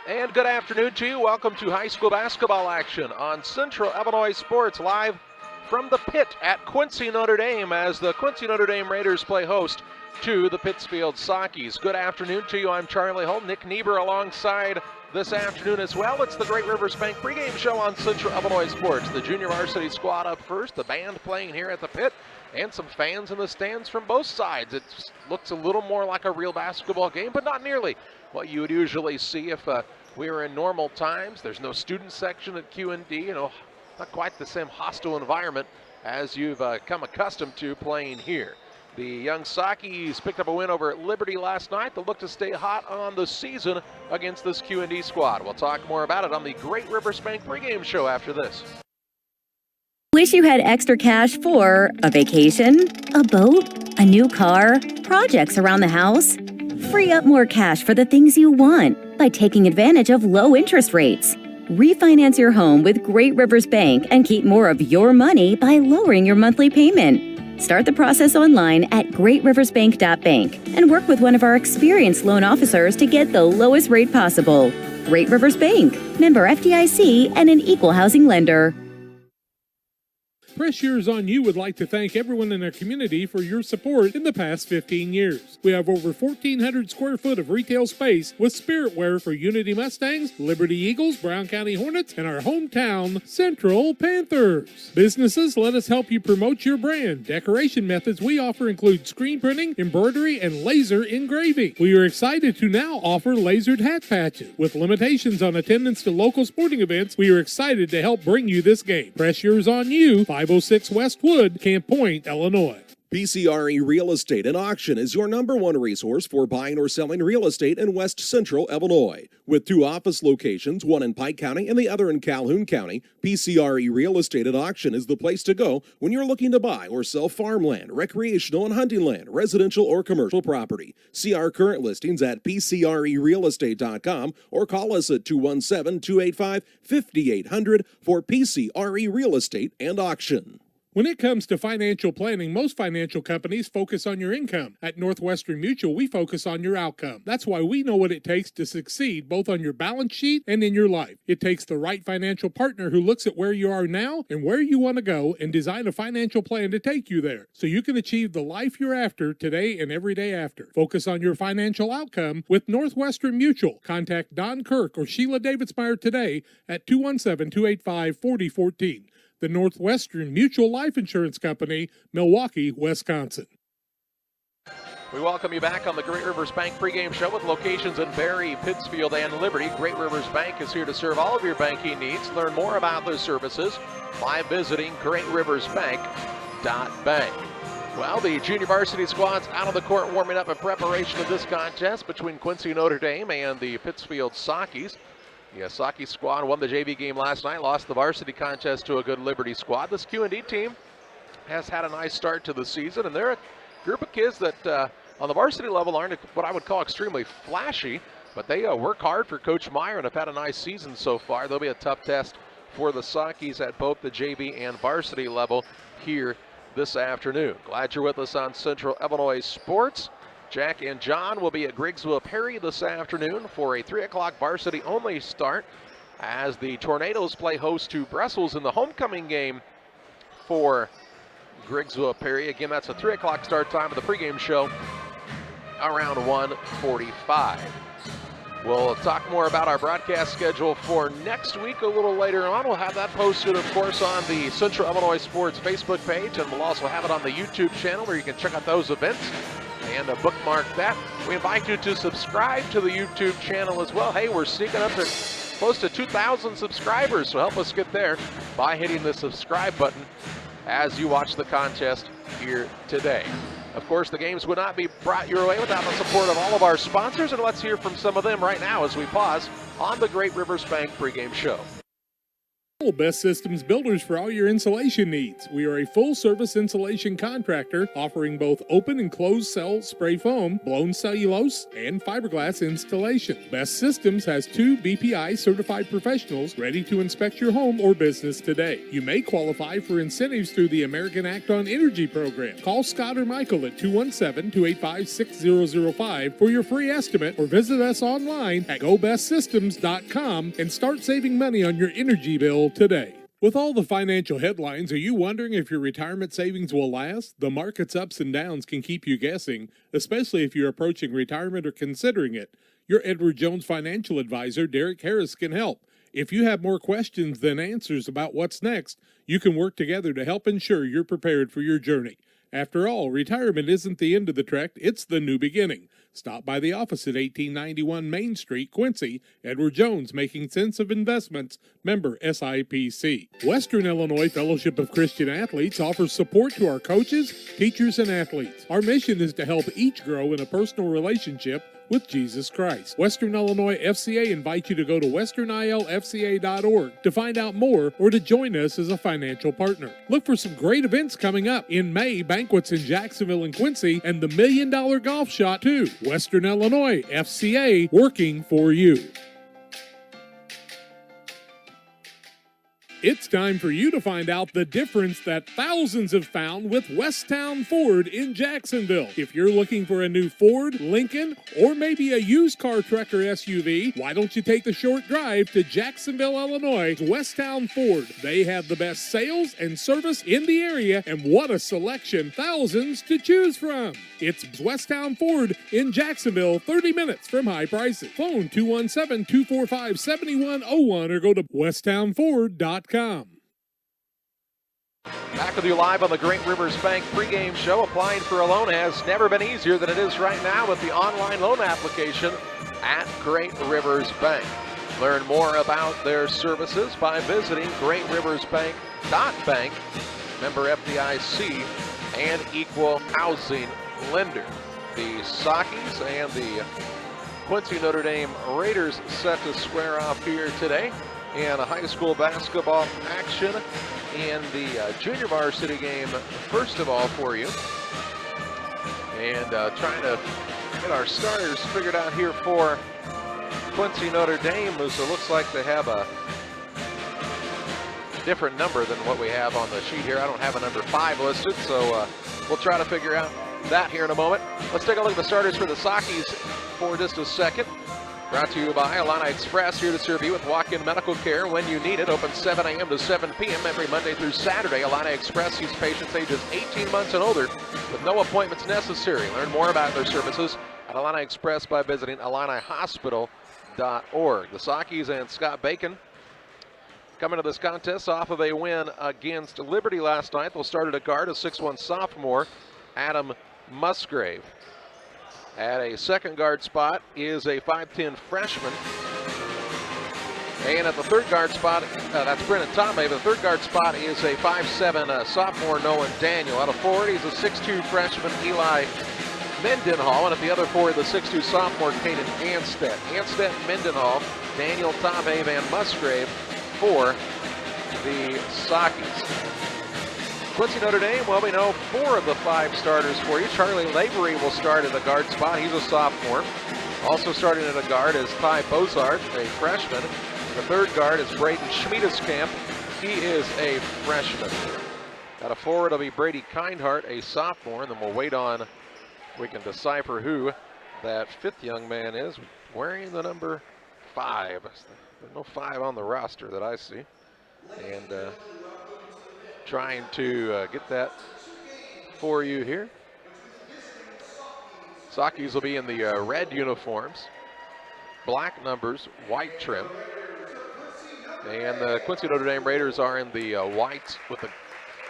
And good afternoon to you. Welcome to high school basketball action on Central Illinois Sports, live from the pit at Quincy Notre Dame as the Quincy Notre Dame Raiders play host to the Pittsfield Sockies. Good afternoon to you. I'm Charlie Hull. Nick Niebuhr alongside this afternoon as well. It's the Great Rivers Bank pregame show on Central Illinois Sports. The junior varsity squad up first, the band playing here at the pit, and some fans in the stands from both sides. It looks a little more like a real basketball game, but not nearly what you would usually see if we were in normal times. There's no student section at QND, not quite the same hostile environment as you've come accustomed to playing here. The young Sockies picked up a win over at Liberty last night. They'll look to stay hot on the season against this QND squad. We'll talk more about it on the Great Rivers Bank pregame show after this. Wish you had extra cash for a vacation, a boat, a new car, projects around the house? Free up more cash for the things you want by taking advantage of low interest rates. Refinance your home with Great Rivers Bank and keep more of your money by lowering your monthly payment. Start the process online at greatriversbank.bank and work with one of our experienced loan officers to get the lowest rate possible. Great Rivers Bank, member FDIC, and an equal housing lender. Press Yours On You would like to thank everyone in our community for your support in the past 15 years. We have over 1,400 square foot of retail space with spirit wear for Unity Mustangs, Liberty Eagles, Brown County Hornets, and our hometown Central Panthers. Businesses, let us help you promote your brand. Decoration methods we offer include screen printing, embroidery, and laser engraving. We are excited to now offer lasered hat patches. With limitations on attendance to local sporting events, we are excited to help bring you this game. Press Yours On You, 506 Westwood, Camp Point, Illinois. PCRE Real Estate and Auction is your #1 resource for buying or selling real estate in West Central Illinois. With 2 office locations, one in Pike County and the other in Calhoun County, PCRE Real Estate and Auction is the place to go when you're looking to buy or sell farmland, recreational and hunting land, residential or commercial property. See our current listings at PCRERealestate.com or call us at 217-285-5800 for PCRE Real Estate and Auction. When it comes to financial planning, most financial companies focus on your income. At Northwestern Mutual, we focus on your outcome. That's why we know what it takes to succeed both on your balance sheet and in your life. It takes the right financial partner who looks at where you are now and where you want to go and design a financial plan to take you there so you can achieve the life you're after today and every day after. Focus on your financial outcome with Northwestern Mutual. Contact Don Kirk or Sheila Davidsmeyer today at 217-285-4014. The Northwestern Mutual Life Insurance Company, Milwaukee, Wisconsin. We welcome you back on the Great Rivers Bank pregame show with locations in Barry, Pittsfield, and Liberty. Great Rivers Bank is here to serve all of your banking needs. Learn more about their services by visiting greatriversbank.bank. Well, the junior varsity squad's out on the court warming up in preparation of this contest between Quincy Notre Dame and the Pittsfield Sockies. The Sockie squad won the JV game last night, lost the varsity contest to a good Liberty squad. This QND team has had a nice start to the season, and they're a group of kids that on the varsity level aren't what I would call extremely flashy, but they work hard for Coach Meyer and have had a nice season so far. They'll be a tough test for the Sockies at both the JV and varsity level here this afternoon. Glad you're with us on Central Illinois Sports. Jack and John will be at Griggsville Perry this afternoon for a 3 o'clock varsity only start as the Tornadoes play host to Brussels in the homecoming game for Griggsville Perry. Again, that's a 3 o'clock start time of the pregame show around 1:45. We'll talk more about our broadcast schedule for next week a little later on. We'll have that posted, of course, on the Central Illinois Sports Facebook page, and we'll also have it on the YouTube channel where you can check out those events and bookmark that. We invite you to subscribe to the YouTube channel as well. Hey, we're sneaking up to close to 2,000 subscribers, so help us get there by hitting the subscribe button as you watch the contest here today. Of course, the games would not be brought your way without the support of all of our sponsors, and let's hear from some of them right now as we pause on the Great Rivers Bank pregame show. Best Systems Builders for all your insulation needs. We are a full-service insulation contractor offering both open and closed cell spray foam, blown cellulose, and fiberglass installation. Best Systems has 2 BPI certified professionals ready to inspect your home or business today. You may qualify for incentives through the American Act on Energy program. Call Scott or Michael at 217-285-6005 for your free estimate, or visit us online at gobestsystems.com and start saving money on your energy bill today. With all the financial headlines, are you wondering if your retirement savings will last? The market's ups and downs can keep you guessing, especially if you're approaching retirement or considering it. Your Edward Jones financial advisor, Derek Harris, can help. If you have more questions than answers about what's next, you can work together to help ensure you're prepared for your journey. After all, retirement isn't the end of the trek, it's the new beginning. Stop by the office at 1891 Main Street, Quincy. Edward Jones, Making Sense of Investments, member SIPC. Western Illinois Fellowship of Christian Athletes offers support to our coaches, teachers, and athletes. Our mission is to help each grow in a personal relationship with Jesus Christ. Western Illinois FCA invites you to go to westernilfca.org to find out more or to join us as a financial partner. Look for some great events coming up. In May, banquets in Jacksonville and Quincy, and the $1 Million Golf Shot too. Western Illinois FCA, working for you. It's time for you to find out the difference that thousands have found with Westtown Ford in Jacksonville. If you're looking for a new Ford, Lincoln, or maybe a used car, truck, or SUV, why don't you take the short drive to Jacksonville, Illinois, Westtown Ford. They have the best sales and service in the area, and what a selection, thousands to choose from. It's Westtown Ford in Jacksonville, 30 minutes from high prices. Phone 217-245-7101 or go to westtownford.com. Back with you live on the Great Rivers Bank pregame show. Applying for a loan has never been easier than it is right now with the online loan application at Great Rivers Bank. Learn more about their services by visiting greatriversbank.bank, member FDIC, and equal housing lender. The Sockies and the Quincy Notre Dame Raiders set to square off here today in a high school basketball action in the junior varsity game, first of all, for you. And trying to get our starters figured out here for Quincy Notre Dame, so it looks like they have a different number than what we have on the sheet here. I don't have a number 5 listed, so we'll try to figure out that here in a moment. Let's take a look at the starters for the Sockies for just a second. Brought to you by Illini Express, here to serve you with walk-in medical care when you need it. Open 7 a.m. to 7 p.m. every Monday through Saturday. Illini Express sees patients ages 18 months and older with no appointments necessary. Learn more about their services at Illini Express by visiting IlliniHospital.org. The Sockies and Scott Bacon coming to this contest off of a win against Liberty last night. They'll start at a guard, a 6'1 sophomore, Adam Musgrave. At a second guard spot is a 5'10 freshman. And at the third guard spot, that's Brennan Tomei. The third guard spot is a 5'7 sophomore, Nolan Daniel. Out of forward, he's a 6'2 freshman, Eli Mendenhall. And at the other forward, the 6'2 sophomore, Caden Anstedt. Anstedt, Mendenhall, Daniel, Tomei, Van Musgrave for the Sockies. Quincy Notre Dame, well, we know 4 of the 5 starters for you. Charlie Lavery will start at the guard spot. He's a sophomore. Also starting at a guard is Ty Bozart, a freshman. The third guard is Braden Schmiedeskamp. He is a freshman. At a forward, it'll be Brady Kindhart, a sophomore, and then we'll wait on, we can decipher who that 5th young man is wearing the number 5. There's no 5 on the roster that I see. And trying to get that for you here. Sockies will be in the red uniforms, black numbers, white trim. And the Quincy Notre Dame Raiders are in the whites with the,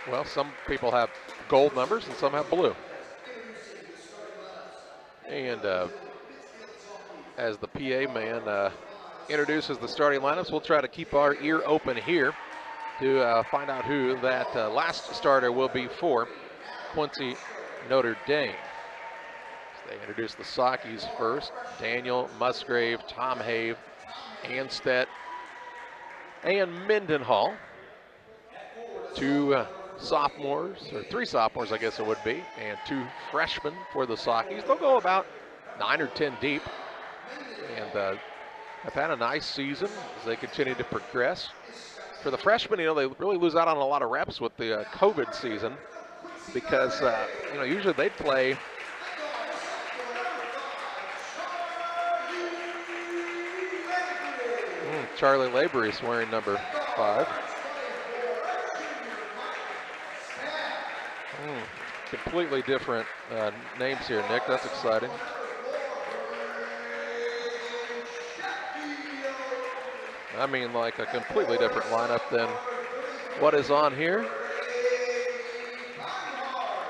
well, some people have gold numbers and some have blue. And as the PA man introduces the starting lineups, we'll try to keep our ear open here to find out who that last starter will be for Quincy Notre Dame. So they introduce the Sockies first. Daniel, Musgrave, Tom Have, Anstedt, and Mendenhall. Two sophomores, or three sophomores, I guess it would be, and two freshmen for the Sockies. They'll go about 9 or 10 deep, and have had a nice season as they continue to progress. For the freshmen, you know, they really lose out on a lot of reps with the COVID season because, you know, usually they'd play Charlie Labory's wearing number 5. Completely different names here, Nick. That's exciting. I mean, like a completely different lineup than what is on here.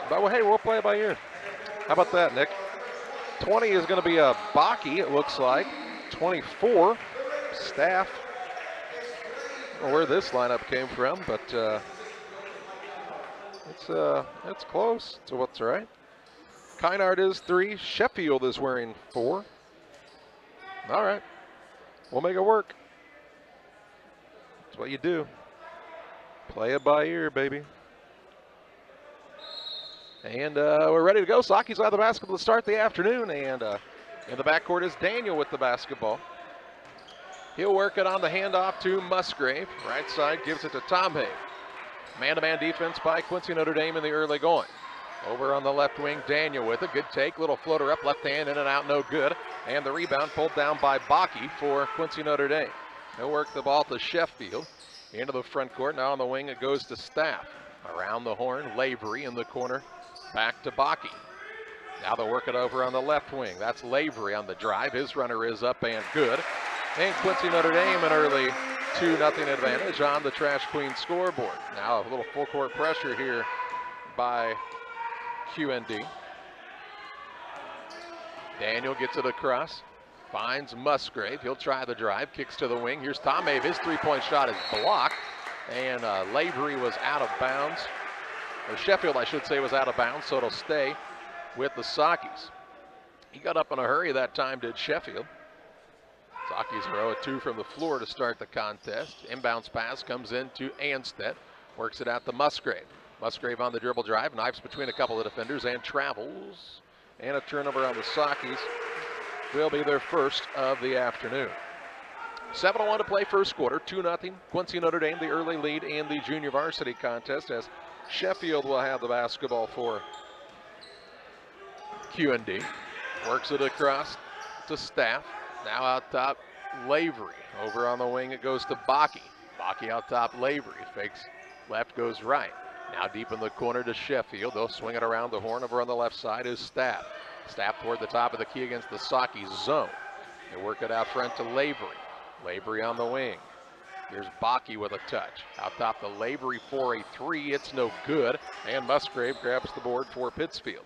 But well, hey, we'll play it by ear. How about that, Nick? 20 is going to be a Baki, it looks like. 24, Staff. I don't know where this lineup came from, but it's close to what's right. Kynard is 3. Sheffield is wearing 4. All right, we'll make it work. That's what you do. Play it by ear, baby. And we're ready to go. Sockies have the basketball to start the afternoon, and in the backcourt is Daniel with the basketball. He'll work it on the handoff to Musgrave. Right side gives it to Tomhay. Man-to-man defense by Quincy Notre Dame in the early going. Over on the left wing, Daniel with a good take. Little floater up, left hand, in and out, no good. And the rebound pulled down by Baki for Quincy Notre Dame. He'll work the ball to Sheffield. Into the front court. Now on the wing, it goes to Staff. Around the horn, Lavery in the corner. Back to Baki. Now they'll work it over on the left wing. That's Lavery on the drive. His runner is up and good. And Quincy Notre Dame an early 2-0 advantage on the Trash Queen scoreboard. Now a little full court pressure here by QND. Daniel gets it across. Finds Musgrave. He'll try the drive. Kicks to the wing. Here's Tomhay. His three-point shot is blocked. And Lavery was out of bounds. Or Sheffield, I should say, was out of bounds, so it'll stay with the Sockies. He got up in a hurry that time, did Sheffield. Sockies are 0-2 from the floor to start the contest. Inbounds pass comes into Anstead. Works it out to Musgrave. Musgrave on the dribble drive. Knives between a couple of defenders and travels. And a turnover on the Sockies. Will be their first of the afternoon. 7-1 to play first quarter. 2-0. Quincy Notre Dame the early lead in the junior varsity contest as Sheffield will have the basketball for QND. Works it across to Staff. Now out top, Lavery. Over on the wing, it goes to Baki. Baki out top, Lavery. Fakes left, goes right. Now deep in the corner to Sheffield. They'll swing it around the horn. Over on the left side is Staff. Staff toward the top of the key against the Sockies zone. They work it out front to Lavery. Lavery on the wing. Here's Baki with a touch. Out top to Lavery for a 3. It's no good. And Musgrave grabs the board for Pittsfield.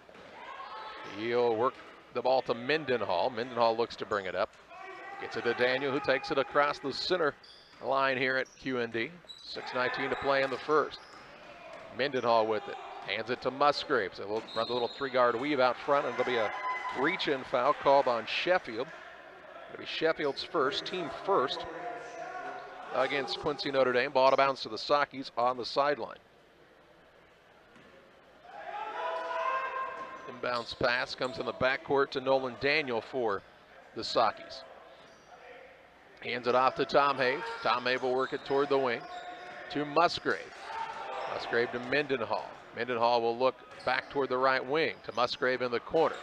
He'll work the ball to Mendenhall. Mendenhall looks to bring it up. Gets it to Daniel, who takes it across the center line here at QND. 6:19 to play in the first. Mendenhall with it. Hands it to Musgrave. So they'll run the little 3-guard weave out front, and there'll be a reach-in foul called on Sheffield. It'll be Sheffield's first, team first, against Quincy Notre Dame. Ball to bounce to the Sockies on the sideline. Inbounds pass comes in the backcourt to Nolan Daniel for the Sockies. Hands it off to Tomhay. Tomhay will work it toward the wing to Musgrave. Musgrave to Mendenhall. Mendenhall will look back toward the right wing to Musgrave in the corner.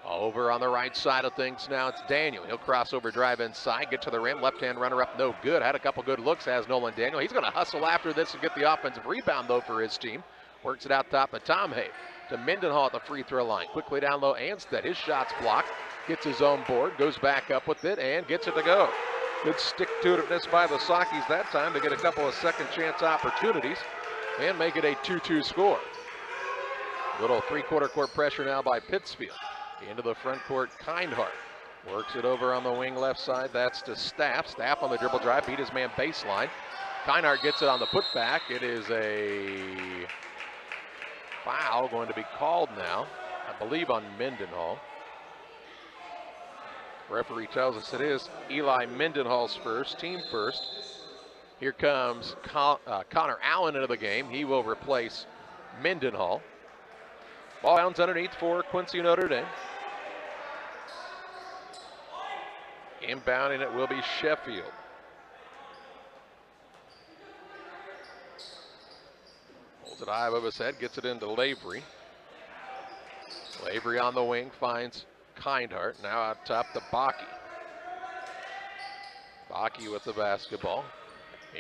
Over on the right side of things now, it's Daniel. He'll cross over, drive inside, get to the rim. Left-hand runner up, no good. Had a couple good looks, has Nolan Daniel. He's going to hustle after this and get the offensive rebound, though, for his team. Works it out top to Tomhay. To Mendenhall at the free throw line. Quickly down low, Anstead. His shot's blocked. Gets his own board, goes back up with it, and gets it to go. Good stick-to-itiveness by the Sockies that time to get a couple of second-chance opportunities and make it a 2-2 score. Little three-quarter court pressure now by Pittsfield. Into the front court, Kindhart. Works it over on the wing left side. That's to Staff. Staff on the dribble drive, beat his man baseline. Kindhart gets it on the putback. It is a foul going to be called now, I believe, on Mendenhall. Referee tells us it is Eli Mendenhall's first, team first. Here comes Connor Allen into the game. He will replace Mendenhall. Ball bounds underneath for Quincy Notre Dame. Inbounding it will be Sheffield. Holds it high above his head, gets it into Lavery. Lavery on the wing finds Kindhart. Now out top to Bakke. Bakke with the basketball.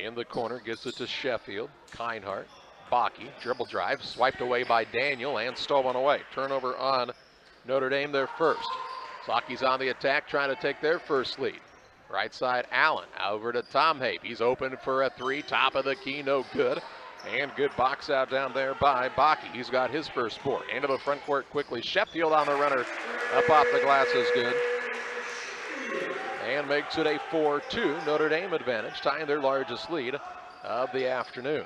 In the corner, gets it to Sheffield. Kindhart. Bakke, dribble drive, swiped away by Daniel and stolen away. Turnover on Notre Dame, their first. Saki's on the attack, trying to take their first lead. Right side, Allen, over to Tom Habe. He's open for a three, top of the key, no good. And good box out down there by Bakke. He's got his first board. Into the front court quickly. Sheffield on the runner, up off the glass is good. And makes it a 4-2 Notre Dame advantage, tying their largest lead of the afternoon.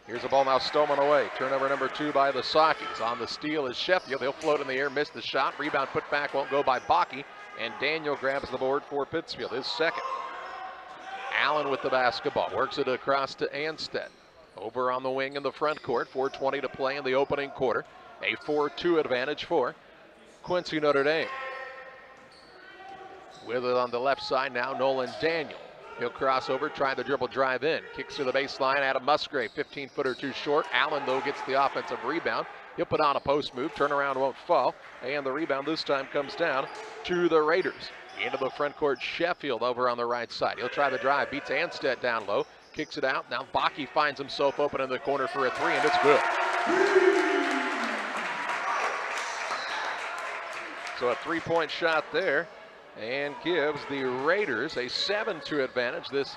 Here's the ball now stolen away. Turnover number 2 by the Sakis. On the steal is Sheffield. He'll float in the air, miss the shot. Rebound put back, won't go by Bakke. And Daniel grabs the board for Pittsfield, his second. Allen with the basketball, works it across to Anstead. Over on the wing in the front court, 4:20 to play in the opening quarter. A 4-2 advantage for Quincy Notre Dame. With it on the left side now, Nolan Daniel. He'll cross over, try the dribble drive in. Kicks to the baseline, Adam Musgrave, 15-footer too short. Allen, though, gets the offensive rebound. He'll put on a post move, turnaround won't fall. And the rebound this time comes down to the Raiders. Into the front court, Sheffield over on the right side. He'll try the drive, beats Anstead down low, kicks it out. Now Bakke finds himself open in the corner for a three, and it's good. So a three-point shot there, and gives the Raiders a 7-2 advantage. This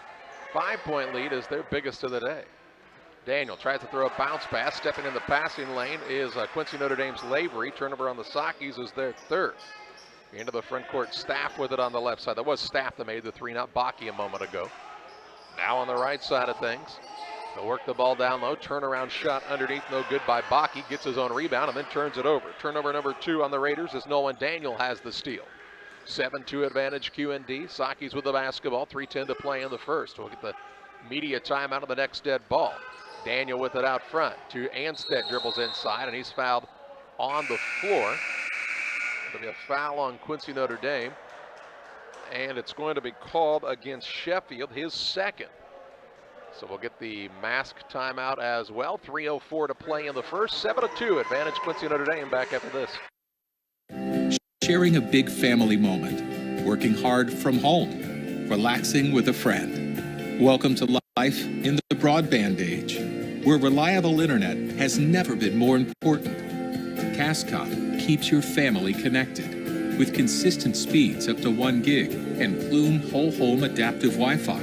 5-point lead is their biggest of the day. Daniel tries to throw a bounce pass. Stepping in the passing lane is Quincy Notre Dame's Lavery. Turnover on the Sakis is their third. Into the front court, Staff with it on the left side. That was Staff that made the three, not Bakke a moment ago. Now on the right side of things, they'll work the ball down low. Turnaround shot underneath, no good by Bakke. Gets his own rebound and then turns it over. Turnover number 2 on the Raiders as Nolan Daniel has the steal. 7-2 advantage QND. Sakis with the basketball. 3:10 to play in the first. We'll get the media timeout of the next dead ball. Daniel with it out front to Anstead, dribbles inside, and he's fouled on the floor. There'll be a foul on Quincy Notre Dame, and it's going to be called against Sheffield, his second. So we'll get the mask timeout as well. 3:04 to play in the first. 7-2 advantage Quincy Notre Dame. Back after this. Sharing a big family moment, working hard from home, relaxing with a friend. Welcome to life in the broadband age, where reliable internet has never been more important. Cascom keeps your family connected with consistent speeds up to 1 gig and Plume whole home adaptive Wi-Fi.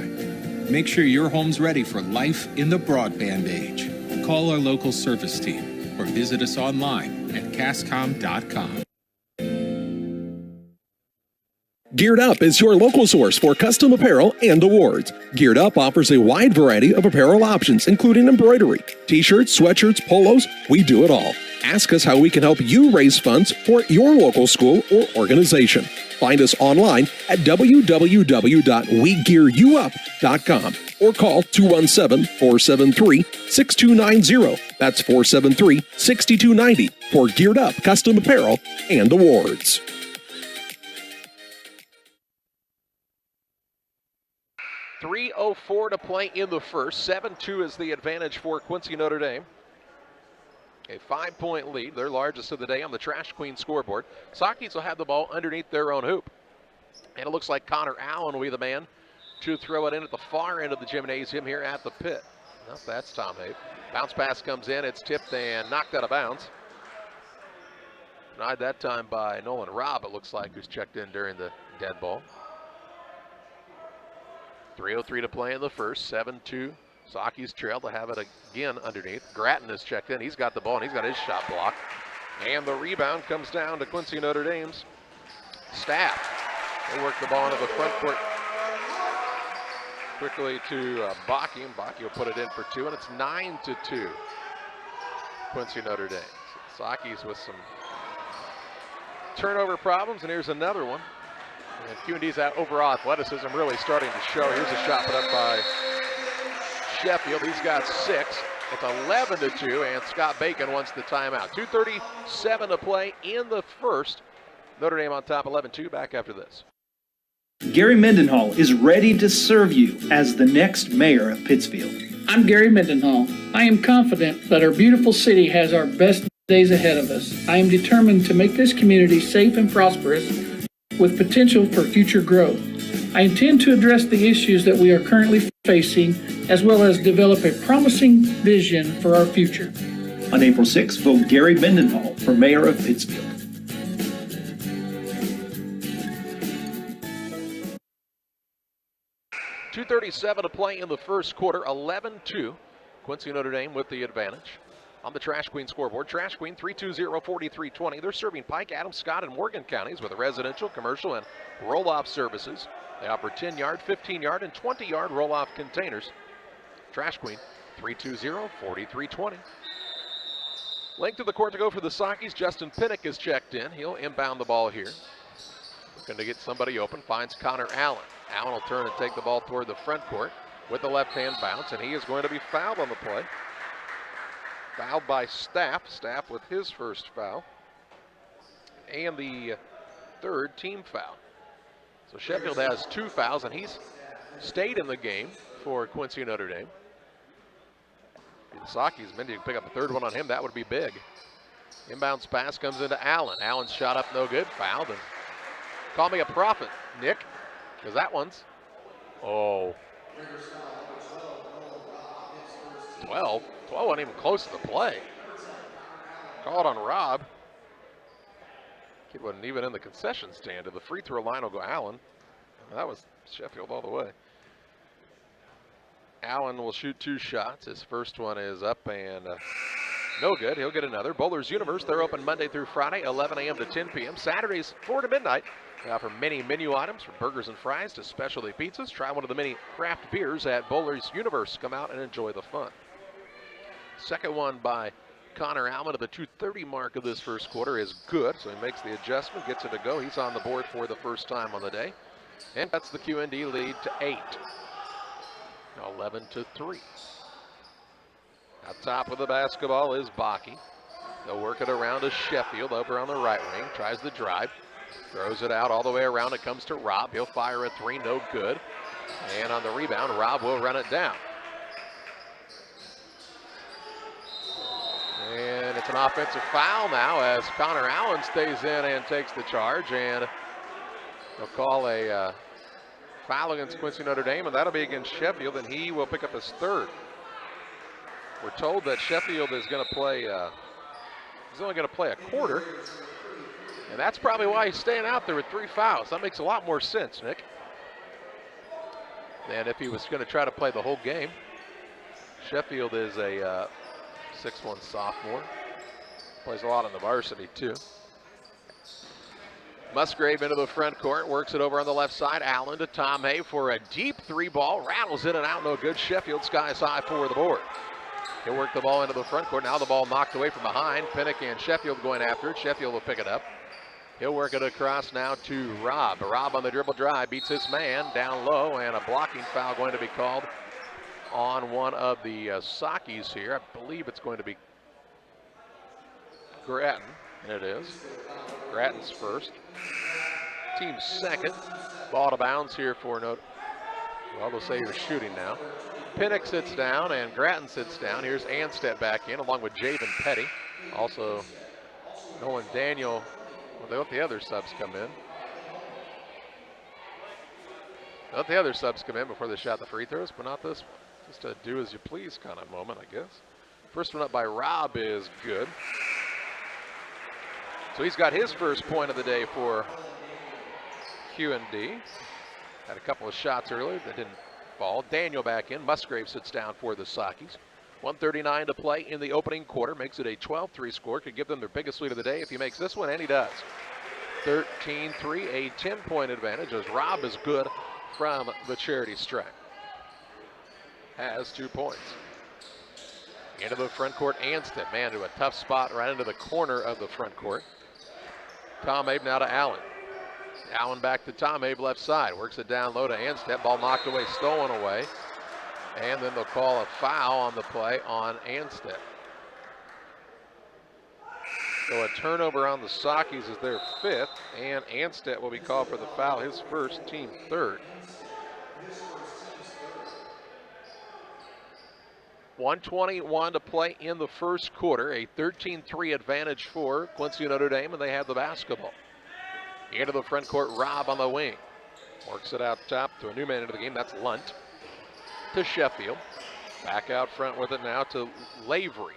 Make sure your home's ready for life in the broadband age. Call our local service team or visit us online at cascom.com. Geared Up is your local source for custom apparel and awards. Geared Up offers a wide variety of apparel options, including embroidery, t-shirts, sweatshirts, polos. We do it all. Ask us how we can help you raise funds for your local school or organization. Find us online at www.wegearyouup.com or call 217-473-6290. That's 473-6290 for Geared Up custom apparel and awards. .304 to play in the first. 7-2 is the advantage for Quincy Notre Dame. A 5-point lead, their largest of the day on the Trash Queen scoreboard. Sakis will have the ball underneath their own hoop. And it looks like Connor Allen will be the man to throw it in at the far end of the gymnasium here at the pit. Nope, that's Tom Habe. Bounce pass comes in, it's tipped and knocked out of bounds. Denied that time by Nolan Robb, it looks like, who's checked in during the dead ball. 3:03 to play in the first. 7-2. Sakis trail to have it again underneath. Gratton is checked in. He's got the ball and he's got his shot blocked. And the rebound comes down to Quincy Notre Dame's Staff. They work the ball into the front court quickly to Bakke, and Bakke will put it in for 2, and it's 9-2. Quincy Notre Dame. Sakis with some turnover problems, and here's another one. And QND's overall athleticism really starting to show. Here's a shot put up by Sheffield. He's got 6. It's 11-2, and Scott Bacon wants the timeout. 2:37 to play in the first. Notre Dame on top 11-2. Back after this. Gary Mendenhall is ready to serve you as the next mayor of Pittsfield. I'm Gary Mendenhall. I am confident that our beautiful city has our best days ahead of us. I am determined to make this community safe and prosperous with potential for future growth. I intend to address the issues that we are currently facing, as well as develop a promising vision for our future. On April 6th, vote Gary Mendenhall for mayor of Pittsfield. .237 to play in the first quarter, 11-2. Quincy Notre Dame with the advantage. On the Trash Queen scoreboard, Trash Queen 320-4320. They're serving Pike, Adams, Scott, and Morgan counties with residential, commercial, and roll-off services. They offer 10-yard, 15-yard, and 20-yard roll-off containers. Trash Queen 320-4320. Length to the court to go for the Sockys. Justin Pinnock is checked in. He'll inbound the ball here. Looking to get somebody open, finds Connor Allen. Allen will turn and take the ball toward the front court with the left-hand bounce, and he is going to be fouled on the play. Fouled by Staff. Staff with his first foul. And the third team foul. So Sheffield has 2 fouls, and he's stayed in the game for Quincy Notre Dame. The Sockys, maybe pick up a third one on him. That would be big. Inbounds pass comes into Allen. Allen's shot up no good. Fouled. And call me a prophet, Nick, because that one's, 12. 12 wasn't even close to the play. Called on Rob. Kid wasn't even in the concession stand. To the free throw line will go Allen. That was Sheffield all the way. Allen will shoot 2 shots. His first one is up and no good. He'll get another. Bowlers Universe, they're open Monday through Friday, 11 a.m. to 10 p.m. Saturdays, 4 to midnight. They offer many menu items from burgers and fries to specialty pizzas. Try one of the many craft beers at Bowlers Universe. Come out and enjoy the fun. Second one by Connor Allen at the 2:30 mark of this first quarter is good, so he makes the adjustment, gets it to go. He's on the board for the first time on the day, and that's the QND lead to 8. 11-3. Out top with the basketball is Bakke. They'll work it around to Sheffield over on the right wing. Tries the drive, throws it out all the way around. It comes to Rob. He'll fire a 3, no good. And on the rebound, Rob will run it down. And it's an offensive foul now as Connor Allen stays in and takes the charge, and they'll call a foul against Quincy Notre Dame, and that'll be against Sheffield, and he will pick up his third. We're told that Sheffield is going to play, he's only going to play a quarter, and that's probably why he's staying out there with 3 fouls. That makes a lot more sense, Nick, than if he was going to try to play the whole game. Sheffield is a 6'1" sophomore. Plays a lot on the varsity, too. Musgrave into the front court, works it over on the left side. Allen to Tom Hay for a deep 3 ball. Rattles in and out, no good. Sheffield skies high for the board. He'll work the ball into the front court. Now the ball knocked away from behind. Pinnock and Sheffield going after it. Sheffield will pick it up. He'll work it across now to Rob. Rob on the dribble drive, beats his man down low, and a blocking foul going to be called on one of the Sockys here. I believe it's going to be Grattan, and it is. Grattan's first. Team's second. Ball to bounds here for Notre. Well, they'll say you're shooting now. Pinnock sits down and Grattan sits down. Here's Anstead back in along with Javen Petty. Also, Nolan Daniel. Well, they let the other subs come in. Let the other subs come in before they shot the free throws, but not this one. Just a do as you please kind of moment, I guess. First one up by Rob is good. So he's got his first point of the day for QND. Had a couple of shots earlier that didn't fall. Daniel back in. Musgrave sits down for the Sockys. 1:39 to play in the opening quarter. Makes it a 12-3 score. Could give them their biggest lead of the day if he makes this one, and he does. 13-3, a 10-point advantage as Rob is good from the charity stripe. Has 2 points. Into the front court, Anstead. Man, to a tough spot right into the corner of the front court. Tom Abe now to Allen. Allen back to Tom Abe left side. Works it down low to Anstead. Ball knocked away, stolen away. And then they'll call a foul on the play on Anstead. So a turnover on the Sockies is their 5th, and Anstead will be called for the foul, his first, team 3rd. 1:21 to play in the first quarter, a 13-3 advantage for Quincy Notre Dame, and they have the basketball. Into the front court, Robb on the wing. Works it out top to a new man into the game, that's Lunt. To Sheffield. Back out front with it now to Lavery.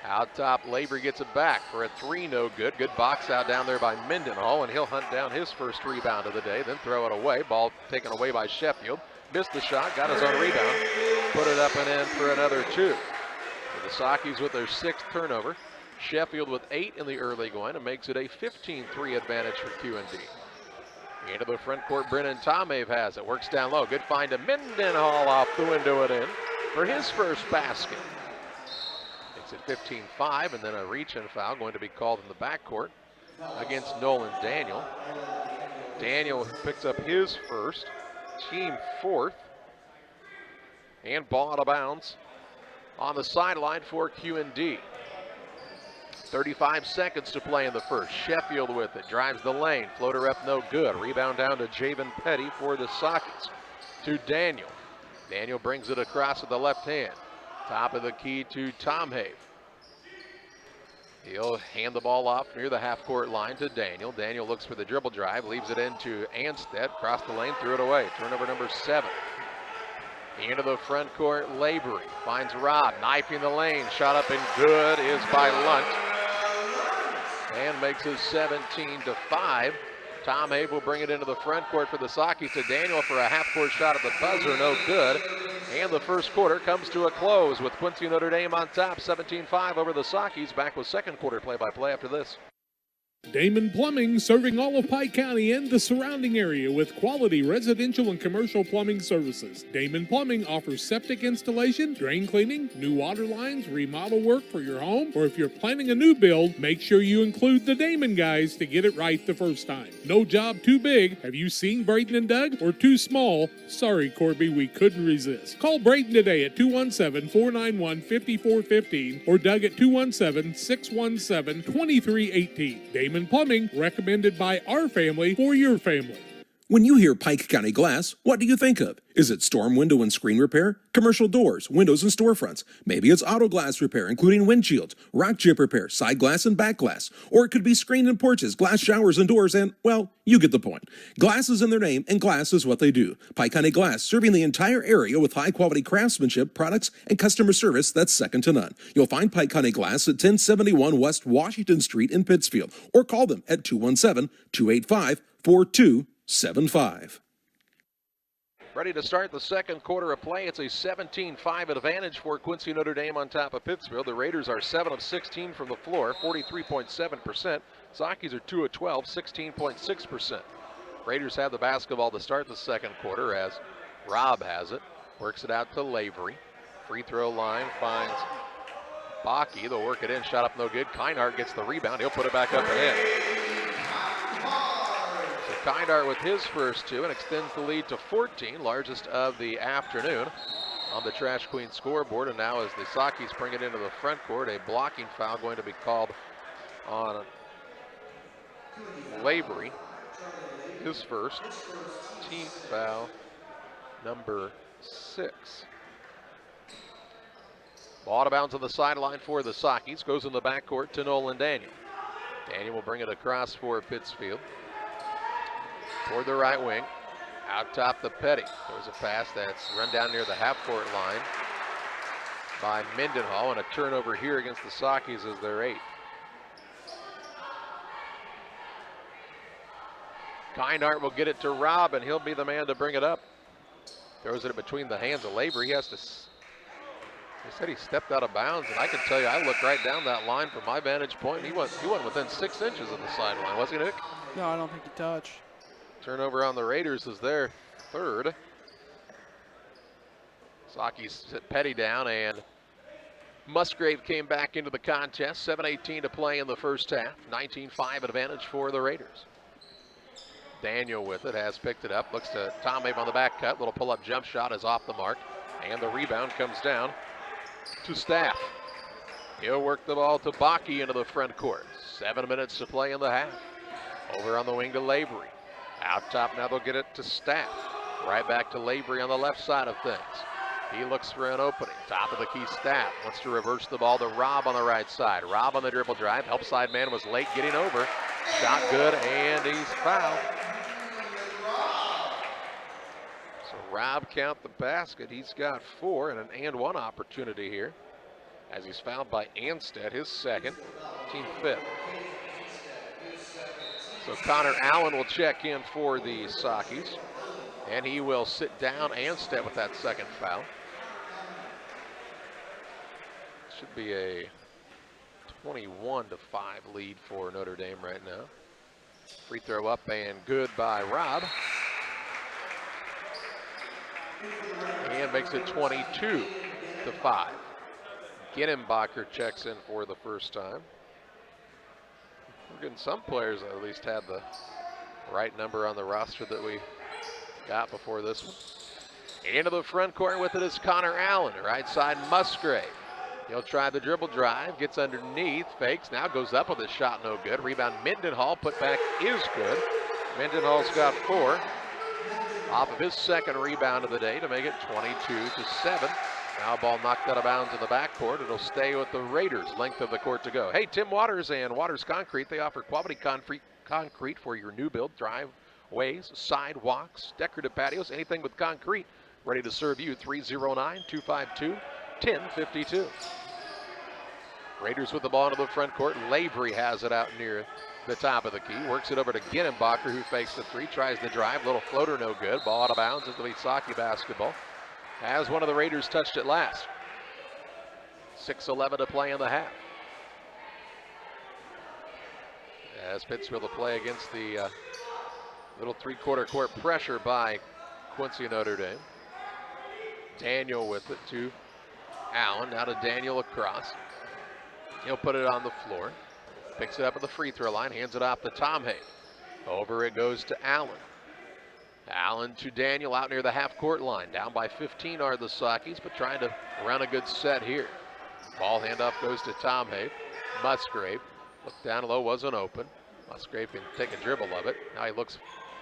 Out top, Lavery gets it back for a 3, no good. Good box out down there by Mendenhall, and he'll hunt down his first rebound of the day, then throw it away. Ball taken away by Sheffield. Missed the shot, got his own rebound. Put it up and in for another 2. So the Sockies with their 6th turnover. Sheffield with 8 in the early going, and makes it a 15-3 advantage for QND. Into the front court, Brennan Tomave has it. Works down low. Good find to Mendenhall off the window and in for his first basket. Makes it 15-5, and then a reach-in foul going to be called in the backcourt against Nolan Daniel. Daniel picks up his first, team 4th. And ball out of bounds on the sideline for QND. 35 seconds to play in the first. Sheffield with it, drives the lane, floater up no good. Rebound down to Javen Petty for the Sockets. To Daniel. Daniel brings it across with the left hand. Top of the key to Tom Have. He'll hand the ball off near the half-court line to Daniel. Daniel looks for the dribble drive, leaves it into Anstead, cross the lane, threw it away. Turnover number 7. Into the front court, Lavery finds Robb, knifing the lane. Shot up and good is by Lunt. And makes it 17-5. Tom Have will bring it into the front court for the Sockies to Daniel for a half-court shot at the buzzer, no good. And the first quarter comes to a close with Quincy Notre Dame on top, 17-5 over the Sockies. Back with second quarter play-by-play after this. Damon Plumbing, serving all of Pike County and the surrounding area with quality residential and commercial plumbing services. Damon Plumbing offers septic installation, drain cleaning, new water lines, remodel work for your home, or if you're planning a new build, make sure you include the Damon guys to get it right the first time. No job too big. Have you seen Braden and Doug? Or too small? Sorry, Corby, we couldn't resist. Call Braden today at 217-491-5415 or Doug at 217-617-2318. Damon Plumbing, recommended by our family for your family. When you hear Pike County Glass, what do you think of? Is it storm window and screen repair? Commercial doors, windows, and storefronts? Maybe it's auto glass repair, including windshields, rock chip repair, side glass, and back glass. Or it could be screen and porches, glass showers and doors, and, well, you get the point. Glass is in their name, and glass is what they do. Pike County Glass, serving the entire area with high-quality craftsmanship, products, and customer service that's second to none. You'll find Pike County Glass at 1071 West Washington Street in Pittsfield, or call them at 217-285-4275. Ready to start the second quarter of play. It's a 17-5 advantage for Quincy Notre Dame on top of Pittsfield. The Raiders are 7 of 16 from the floor, 43.7%. Sockies are 2 of 12, 16.6%. Raiders have the basketball to start the second quarter as Robb has it. Works it out to Lavery. Free throw line finds Bakke. They'll work it in. Shot up no good. Kinehart gets the rebound. He'll put it back up and in. Kinehart with his first 2 and extends the lead to 14, largest of the afternoon on the Trash Queen scoreboard. And now as the Sockies bring it into the front court, a blocking foul going to be called on Lavery. His first, team foul number 6. Ball out of bounds on the sideline for the Sockies. Goes in the backcourt to Nolan Daniel. Daniel will bring it across for Pittsfield. Toward the right wing, out top to Petty. There's a pass that's run down near the half-court line by Mendenhall, and a turnover here against the Sockies as their 8th. Kinehart will get it to Robb, and he'll be the man to bring it up. Throws it between the hands of Lavery. He has to. They said he stepped out of bounds, and I can tell you, I looked right down that line from my vantage point. He went within 6 inches of the sideline, wasn't he, Nick? No, I don't think he touched. Turnover on the Raiders is their 3rd. Sockies sit Petty down, and Musgrave came back into the contest. 7:18 to play in the first half. 19-5 advantage for the Raiders. Daniel with it, has picked it up, looks to Tom Abe on the back cut. Little pull-up jump shot is off the mark, and the rebound comes down to Staff. He'll work the ball to Bakke into the front court. 7 minutes to play in the half. Over on the wing to Lavery. Out top now they'll get it to Staff. Right back to Lavery on the left side of things. He looks for an opening. Top of the key, Staff wants to reverse the ball to Robb on the right side. Robb on the dribble drive. Help side man was late getting over. Shot good, and he's fouled. So Robb count the basket. He's got 4 and an and one opportunity here, as he's fouled by Anstead, his second, team 5th. So Connor Allen will check in for the Sockys, and he will sit down Anstead with that second foul. Should be a 21-5 lead for Notre Dame right now. Free throw up and good by Robb. And makes it 22-5. Ginenbacher checks in for the first time. We're getting some players that at least had the right number on the roster that we got before this one. Into the front court with it is Connor Allen. Right side, Musgrave. He'll try the dribble drive, gets underneath, fakes, now goes up with a shot, no good. Rebound, Mendenhall, put back is good. Mendenhall's got 4 off of his second rebound of the day to make it 22-7. Now ball knocked out of bounds in the backcourt. It'll stay with the Raiders. Length of the court to go. Hey, Tim Waters and Waters Concrete, they offer quality concrete for your new build, driveways, sidewalks, decorative patios, anything with concrete. Ready to serve you. 309-252-1052. Raiders with the ball into the front court. Lavery has it out near the top of the key. Works it over to Ginenbacher, who fakes the 3, tries the drive. Little floater, no good. Ball out of bounds. It'll be Socky basketball. As one of the Raiders touched it last. 6:11 to play in the half. As Pittsfield will play against the little three-quarter court pressure by Quincy Notre Dame. Daniel with it to Allen. Now to Daniel across. He'll put it on the floor. Picks it up at the free throw line. Hands it off to Tom Hay. Over it goes to Allen. Allen to Daniel out near the half-court line. Down by 15 are the Sockys, but trying to run a good set here. Ball handoff goes to Tom Hay. Musgrave looked down low, wasn't open. Musgrave can take a dribble of it. Now he looks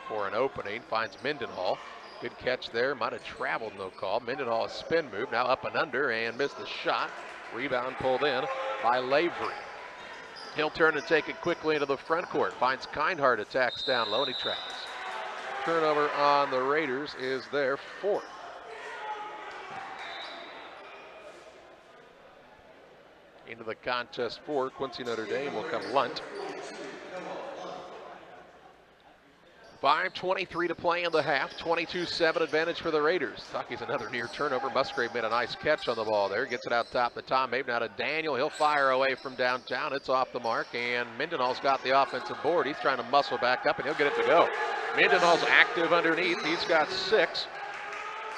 for an opening, finds Mendenhall. Good catch there, might have traveled, no call. Mendenhall a spin move, now up and under and missed the shot. Rebound pulled in by Lavery. He'll turn and take it quickly into the front court. Finds Kindhart, attacks down low, and he travels. Turnover on the Raiders is their 4th. Into the contest for Quincy Notre Dame will come Lunt. 5:23 to play in the half. 22-7 advantage for the Raiders. Socky's another near turnover. Musgrave made a nice catch on the ball there. Gets it out top to Tom Abe. Now to Daniel. He'll fire away from downtown. It's off the mark, and Mendenhall's got the offensive board. He's trying to muscle back up, and he'll get it to go. Mendenhall's active underneath. He's got 6.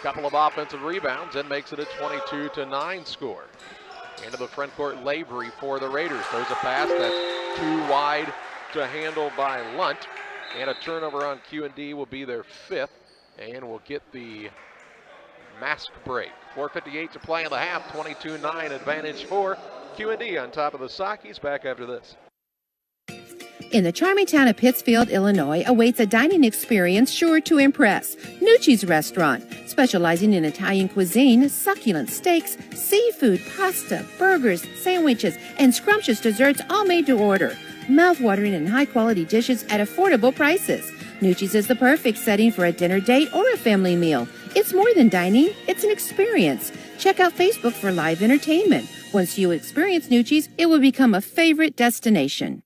Couple of offensive rebounds and makes it a 22-9 score. Into the front court, Lavery for the Raiders. Throws a pass that's too wide to handle by Lunt. And a turnover on QND will be their 5th, and will get the mask break. 4:58 to play in the half. 22-9 advantage for QND on top of the Sockys. Back after this. In the charming town of Pittsfield, Illinois, awaits a dining experience sure to impress. Nucci's Restaurant, specializing in Italian cuisine, succulent steaks, seafood, pasta, burgers, sandwiches, and scrumptious desserts, all made to order. Mouth-watering and high-quality dishes at affordable prices. Nucci's is the perfect setting for a dinner date or a family meal. It's more than dining, it's an experience. Check out Facebook for live entertainment. Once you experience Nucci's, it will become a favorite destination.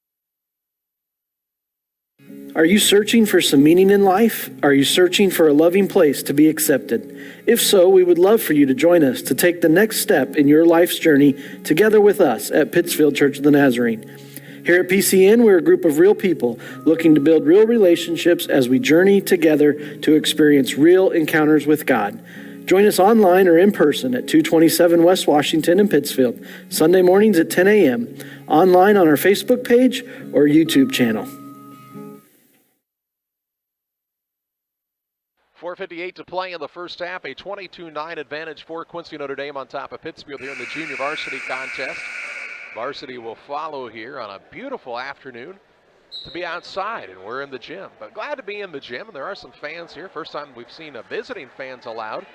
Are you searching for some meaning in life? Are you searching for a loving place to be accepted? If so, we would love for you to join us to take the next step in your life's journey together with us at Pittsfield Church of the Nazarene. Here at PCN, we're a group of real people looking to build real relationships as we journey together to experience real encounters with God. Join us online or in person at 227 West Washington in Pittsfield, Sunday mornings at 10 a.m., online on our Facebook page or YouTube channel. 4:58 to play in the first half. A 22-9 advantage for Quincy Notre Dame on top of Pittsfield here in the junior varsity contest. Varsity will follow here on a beautiful afternoon to be outside, and we're in the gym. But glad to be in the gym, and there are some fans here. First time we've seen visiting fans allowed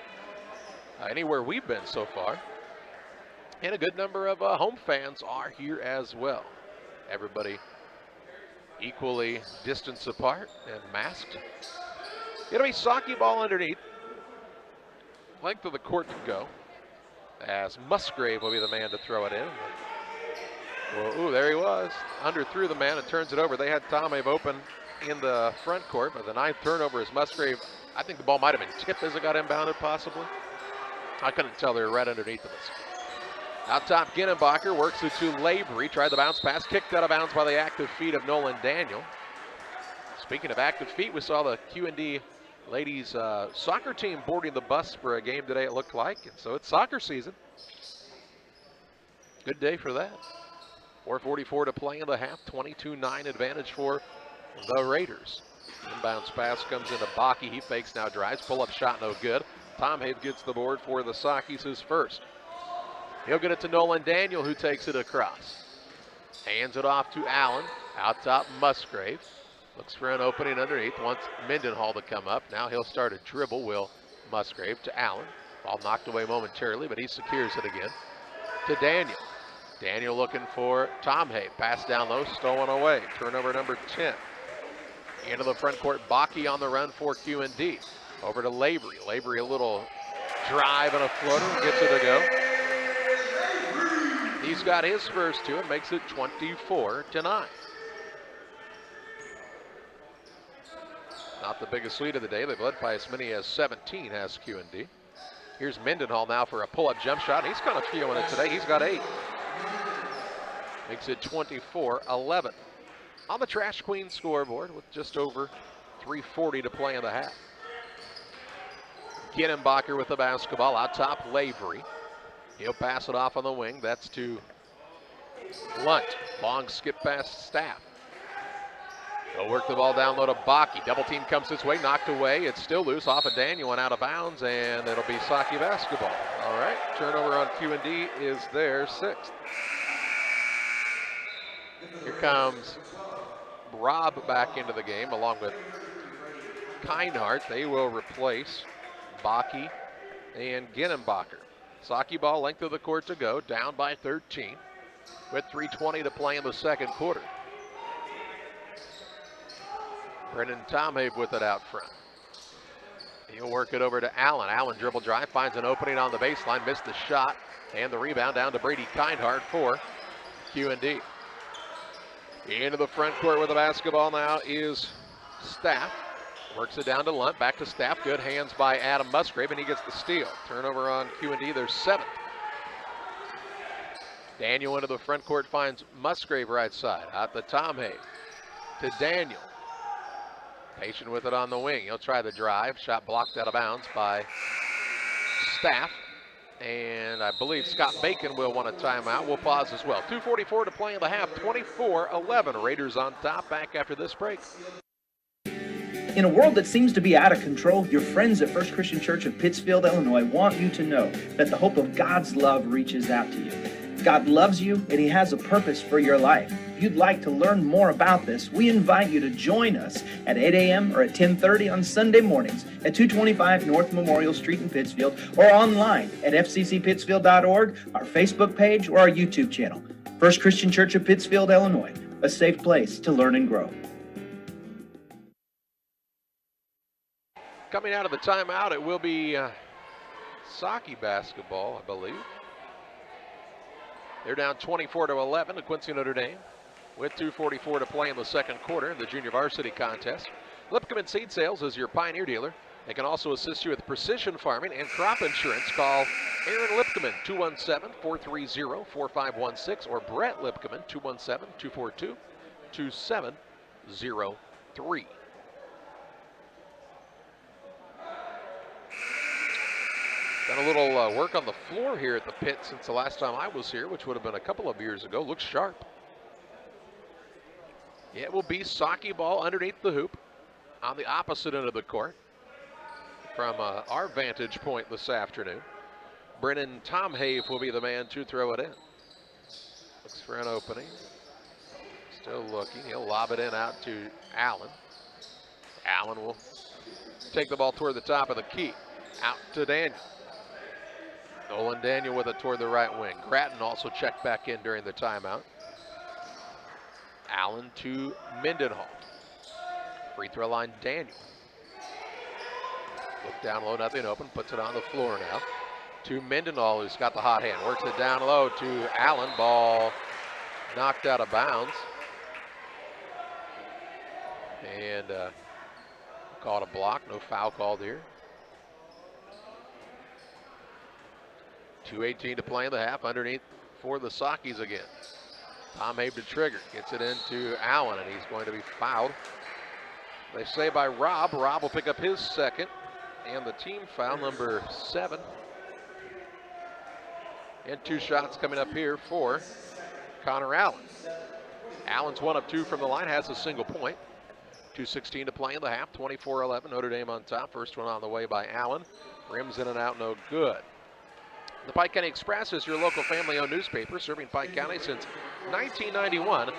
anywhere we've been so far. And a good number of home fans are here as well. Everybody equally distanced apart and masked. It'll be Saki ball underneath. Length of the court to go, as Musgrave will be the man to throw it in. Well, ooh, there he was. Underthrew the man and turns it over. They had Tomave open in the front court, but the ninth turnover is Musgrave. I think the ball might have been tipped as it got inbounded, possibly. I couldn't tell. They were right underneath of us. Out top, Ginnenbacher works it to Lavery. Tried the bounce pass, kicked out of bounds by the active feet of Nolan Daniel. Speaking of active feet, we saw the QND ladies soccer team boarding the bus for a game today, it looked like. And so it's soccer season. Good day for that. 4:44 to play in the half. 22-9 advantage for the Raiders. Inbounds pass comes into Bakke. He fakes, now drives. Pull-up shot, no good. Tom Hayes gets the board for the Sakis, his first. He'll get it to Nolan Daniel, who takes it across. Hands it off to Allen. Out top, Musgrave. Looks for an opening underneath. Wants Mendenhall to come up. Now he'll start a dribble. Will Musgrave to Allen. Ball knocked away momentarily, but he secures it again. To Daniel. Daniel looking for Tom Hay. Pass down low, stolen away. Turnover number 10. Into the front court, Bakke on the run for QND. Over to Lavery. Lavery a little drive and a floater, gets it to go. He's got his first two and makes it 24-9. Not the biggest lead of the day. They've led by as many as 17, has QND. Here's Mendenhall now for a pull-up jump shot. He's kind of feeling it today. He's got 8. Makes it 24-11. On the Trash Queen scoreboard with just over 3:40 to play in the half. Ginnenbacher with the basketball. Out top, Lavery. He'll pass it off on the wing. That's to Lunt. Long skip past Staff. He'll work the ball down low to Bakke. Double team comes this way, knocked away. It's still loose off of Daniel and out of bounds, and it'll be Saki basketball. All right, turnover on QND is their 6th. Here comes Robb back into the game along with Kinehart. They will replace Bakke and Ginnenbacher. Saki ball, length of the court to go, down by 13 with 3:20 to play in the second quarter. Brendan Tomhave with it out front. He'll work it over to Allen. Allen dribble drive, finds an opening on the baseline, missed the shot, and the rebound down to Brady Kinehart for QND. Into the front court with the basketball now is Staff. Works it down to Lunt, back to Staff. Good hands by Adam Musgrave, and he gets the steal. Turnover on QND, their 7th. Daniel into the front court, finds Musgrave right side. Out the Tomhave to Daniel. Patient with it on the wing. He'll try the drive. Shot blocked out of bounds by Staff. And I believe Scott Bacon will want a timeout. We'll pause as well. 2:44 to play in the half. 24-11. Raiders on top. Back after this break. In a world that seems to be out of control, your friends at First Christian Church of Pittsfield, Illinois want you to know that the hope of God's love reaches out to you. God loves you and He has a purpose for your life. If you'd like to learn more about this, we invite you to join us at 8 a.m. or at 10:30 on Sunday mornings at 225 North Memorial Street in Pittsfield, or online at fccpittsfield.org, our Facebook page, or our YouTube channel. First Christian Church of Pittsfield, Illinois, a safe place to learn and grow. Coming out of the timeout, it will be Saki basketball, I believe. They're down 24-11 to Quincy Notre Dame with 2:44 to play in the second quarter in the junior varsity contest. Lipkeman Seed Sales is your Pioneer dealer. They can also assist you with precision farming and crop insurance. Call Aaron Lipkeman, 217-430-4516, or Brett Lipkeman, 217-242-2703. Done a little work on the floor here at the pit since the last time I was here, which would have been a couple of years ago. Looks sharp. It will be Saki ball underneath the hoop on the opposite end of the court. from our vantage point this afternoon. Brennan Tomhave will be the man to throw it in. Looks for an opening. Still looking. He'll lob it in out to Allen. Allen will take the ball toward the top of the key. Out to Daniel. Nolan Daniel with it toward the right wing. Gratton also checked back in during the timeout. Allen to Mendenhall. Free throw line, Daniel. Look down low, nothing open. Puts it on the floor now. To Mendenhall, who's got the hot hand. Works it down low to Allen. Ball knocked out of bounds. And called a block. No foul called here. 2:18 to play in the half. Underneath for the Sockies again. Tomhave to trigger. Gets it into Allen, and he's going to be fouled. They say by Rob. Rob will pick up his second. And the team foul, number 7. And 2 shots coming up here for Connor Allen. Allen's 1 of 2 from the line, has a single point. 2:16 to play in the half, 24-11. Notre Dame on top. First one on the way by Allen. Rims in and out, no good. The Pike County Express is your local family-owned newspaper serving Pike County since 1991.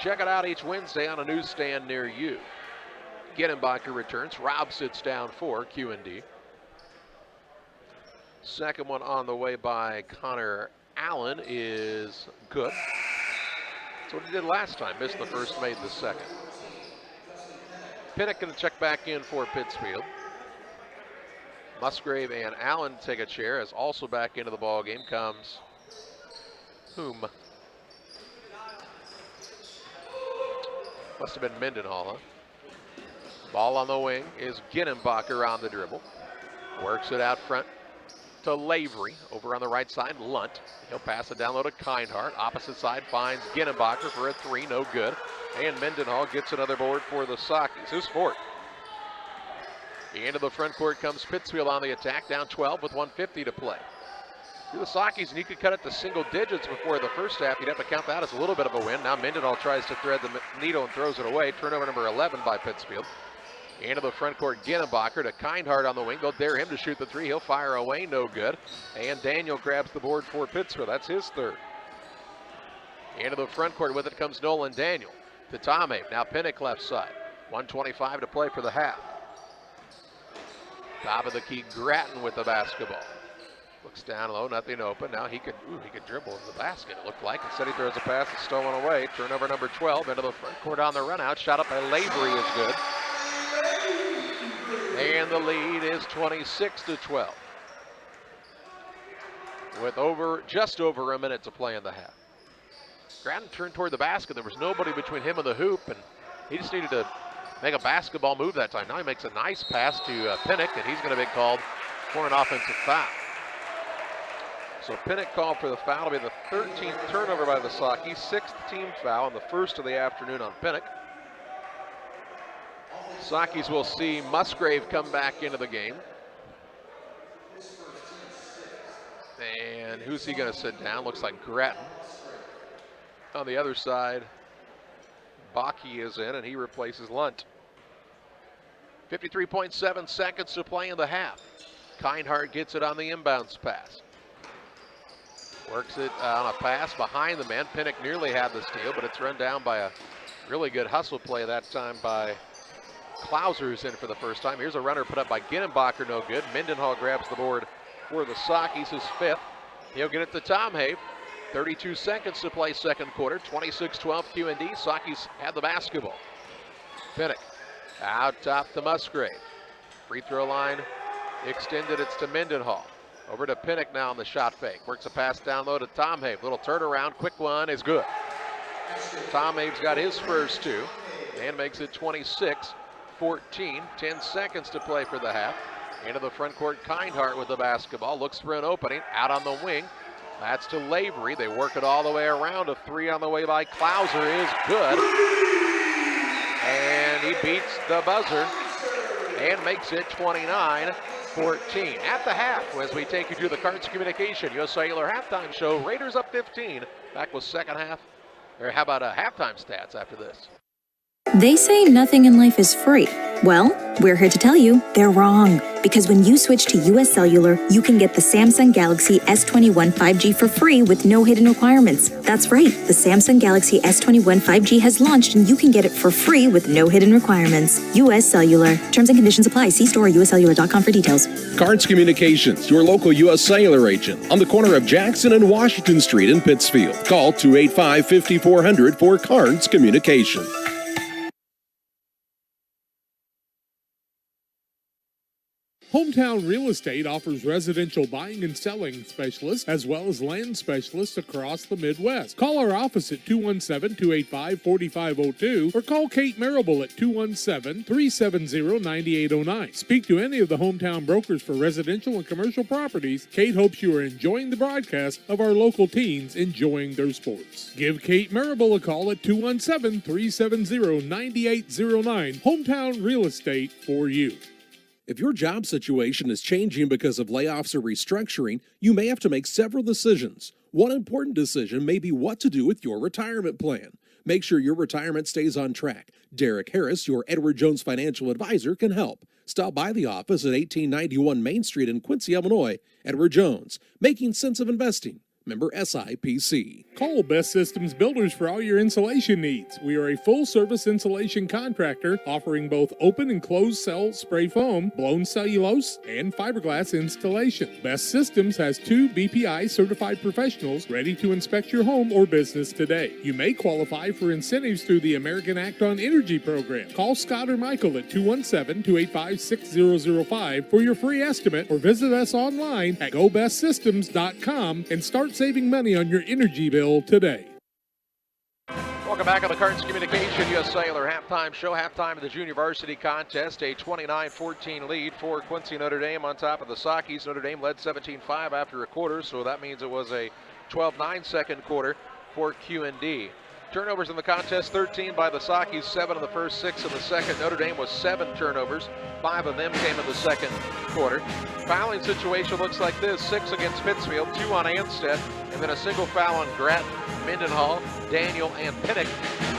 Check it out each Wednesday on a newsstand near you. Gittenbacher returns. Rob sits down for QND. Second one on the way by Connor Allen is good. That's what he did last time. Missed the first, made the second. Pinnock going to check back in for Pittsfield. Musgrave and Allen take a chair. As also back into the ball game comes whom? Must have been Mendenhall, huh? Ball on the wing is Gittenbacher on the dribble. Works it out front to Lavery. Over on the right side, Lunt. He'll pass it down low to Kindhart. Opposite side finds Gittenbacher for a 3, no good. And Mendenhall gets another board for the Sockies. His fourth. Into the front court comes Pittsfield on the attack, down 12 with 1:50 to play. You're the Sockies, and you could cut it to single digits before the first half. You'd have to count that as a little bit of a win. Now Mendenhall tries to thread the needle and throws it away. Turnover number 11 by Pittsfield. Into the front court, Gittenbacher to Kindhart on the wing. They'll dare him to shoot the 3. He'll fire away, no good. And Daniel grabs the board for Pittsfield. That's his third. Into the front court with it comes Nolan Daniel to Tomhave. Now Pinnock left side. 1:25 to play for the half. Top of the key, Gratton with the basketball. Looks down low, nothing open. Now he could dribble in the basket, it looked like. Instead he throws a pass, it's stolen away. Turnover number 12 into the front court on the run out. Shot up by Lavery is good. And the lead is 26-12. With just over a minute to play in the half. Gratton turned toward the basket. There was nobody between him and the hoop, and he just needed to make a basketball move that time. Now he makes a nice pass to Pinnock, and he's going to be called for an offensive foul. So Pinnock called for the foul. It'll be the 13th turnover by the Sockies, 6th team foul, and the first of the afternoon on Pinnock. Sockies will see Musgrave come back into the game. And who's he going to sit down? Looks like Gratton. On the other side, Bakke is in, and he replaces Lunt. 53.7 seconds to play in the half. Kindhart gets it on the inbounds pass. Works it on a pass behind the man. Pinnock nearly had the steal, but it's run down by a really good hustle play that time by Klauser, who's in for the first time. Here's a runner put up by Gittenbacher, no good. Mendenhall grabs the board for the Sockies, his 5th. He'll get it to Tomhave. 32 seconds to play second quarter. 26-12 QND. Sockies had the basketball. Pinnock out top to Musgrave. Free throw line extended. It's to Mendenhall. Over to Pinnock now on the shot fake. Works a pass down low to Tomhave. Little turnaround. Quick one is good. Tomhave's got his first 2 and makes it 26-14. 10 seconds to play for the half. Into the front court, Kindhart with the basketball. Looks for an opening. Out on the wing. That's to Lavery. They work it all the way around. A 3 on the way by Klauser is good. And he beats the buzzer and makes it 29-14. At the half, as we take you to the Cards Communication U.S. Cellular halftime show, Raiders up 15. Back with second half. Or how about halftime stats after this? They say nothing in life is free. Well, we're here to tell you they're wrong. Because when you switch to US Cellular, you can get the Samsung Galaxy S21 5G for free with no hidden requirements. That's right, the Samsung Galaxy S21 5G has launched and you can get it for free with no hidden requirements. US Cellular. Terms and conditions apply. See store or uscellular.com for details. Cards Communications, your local U.S. Cellular agent on the corner of Jackson and Washington Street in Pittsfield. Call 285-5400 for Cards Communication. Hometown Real Estate offers residential buying and selling specialists as well as land specialists across the Midwest. Call our office at 217-285-4502 or call Kate Marable at 217-370-9809. Speak to any of the hometown brokers for residential and commercial properties. Kate hopes you are enjoying the broadcast of our local teens enjoying their sports. Give Kate Marable a call at 217-370-9809. Hometown Real Estate for you. If your job situation is changing because of layoffs or restructuring, you may have to make several decisions. One important decision may be what to do with your retirement plan. Make sure your retirement stays on track. Derek Harris, your Edward Jones financial advisor, can help. Stop by the office at 1891 Main Street in Quincy, Illinois. Edward Jones, making sense of investing. Member SIPC. Call Best Systems Builders for all your insulation needs. We are a full-service insulation contractor offering both open and closed cell spray foam, blown cellulose, and fiberglass installation. Best Systems has 2 BPI certified professionals ready to inspect your home or business today. You may qualify for incentives through the American Act on Energy program. Call Scott or Michael at 217-285-6005 for your free estimate or visit us online at gobestsystems.com and start saving money on your energy bill today. Welcome back on the Cards Communication U.S. Cellular halftime show. Halftime of the junior varsity contest. A 29-14 lead for Quincy Notre Dame on top of the Sockies. Notre Dame led 17-5 after a quarter, so that means it was a 12-9 second quarter for QND. Turnovers in the contest, 13 by the Sockies, 7 in the first, 6 in the second. Notre Dame was 7 turnovers. 5 of them came in the second quarter. Fouling situation looks like this: 6 against Pittsfield, 2 on Anstead, and then a single foul on Grattan, Mendenhall, Daniel, and Pinnock.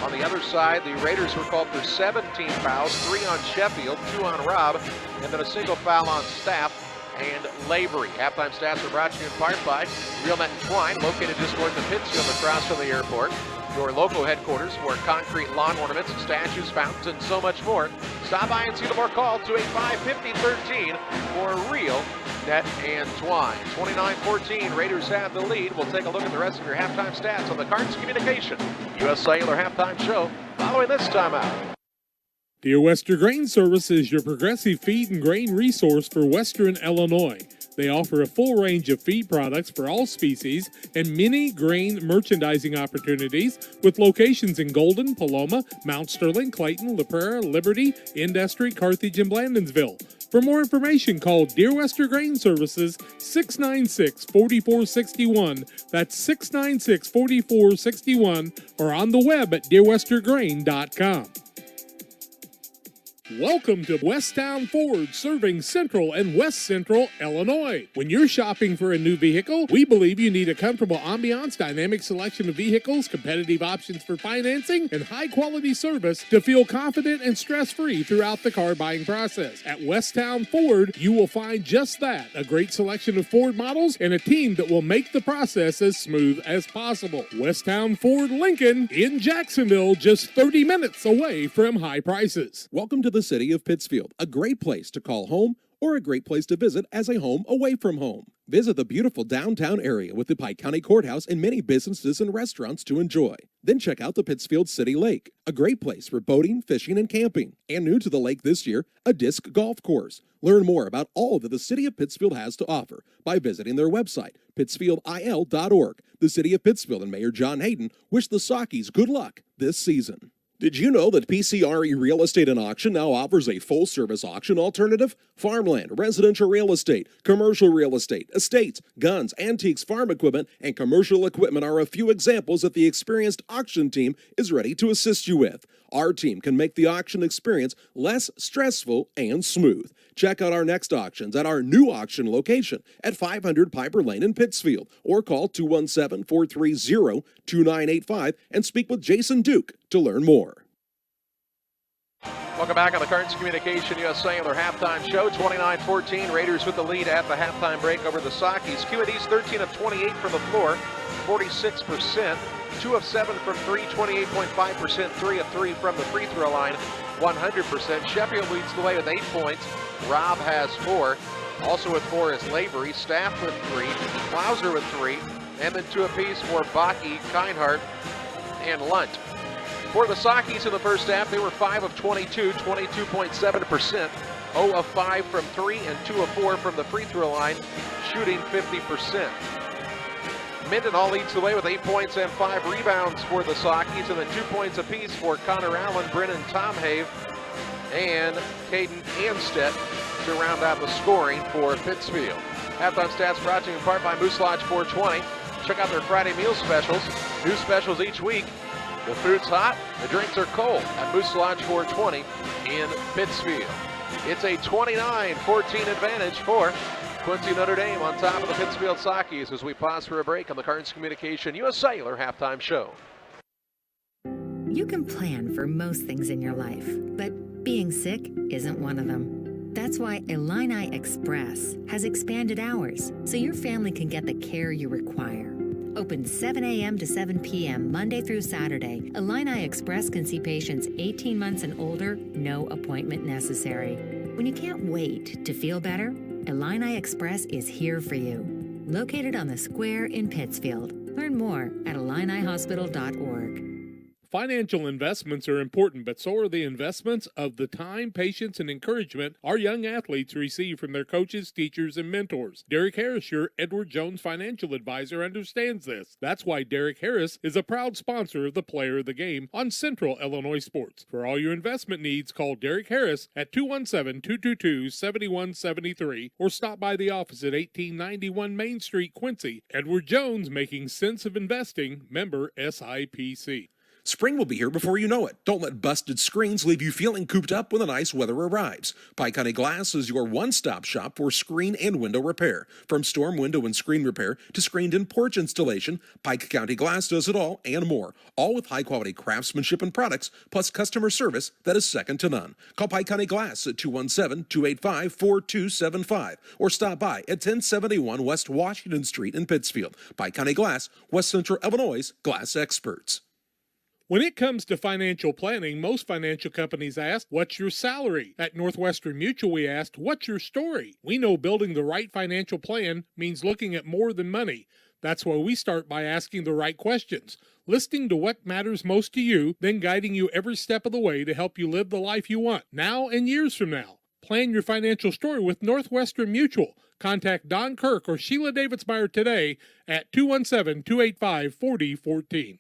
On the other side, the Raiders were called for 17 fouls, 3 on Sheffield, 2 on Robb, and then a single foul on Staff and Lavery. Halftime stats are brought to you in part by Real Net and Twine, located just north of Pittsfield across from the airport. Your local headquarters for concrete lawn ornaments, statues, fountains, and so much more. Stop by and see the more. Call 285-5013 for Real Net and Twine. 29-14, Raiders have the lead. We'll take a look at the rest of your halftime stats on the Cards Communication U.S. Cellular halftime show following this timeout. Dear Western Grain Service is your progressive feed and grain resource for Western Illinois. They offer a full range of feed products for all species and many grain merchandising opportunities with locations in Golden, Paloma, Mount Sterling, Clayton, La Prairie, Liberty, Industry, Carthage, and Blandonsville. For more information, call Dear Western Grain Services 696-4461. That's 696-4461 or on the web at dearwesterngrain.com. Welcome to Westtown Ford, serving Central and West Central Illinois. When you're shopping for a new vehicle, we believe you need a comfortable ambiance, dynamic selection of vehicles, competitive options for financing, and high-quality service to feel confident and stress-free throughout the car buying process. At Westtown Ford, you will find just that, a great selection of Ford models and a team that will make the process as smooth as possible. Westtown Ford Lincoln in Jacksonville, just 30 minutes away from high prices. Welcome to the city of Pittsfield, a great place to call home or a great place to visit as a home away from home. Visit the beautiful downtown area with the Pike County Courthouse and many businesses and restaurants to enjoy. Then check out the Pittsfield City Lake, a great place for boating, fishing, and camping. And new to the lake this year, a disc golf course. Learn more about all that the city of Pittsfield has to offer by visiting their website, pittsfieldil.org. The city of Pittsfield and Mayor John Hayden wish the Sockies good luck this season. Did you know that PCRE Real Estate and Auction now offers a full-service auction alternative? Farmland, residential real estate, commercial real estate, estates, guns, antiques, farm equipment, and commercial equipment are a few examples that the experienced auction team is ready to assist you with. Our team can make the auction experience less stressful and smooth. Check out our next auctions at our new auction location at 500 Piper Lane in Pittsfield, or call 217-430-2985 and speak with Jason Duke to learn more. Welcome back on the Cards Communication USA on their halftime show. 29-14, Raiders with the lead at the halftime break over the Sockies. QND's 13 of 28 from the floor, 46%. 2 of 7 from 3, 28.5%. 3 of 3 from the free throw line, 100%. Sheffield leads the way with 8 points. Robb has 4. Also with 4 is Lavery. Staff with 3. Klauser with 3. And then 2 apiece for Bakke, Kinehart, and Lunt. For the Sockies in the first half, they were 5 of 22, 22.7%. 0 of 5 from 3 and 2 of 4 from the free throw line, shooting 50%. Mindenhall leads the way with 8 points and 5 rebounds for the Sockies, and then 2 points apiece for Connor Allen, Brennan Tomhave, and Caden Anstedt to round out the scoring for Pittsfield. Halftime stats brought to you in part by Moose Lodge 420. Check out their Friday meal specials. New specials each week. The food's hot, the drinks are cold at Moose Lodge 420 in Pittsfield. It's a 29-14 advantage for Quincy Notre Dame on top of the Pittsfield Sockies as we pause for a break on the Cards Communication USA halftime show. You can plan for most things in your life, but being sick isn't one of them. That's why Illini Express has expanded hours so your family can get the care you require. Open 7 a.m. to 7 p.m. Monday through Saturday, Illini Express can see patients 18 months and older, no appointment necessary. When you can't wait to feel better, Illini Express is here for you. Located on the square in Pittsfield. Learn more at IlliniHospital.org. Financial investments are important, but so are the investments of the time, patience, and encouragement our young athletes receive from their coaches, teachers, and mentors. Derek Harris, your Edward Jones financial advisor, understands this. That's why Derek Harris is a proud sponsor of the Player of the Game on Central Illinois Sports. For all your investment needs, call Derek Harris at 217-222-7173 or stop by the office at 1891 Main Street, Quincy. Edward Jones, making sense of investing, member SIPC. Spring will be here before you know it. Don't let busted screens leave you feeling cooped up when the nice weather arrives. Pike County Glass is your one-stop shop for screen and window repair. From storm window and screen repair to screened and porch installation, Pike County Glass does it all and more. All with high-quality craftsmanship and products, plus customer service that is second to none. Call Pike County Glass at 217-285-4275 or stop by at 1071 West Washington Street in Pittsfield. Pike County Glass, West Central Illinois' glass experts. When it comes to financial planning, most financial companies ask, what's your salary? At Northwestern Mutual, we asked, what's your story? We know building the right financial plan means looking at more than money. That's why we start by asking the right questions, listening to what matters most to you, then guiding you every step of the way to help you live the life you want, now and years from now. Plan your financial story with Northwestern Mutual. Contact Don Kirk or Sheila Davidsmeyer today at 217-285-4014.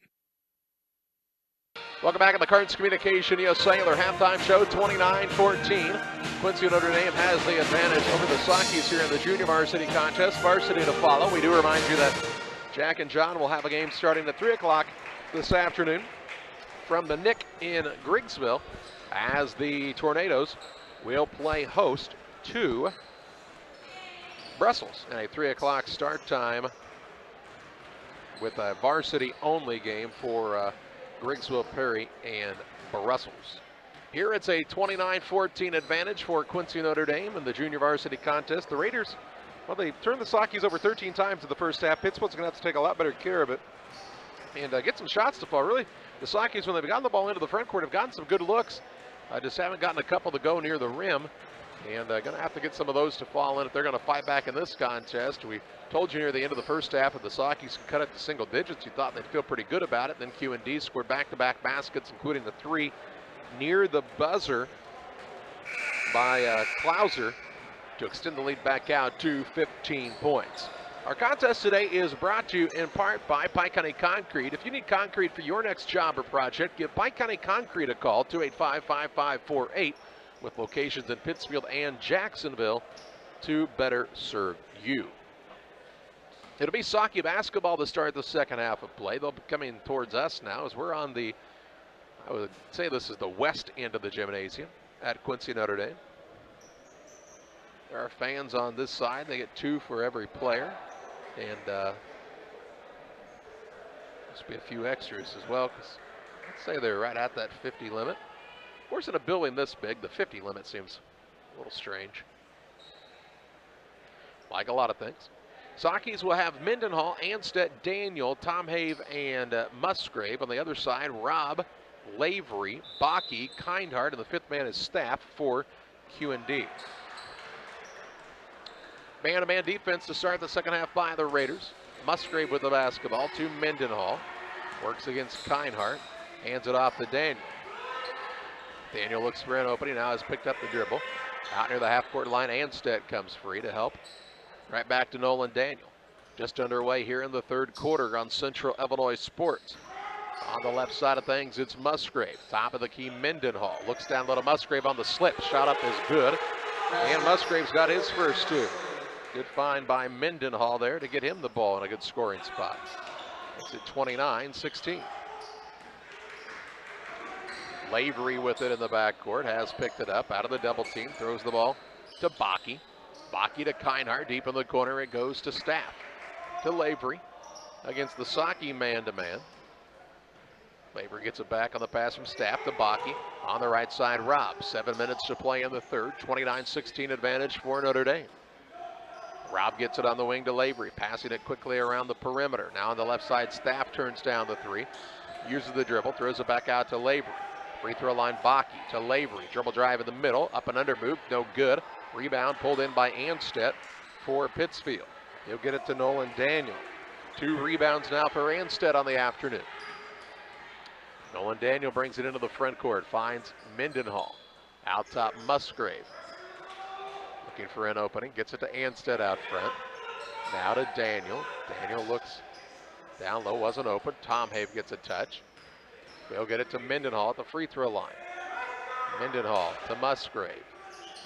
Welcome back on the Cards Communication USA on their halftime show, 29-14. Quincy Notre Dame has the advantage over the Sockies here in the junior varsity contest. Varsity to follow. We do remind you that Jack and John will have a game starting at 3 o'clock this afternoon from the Nick in Griggsville as the Tornadoes will play host to Brussels. And a 3 o'clock start time with a varsity-only game for Griggsville, Perry, and Brussels. Here it's a 29-14 advantage for Quincy Notre Dame in the junior varsity contest. The Raiders, well, they turned the Sockies over 13 times in the first half. Pittsfield's going to have to take a lot better care of it and get some shots to fall. Really, the Sockies, when they've gotten the ball into the front court, have gotten some good looks. Just haven't gotten a couple to go near the rim. And going to have to get some of those to fall in if they're going to fight back in this contest. We told you near the end of the first half, if the Sockies can cut it to single digits, you thought they'd feel pretty good about it. Then QND scored back-to-back baskets, including the 3 near the buzzer by Klauser to extend the lead back out to 15 points. Our contest today is brought to you in part by Pike County Concrete. If you need concrete for your next job or project, give Pike County Concrete a call, 285-5548. with locations in Pittsfield and Jacksonville to better serve you. It'll be Socky basketball to start the second half of play. They'll be coming towards us now as we're on the, I would say this is the west end of the gymnasium at Quincy Notre Dame. There are fans on this side. They get 2 for every player. And must be a few extras as well, because I'd say they're right at that 50 limit. course, in a building this big, the 50 limit seems a little strange. Like a lot of things. Sockies will have Mendenhall, Anstead, Daniel, Tom Have, and Musgrave. On the other side, Robb, Lavery, Bakke, Kindhart, and the fifth man is Staff for QND. Man-to-man defense to start the second half by the Raiders. Musgrave with the basketball to Mendenhall. Works against Kindhart. Hands it off to Daniel. Daniel looks for an opening. Now has picked up the dribble. Out near the half-court line, Anstead comes free to help. Right back to Nolan Daniel. Just underway here in the third quarter on Central Illinois Sports. On the left side of things, it's Musgrave. Top of the key, Mendenhall. Looks down low to Musgrave on the slip. Shot up is good. And Musgrave's got his first two. Good find by Mendenhall there to get him the ball in a good scoring spot. Makes it 29-16. Lavery with it in the backcourt. Has picked it up out of the double team. Throws the ball to Bakke. Bakke to Kindhart, deep in the corner. It goes to Staff. To Lavery against the Saki man-to-man. Lavery gets it back on the pass from Staff to Bakke. On the right side, Robb. 7 minutes to play in the third. 29-16 advantage for Notre Dame. Robb gets it on the wing to Lavery, passing it quickly around the perimeter. Now on the left side, Staff turns down the three. Uses the dribble, throws it back out to Lavery. Free throw line, Bakke to Lavery. Dribble drive in the middle, up and under move, no good. Rebound pulled in by Anstead for Pittsfield. He'll get it to Nolan Daniel. 2 rebounds now for Anstead on the afternoon. Nolan Daniel brings it into the front court, finds Mendenhall. Out top, Musgrave. Looking for an opening, gets it to Anstead out front. Now to Daniel. Daniel looks down low, wasn't open. Tom Have gets a touch. He'll get it to Mendenhall at the free throw line. Mendenhall to Musgrave.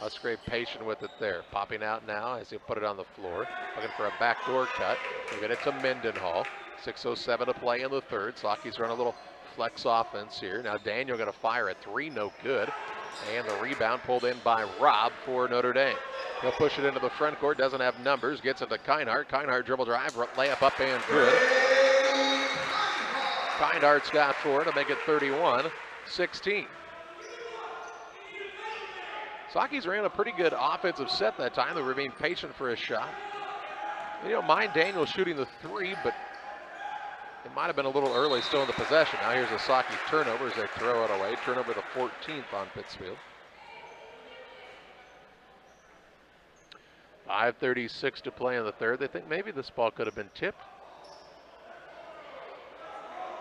Musgrave patient with it there. Popping out now as he'll put it on the floor. Looking for a backdoor cut. He'll get it to Mendenhall. 6:07 to play in the third. Sockies run a little flex offense here. Now Daniel going to fire a three, no good. And the rebound pulled in by Robb for Notre Dame. He'll push it into the front court, doesn't have numbers, gets it to Kindhart. Kindhart dribble drive, layup up and good. Kindhart's got 4 to make it 31-16. Sockies ran a pretty good offensive set that time. They were being patient for a shot. You don't mind Daniel shooting the three, but it might have been a little early still in the possession. Now here's a Sockies turnover as they throw it away. Turnover the 14th on Pittsfield. 5:36 to play in the third. They think maybe this ball could have been tipped.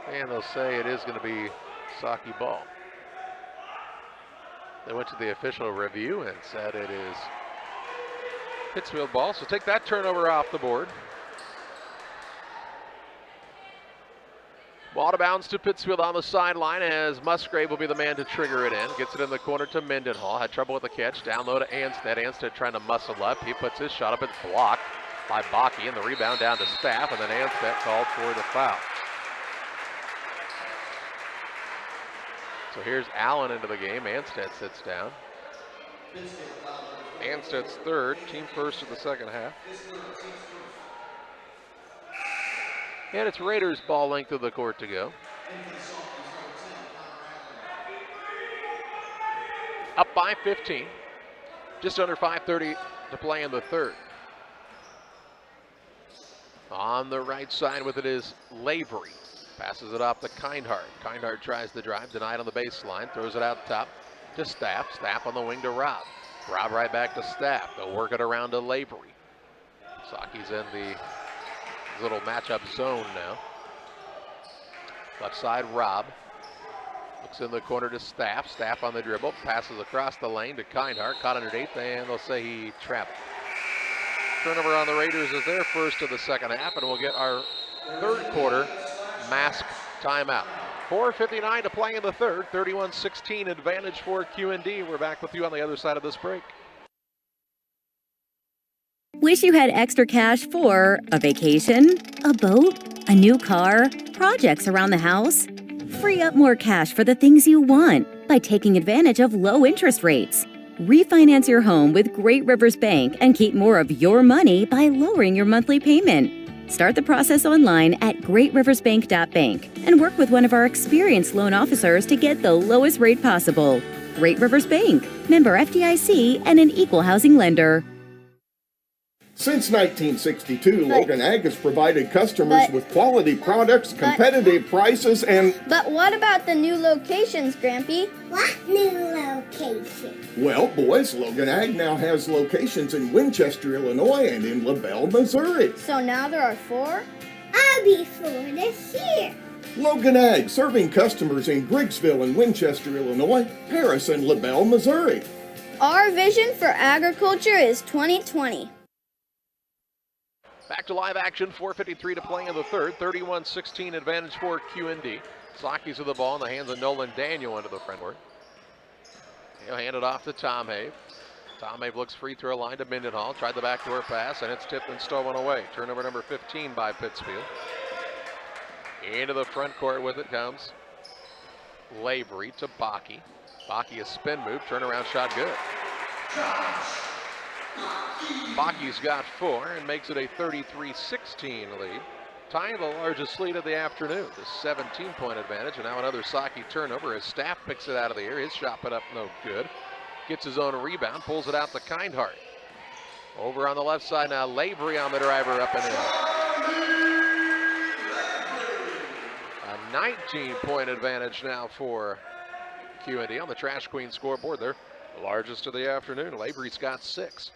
And they'll say it is going to be Socky ball. They went to the official review and said it is Pittsfield ball. So take that turnover off the board. Ball to bounds to Pittsfield on the sideline as Musgrave will be the man to trigger it in. Gets it in the corner to Mendenhall. Had trouble with the catch. Down low to Anstead. Anstead trying to muscle up. He puts his shot up. It's blocked by Bakke, and the rebound down to Staff, and then Anstead called for the foul. So here's Allen into the game. Anstead sits down. Anstead's third, team first of the second half. And it's Raiders ball length of the court to go. Up by 15. Just under 5:30 to play in the third. On the right side with it is Lavery. Passes it off to Kindhart. Kindhart tries the drive, denied on the baseline. Throws it out top to Staff. Staff on the wing to Robb. Robb right back to Staff. They'll work it around to Lavery. Socky's in the little matchup zone now. Left side, Robb. Looks in the corner to Staff. Staff on the dribble. Passes across the lane to Kindhart. Caught underneath, and they'll say he traveled. Turnover on the Raiders is their first of the second half, and we'll get our third quarter mask timeout. 4:59 to play in the third. 31-16 advantage for QND. We're back with you on the other side of this break. Wish you had extra cash for a vacation, a boat, a new car, projects around the house? Free up more cash for the things you want by taking advantage of low interest rates. Refinance your home with Great Rivers Bank and keep more of your money by lowering your monthly payment. Start the process online at greatriversbank.bank and work with one of our experienced loan officers to get the lowest rate possible. Great Rivers Bank, member FDIC, and an equal housing lender. Since 1962, Logan Ag has provided customers with quality products, competitive prices, and... But what about the new locations, Grampy? What new location? Well, boys, Logan Ag now has locations in Winchester, Illinois, and in LaBelle, Missouri. So now there are 4? I'll be 4 this year. Logan Ag, serving customers in Griggsville and Winchester, Illinois, Paris, and LaBelle, Missouri. Our vision for agriculture is 2020. Back to live action, 4:53 to play in the third. 31-16 advantage for QND. Sakis with the ball in the hands of Nolan Daniel into the front court. He'll hand it off to Tom Have. Tom Have looks free throw line to Mindenhall. Tried the backdoor pass, and it's tipped and stolen away. Turnover number 15 by Pittsfield. Into the front court with it comes Lavery to Bakke. Bakke a spin move, turnaround shot good. Bakke's got 4 and makes it a 33-16 lead. Tying the largest lead of the afternoon. The 17-point advantage, and now another Saki turnover as Staff picks it out of the air. His shot put up no good. Gets his own rebound, pulls it out to Kindhart. Over on the left side now, Lavery on the driver, up and in. A 19-point advantage now for QND on the Trash Queen scoreboard. They're the largest of the afternoon. Lavery's got 6.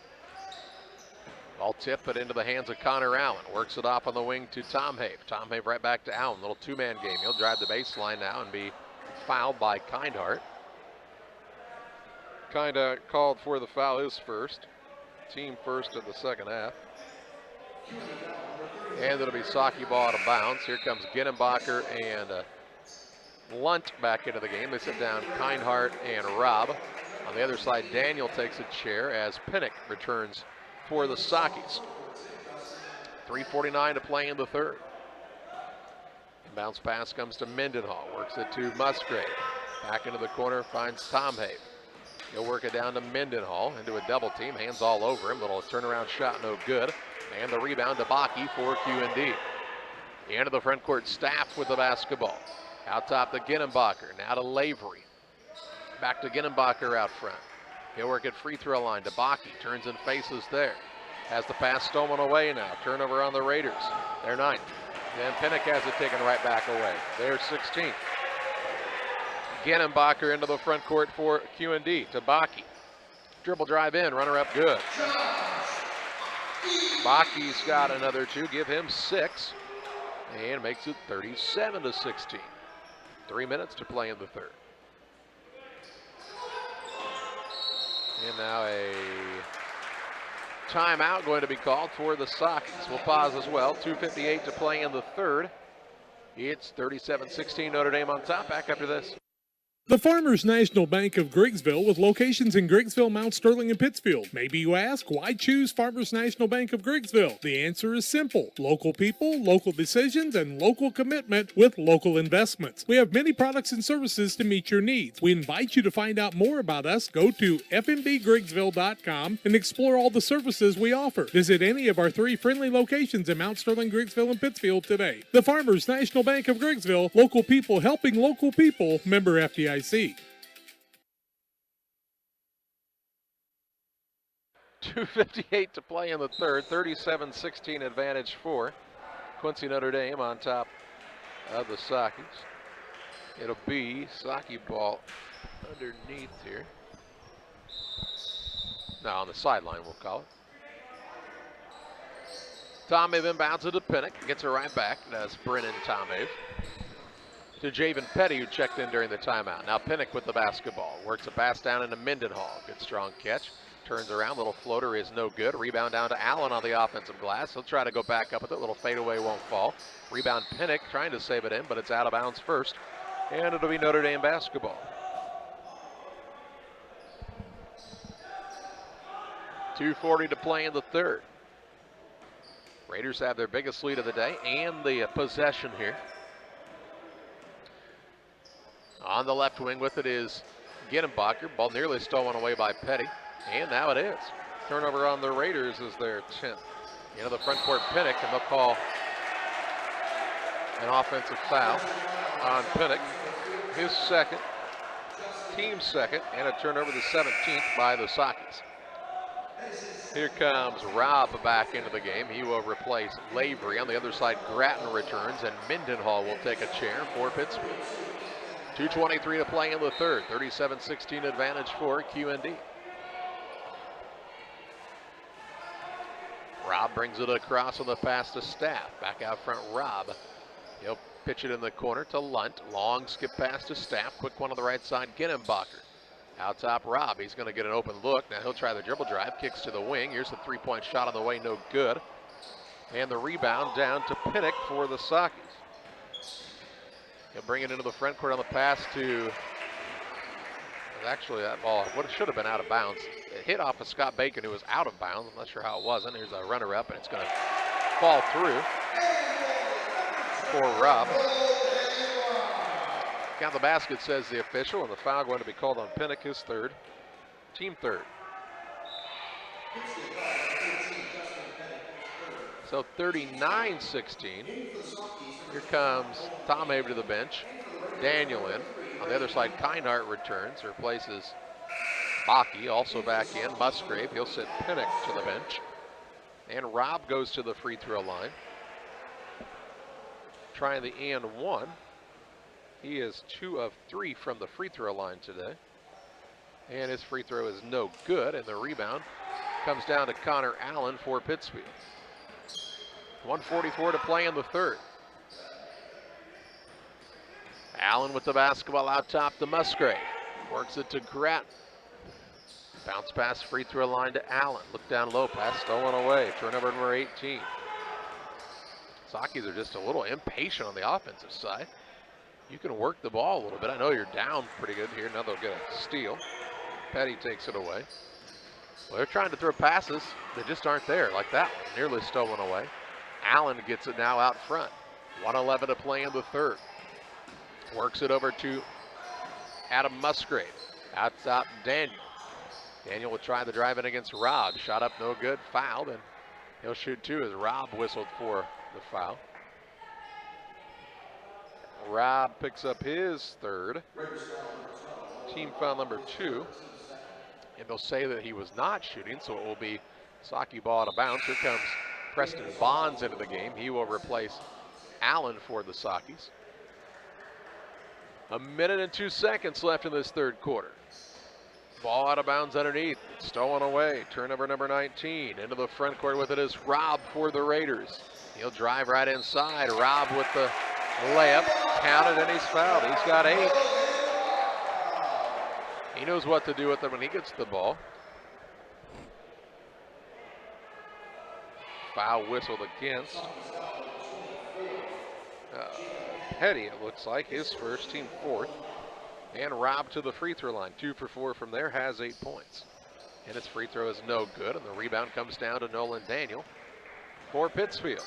Ball tip it into the hands of Connor Allen. Works it off on the wing to Tom Have. Tom Have right back to Allen. Little two-man game. He'll drive the baseline now and be fouled by Kindhart. Kindhart called for the foul, his first. Team first of the second half. And it'll be Saki ball out of bounds. Here comes Ginenbacher and Lunt back into the game. They sit down Kindhart and Robb. On the other side, Daniel takes a chair as Pinnock returns for the Sakis. 3:49 to play in the third. Bounce pass comes to Mindenhall. Works it to Musgrave. Back into the corner, finds Tom Have. He'll work it down to Mindenhall into a double team. Hands all over him. Little turnaround shot, no good. And the rebound to Bakke for QND. Into the front court, Staff with the basketball. Out top to Ginenbacher. Now to Lavery. Back to Ginenbacher out front. He'll work at free throw line to Bakke. Turns and faces there. Has the pass stolen away now. Turnover on the Raiders. They're 9th. Then Pinnock has it taken right back away. They're 16th. Ginenbacher into the front court for QND to Bakke. Dribble drive in. Runner up good. Bakke's got another 2. Give him 6. And makes it 37-16. 3 minutes to play in the third. And now a timeout going to be called for the Sockets. We'll pause as well. 2:58 to play in the third. It's 37-16 Notre Dame on top. Back after this. The Farmers National Bank of Griggsville with locations in Griggsville, Mount Sterling, and Pittsfield. Maybe you ask, why choose Farmers National Bank of Griggsville? The answer is simple. Local people, local decisions, and local commitment with local investments. We have many products and services to meet your needs. We invite you to find out more about us. Go to fmbgriggsville.com and explore all the services we offer. Visit any of our 3 friendly locations in Mount Sterling, Griggsville, and Pittsfield today. The Farmers National Bank of Griggsville, local people helping local people, member FDIC. 2:58 to play in the third. 37-16 advantage for Quincy Notre Dame on top of the Sakis. It'll be Saki ball underneath here. Now on the sideline, we'll call it. Tom Have inbounds it to Pinnock. Gets it right back. That's Brennan Tom Have. To Javen Petty, who checked in during the timeout. Now Pinnock with the basketball. Works a pass down into Mindenhall. Good strong catch. Turns around. Little floater is no good. Rebound down to Allen on the offensive glass. He'll try to go back up with it. Little fadeaway won't fall. Rebound Pinnock trying to save it in, but it's out of bounds first. And it'll be Notre Dame basketball. 2:40 to play in the third. Raiders have their biggest lead of the day and the possession here. On the left wing with it is Ginenbacher. Ball nearly stolen away by Petty. And now it is. Turnover on the Raiders is their 10th. Into the front court, Pinnock, and they'll call an offensive foul on Pinnock. His second. team second, and a turnover, the 17th by the Sockys. Here comes Robb back into the game. He will replace Lavery. On the other side, Grattan returns, and Mendenhall will take a chair for Pittsfield. 2:23 to play in the third. 37-16 advantage for QND. Robb brings it across on the pass to Staff. Back out front, Robb. He'll pitch it in the corner to Lunt. Long skip pass to Staff. Quick one on the right side, Ginenbacher. Out top, Robb. He's going to get an open look. Now he'll try the dribble drive. Kicks to the wing. Here's the three-point shot on the way. No good. And the rebound down to Pinnock for the Sockys. He'll bring it into the front court on the pass to... Actually, that ball should have been out of bounds. It hit off of Scott Bacon, who was out of bounds. I'm not sure how it wasn't. Here's a runner-up, and it's going to fall through for Robb. Count the basket, says the official, and the foul going to be called on Pinnock, his third. Team third. So 39-16. Here comes Tom Habe to the bench. Daniel in. On the other side, Kinehart returns, replaces Baki, also back in. Musgrave, he'll sit Pinnock to the bench. And Robb goes to the free throw line. Trying the and one. He is 2 of 3 from the free throw line today. And his free throw is no good, and the rebound comes down to Connor Allen for Pittsfield. 1:44 to play in the third. Allen with the basketball out top to Musgrave. Works it to Grattan. Bounce pass, free throw line to Allen. Look down low, pass stolen away. Turnover number 18. Sockys are just a little impatient on the offensive side. You can work the ball a little bit. I know you're down pretty good here. Now they'll get a steal. Petty takes it away. Well, they're trying to throw passes that just aren't there, like that one. Nearly stolen away. Allen gets it now out front. 1:11 to play in the third. Works it over to Adam Musgrave. Out top, Daniel. Daniel will try the drive in against Robb. Shot up, no good. Fouled, and he'll shoot two as Robb whistled for the foul. Robb picks up his third. Team foul number 2. And they'll say that he was not shooting, so it will be Socky ball out of bounds. Here comes Preston Bonds into the game. He will replace Allen for the Sockys. 1 minute and 2 seconds left in this third quarter. Ball out of bounds underneath. Stolen away. Turnover number 19. Into the front court with it is Robb for the Raiders. He'll drive right inside. Robb with the layup. Counted, and he's fouled. He's got 8. He knows what to do with it when he gets the ball. Foul whistled against. Petty, it looks like, his first, team fourth. And Robb to the free throw line. 2 for 4 from there, has 8 points. And his free throw is no good, and the rebound comes down to Nolan Daniel for Pittsfield.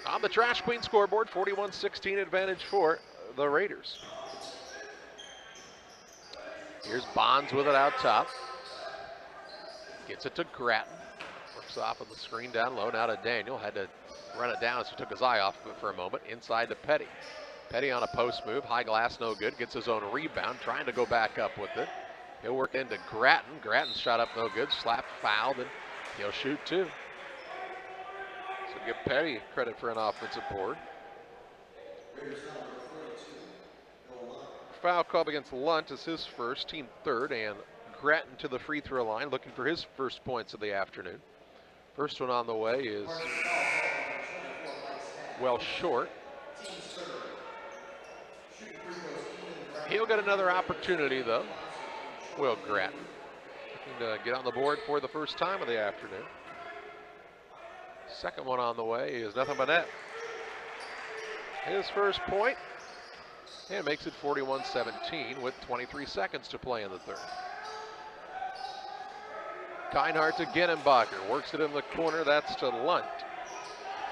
On the Trash Queen scoreboard, 41-16 advantage for the Raiders. Here's Bonds with it out top. Gets it to Grattan. Works off of the screen down low. Now to Daniel. Had to run it down as he took his eye off of it for a moment. Inside to Petty. Petty on a post move. High glass, no good. Gets his own rebound. Trying to go back up with it. He'll work into Grattan. Grattan's shot up no good. Slap fouled, and he'll shoot 2. So give Petty credit for an offensive board. Foul called against Lunt is his first, team third, and Grattan to the free throw line looking for his first points of the afternoon. First one on the way is well short. He'll get another opportunity though. Will Grattan looking to get on the board for the first time of the afternoon. Second one on the way is nothing but net. His first point, and makes it 41-17 with 23 seconds to play in the third. Kinehart to Ginenbacher, works it in the corner, that's to Lunt.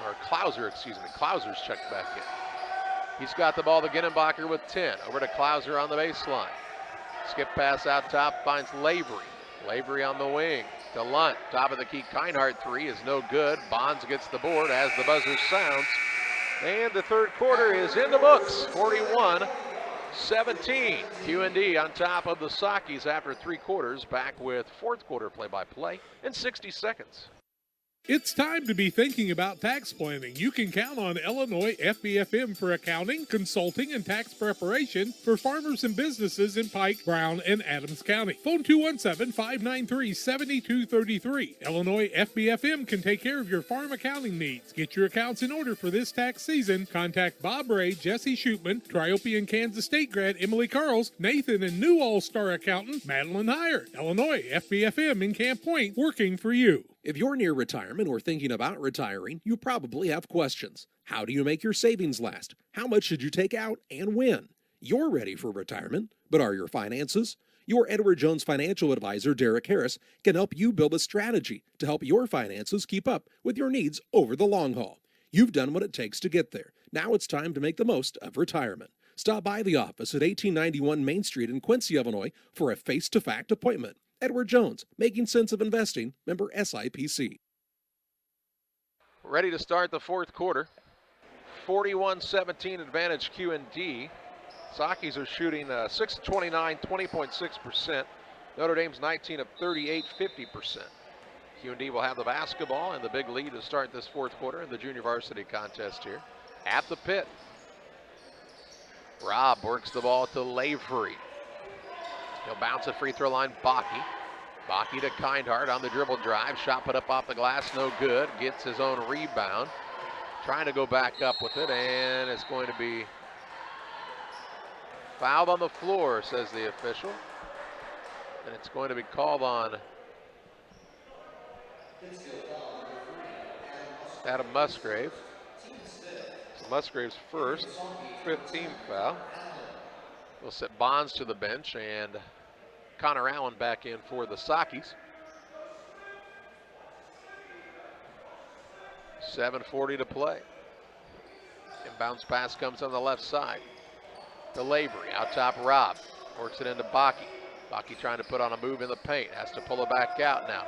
Or Klauser, excuse me. Klauser's checked back in. He's got the ball to Ginenbacher with 10. Over to Klauser on the baseline. Skip pass out top, finds Lavery. Lavery on the wing to Lunt. Top of the key, Kinehart 3 is no good. Bonds gets the board as the buzzer sounds. And the third quarter is in the books. 17. QND on top of the Sockies after 3 quarters. Back with fourth quarter play-by-play in 60 seconds. It's time to be thinking about tax planning. You can count on Illinois FBFM for accounting, consulting, and tax preparation for farmers and businesses in Pike, Brown, and Adams County. Phone 217-593-7233. Illinois FBFM can take care of your farm accounting needs. Get your accounts in order for this tax season. Contact Bob Ray, Jesse Shootman, Triopian Kansas State grad Emily Carls, Nathan and new All-Star accountant Madeline Heyer. Illinois FBFM in Camp Point, working for you. If you're near retirement or thinking about retiring, you probably have questions. How do you make your savings last? How much should you take out and when? You're ready for retirement, but are your finances? Your Edward Jones financial advisor, Derek Harris, can help you build a strategy to help your finances keep up with your needs over the long haul. You've done what it takes to get there. Now it's time to make the most of retirement. Stop by the office at 1891 Main Street in Quincy, Illinois for a face-to-fact appointment. Edward Jones, Making Sense of Investing, member SIPC. Ready to start the fourth quarter. 41-17 advantage QND. Sockies are shooting 6-29, 20.6%. Notre Dame's 19 of 38, 50%. QND will have the basketball and the big lead to start this fourth quarter in the junior varsity contest here. At the pit, Robb works the ball to Lavery. He'll bounce at free throw line, Bakke. Bakke to Kindhart on the dribble drive. Shot put up off the glass, no good. Gets his own rebound. Trying to go back up with it, and it's going to be fouled on the floor, says the official. And it's going to be called on Adam Musgrave. So Musgrave's first, 5th team foul. We'll set Bonds to the bench and Connor Allen back in for the Sockies. 7:40 to play. Inbounds pass comes on the left side to Lavery. Out top, Robb works it into Bakke. Bakke trying to put on a move in the paint. Has to pull it back out now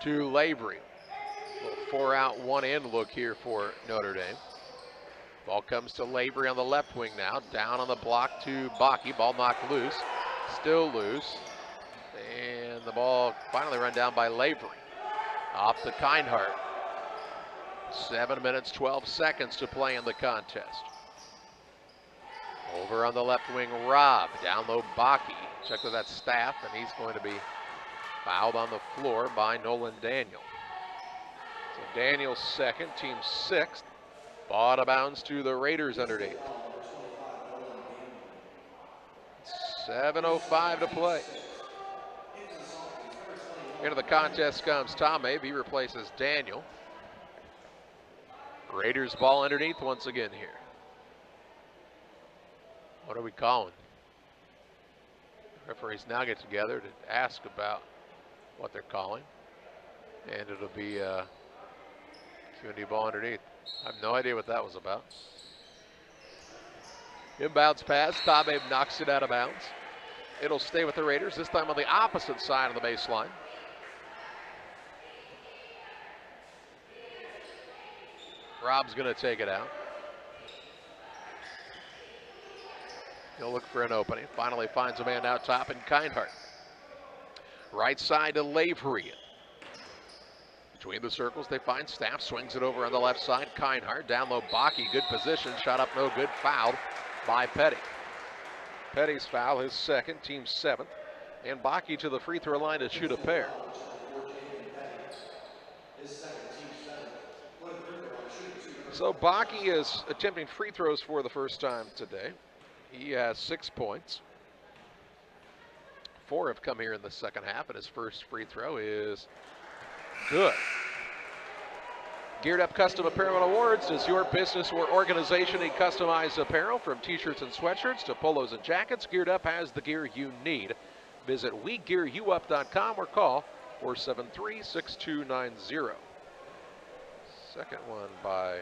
to Lavery. A little 4-out, 1-in look here for Notre Dame. Ball comes to Lavery on the left wing now. Down on the block to Bakke. Ball knocked loose. Still loose. And the ball finally run down by Lavery. Off to Kindhart. 7 minutes, 12 seconds to play in the contest. Over on the left wing, Robb. Down low, Bakke. Check with that staff, and he's going to be fouled on the floor by Nolan Daniel. So Daniel's second, team 6th. Ball out of bounds to the Raiders underneath. 7:05 to play. Into the contest comes Tom Abe. He replaces Daniel. Raiders ball underneath once again here. What are we calling? Referees now get together to ask about what they're calling. And it'll be QND ball underneath. I have no idea what that was about. Inbounds pass. Tom Abe knocks it out of bounds. It'll stay with the Raiders, this time on the opposite side of the baseline. Robb's going to take it out. He'll look for an opening. Finally finds a man out top in Kindhart. Right side to Lavery. Between the circles, they find Staff. Swings it over on the left side. Kindhart down low. Bakke, good position. Shot up, no good. Fouled by Petty. Petty's foul, his second, team 7th. And Bakke to the free throw line to shoot a pair. So Bakke is attempting free throws for the first time today. He has 6 points. 4 have come here in the second half, and his first free throw is good. Geared Up Custom Apparel Awards. Does your business or organization need customized apparel, from t-shirts and sweatshirts to polos and jackets? Geared Up has the gear you need. Visit WeGearYouUp.com or call 473-6290. Second one by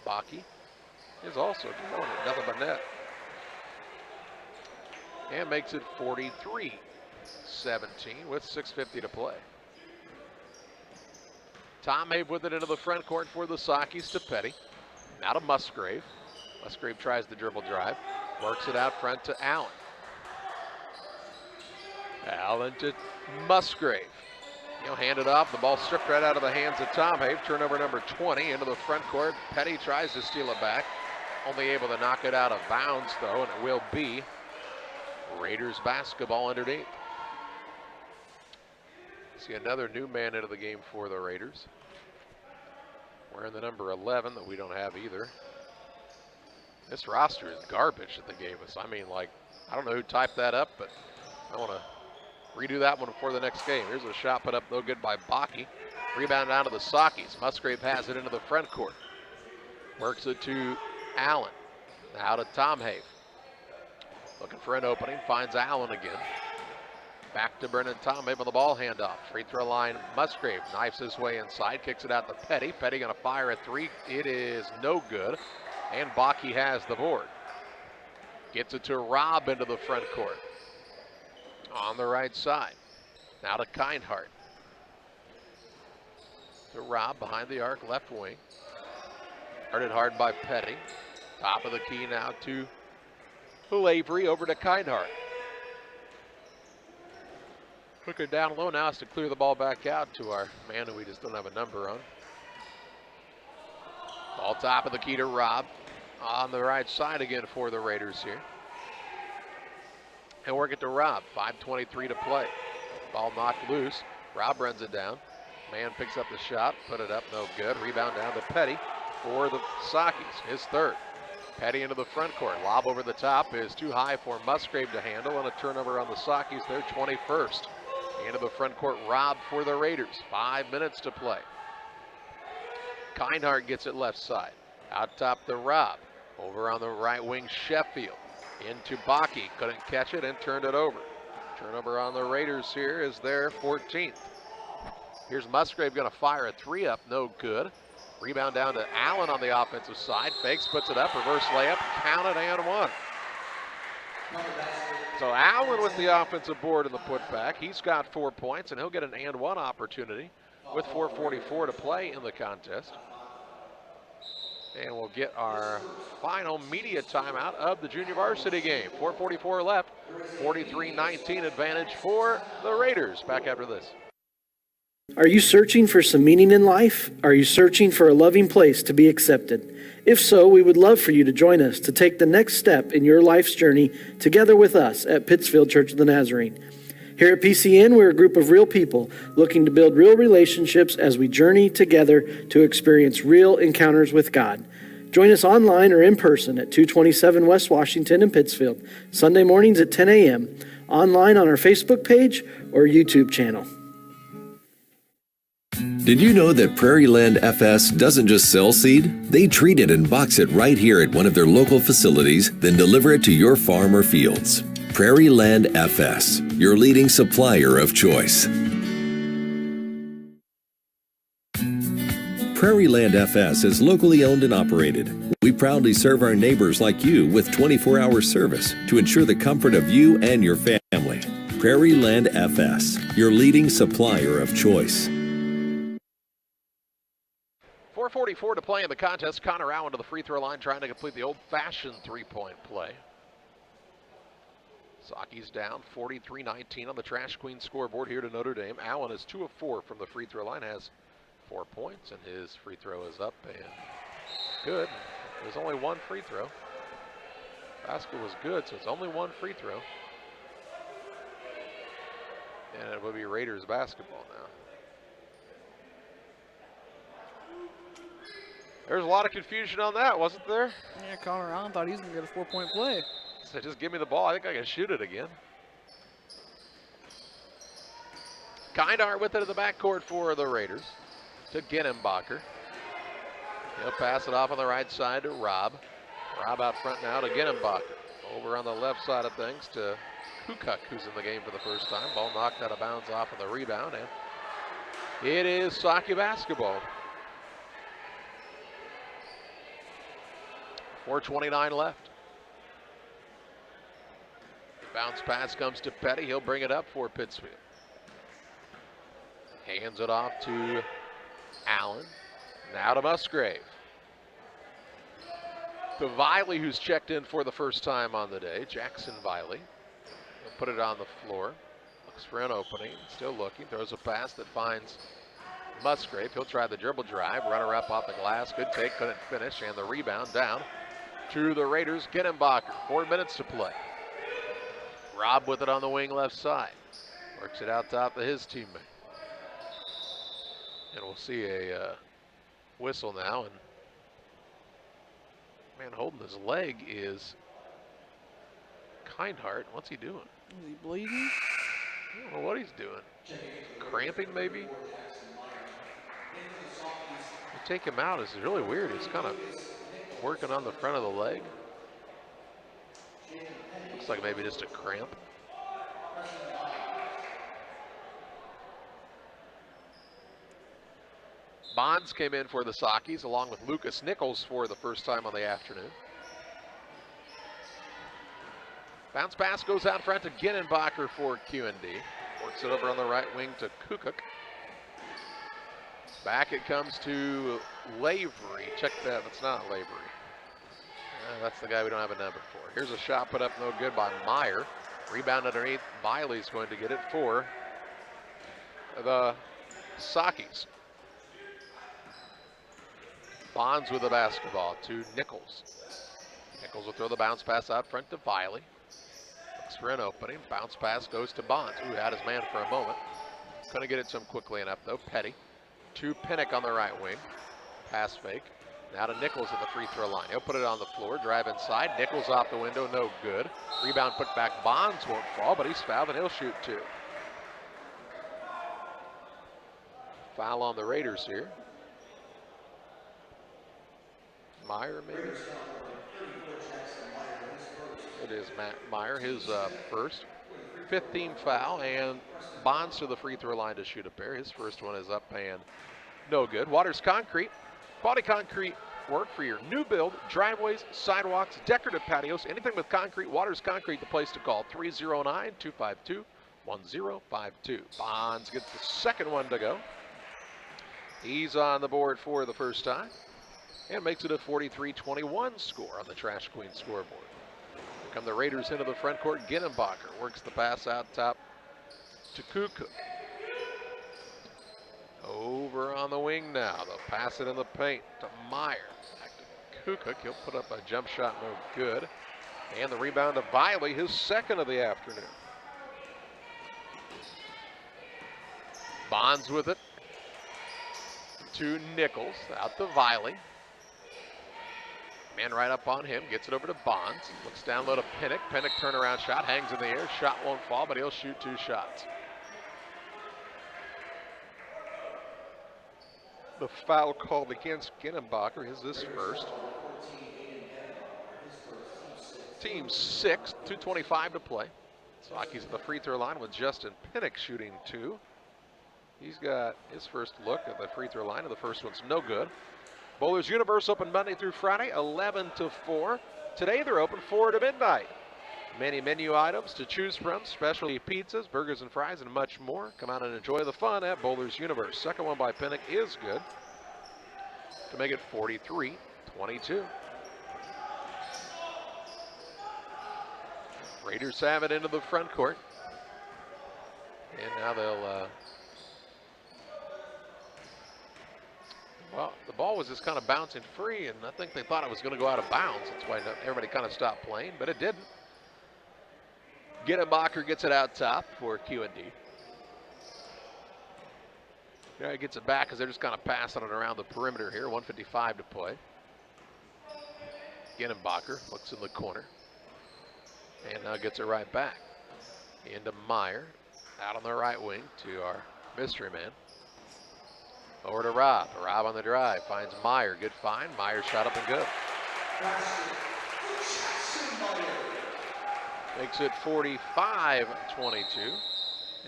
Bakke is also doing it, nothing but net. And makes it 43-17 with 6:50 to play. Tom Abe with it into the front court for the Sockies to Petty. Now to Musgrave. Musgrave tries the dribble drive, works it out front to Allen. Allen to Musgrave. He'll hand it off. The ball stripped right out of the hands of Tomhave. Turnover number 20 into the front court. Petty tries to steal it back. Only able to knock it out of bounds, though, and it will be Raiders basketball underneath. See another new man into the game for the Raiders. Wearing the number 11 that we don't have either. This roster is garbage that they gave us. I mean, like, I don't know who typed that up, but I want to redo that one before the next game. Here's a shot put up no good by Bakke. Rebound down to the Sakis. Musgrave has it into the front court. Works it to Allen. Now to Tomhave. Looking for an opening. Finds Allen again. Back to Brennan Tomhave on the ball handoff. Free throw line. Musgrave knifes his way inside. Kicks it out to Petty. Petty going to fire a three. It is no good. And Bakke has the board. Gets it to Robb into the front court. On the right side. Now to Kindhart. To Robb behind the arc, left wing. Guarded hard by Petty. Top of the key now to Avery, over to Kindhart. Hooker down low now has to clear the ball back out to our man who we just don't have a number on. Ball top of the key to Robb. On the right side again for the Raiders here. And work it to Robb. 5:23 to play. Ball knocked loose. Robb runs it down. Man picks up the shot, put it up, no good. Rebound down to Petty for the Sakis, his third. Petty into the front court. Lob over the top is too high for Musgrave to handle, and a turnover on the Sakis, their 21st. Into the front court, Robb for the Raiders. 5 minutes to play. Kindhart gets it left side. Out top to Robb. Over on the right wing, Sheffield. Into Bakke, couldn't catch it and turned it over. Turnover on the Raiders here is their 14th. Here's Musgrave going to fire a three up, no good. Rebound down to Allen on the offensive side. Fakes, puts it up, reverse layup, counted and one. So Allen with the offensive board in the putback. He's got 4 points and he'll get an and one opportunity with 4:44 to play in the contest. And we'll get our final media timeout of the junior varsity game. 4:44 left, 43-19 advantage for the Raiders. Back after this. Are you searching for some meaning in life? Are you searching for a loving place to be accepted? If so, we would love for you to join us to take the next step in your life's journey together with us at Pittsfield Church of the Nazarene. Here at PCN, we're a group of real people looking to build real relationships as we journey together to experience real encounters with God. Join us online or in person at 227 West Washington in Pittsfield, Sunday mornings at 10 a.m., online on our Facebook page or YouTube channel. Did you know that Prairie Land FS doesn't just sell seed? They treat it and box it right here at one of their local facilities, then deliver it to your farm or fields. Prairie Land FS, your leading supplier of choice. Prairie Land FS is locally owned and operated. We proudly serve our neighbors like you with 24-hour service to ensure the comfort of you and your family. Prairie Land FS, your leading supplier of choice. 4:44 to play in the contest. Connor Allen to the free throw line trying to complete the old-fashioned three-point play. Saki's down 43-19 on the Trash Queen scoreboard here to Notre Dame. Allen is 2 of 4 from the free throw line, has 4 points, and his free throw is up and good. There's only one free throw. Basket was good, so it's only one free throw. And it will be Raiders basketball now. There's a lot of confusion on that, wasn't there? Yeah, Connor Allen thought he was going to get a 4-point play. So just give me the ball. I think I can shoot it again. Kindhart with it in the backcourt for the Raiders to Genenbacher. He'll pass it off on the right side to Robb. Robb out front now to Genenbacher. Over on the left side of things to Kukuk, who's in the game for the first time. Ball knocked out of bounds off of the rebound, and it is Saki basketball. 4:29 left. The bounce pass comes to Petty. He'll bring it up for Pittsfield. Hands it off to Allen. Now to Musgrave. to Viley, who's checked in for the first time on the day. Jackson Viley. He'll put it on the floor. Looks for an opening. Still looking. Throws a pass that finds Musgrave. He'll try the dribble drive. Runner up off the glass. Good take. Couldn't finish. And the rebound down to the Raiders. Ginenbacher. 4 minutes to play. Robb with it on the wing left side. Works it out top to his teammate. And we'll see a whistle now. And man holding his leg is Kindheart. What's he doing? Is he bleeding? I don't know what he's doing. Cramping maybe? You take him out, it's really weird. He's kind of working on the front of the leg. Looks like maybe just a cramp. Bonds came in for the Sockies along with Lucas Nichols for the first time on the afternoon. Bounce pass goes out front to Ginenbacher for QND. Works it over on the right wing to Kukuk. Back it comes to Lavery. Check that, that's not Lavery. That's the guy we don't have a number for. Here's a shot put up no good by Meyer. Rebound underneath. Viley's going to get it for the Sockies. Bonds with the basketball to Nichols. Nichols will throw the bounce pass out front to Viley. Looks for an opening. Bounce pass goes to Bonds, who had his man for a moment. Couldn't get it to him quickly enough though. Petty to Pinnock on the right wing. Pass fake. Now to Nichols at the free throw line. He'll put it on the floor, drive inside. Nichols off the window, no good. Rebound put back. Bonds won't fall, but he's fouled and he'll shoot two. Foul on the Raiders here. Meyer, maybe? It is Matt Meyer, his first. 15th foul, and Bonds to the free throw line to shoot a pair. His first one is up and no good. Waters Concrete. Quality concrete work for your new build, driveways, sidewalks, decorative patios, anything with concrete. Waters Concrete, the place to call. 309-252-1052. Bonds gets the second one to go. He's on the board for the first time. And makes it a 43-21 score on the Trash Queen scoreboard. Here come the Raiders into the front court. Ginenbacher works the pass out top to Kukuk. Over on the wing now. They'll pass it in the paint to Meyer. Back to Kukuk. He'll put up a jump shot, no good. And the rebound to Viley, his second of the afternoon. Bonds with it to Nichols. Out to Viley. Man right up on him, gets it over to Bonds. Looks down low to Pinnock. Pinnock turnaround shot, hangs in the air. Shot won't fall, but he'll shoot two shots. The foul called against Ginenbacher is his first. Team 6, 2:25 to play. Sockies at the free throw line with Justin Pinnock shooting two. He's got his first look at the free throw line, and the first one's no good. Bowlers Universe open Monday through Friday, 11 to 4. Today they're open 4 to midnight. Many menu items to choose from, specialty pizzas, burgers and fries, and much more. Come out and enjoy the fun at Bowlers Universe. Second one by Pinnock is good to make it 43-22. Raiders have it into the front court. And now they'll well, the ball was just kind of bouncing free, and I think they thought it was going to go out of bounds. That's why everybody kind of stopped playing, but it didn't. Ginenbacher gets it out top for QND. Yeah, he gets it back because they're just kind of passing it around the perimeter here. 1:55 to play. Ginenbacher looks in the corner and now gets it right back. Into Meyer, out on the right wing to our mystery man. Over to Robb. Robb on the drive. Finds Meyer. Good find. Meyer shot up and good. Makes it 45-22.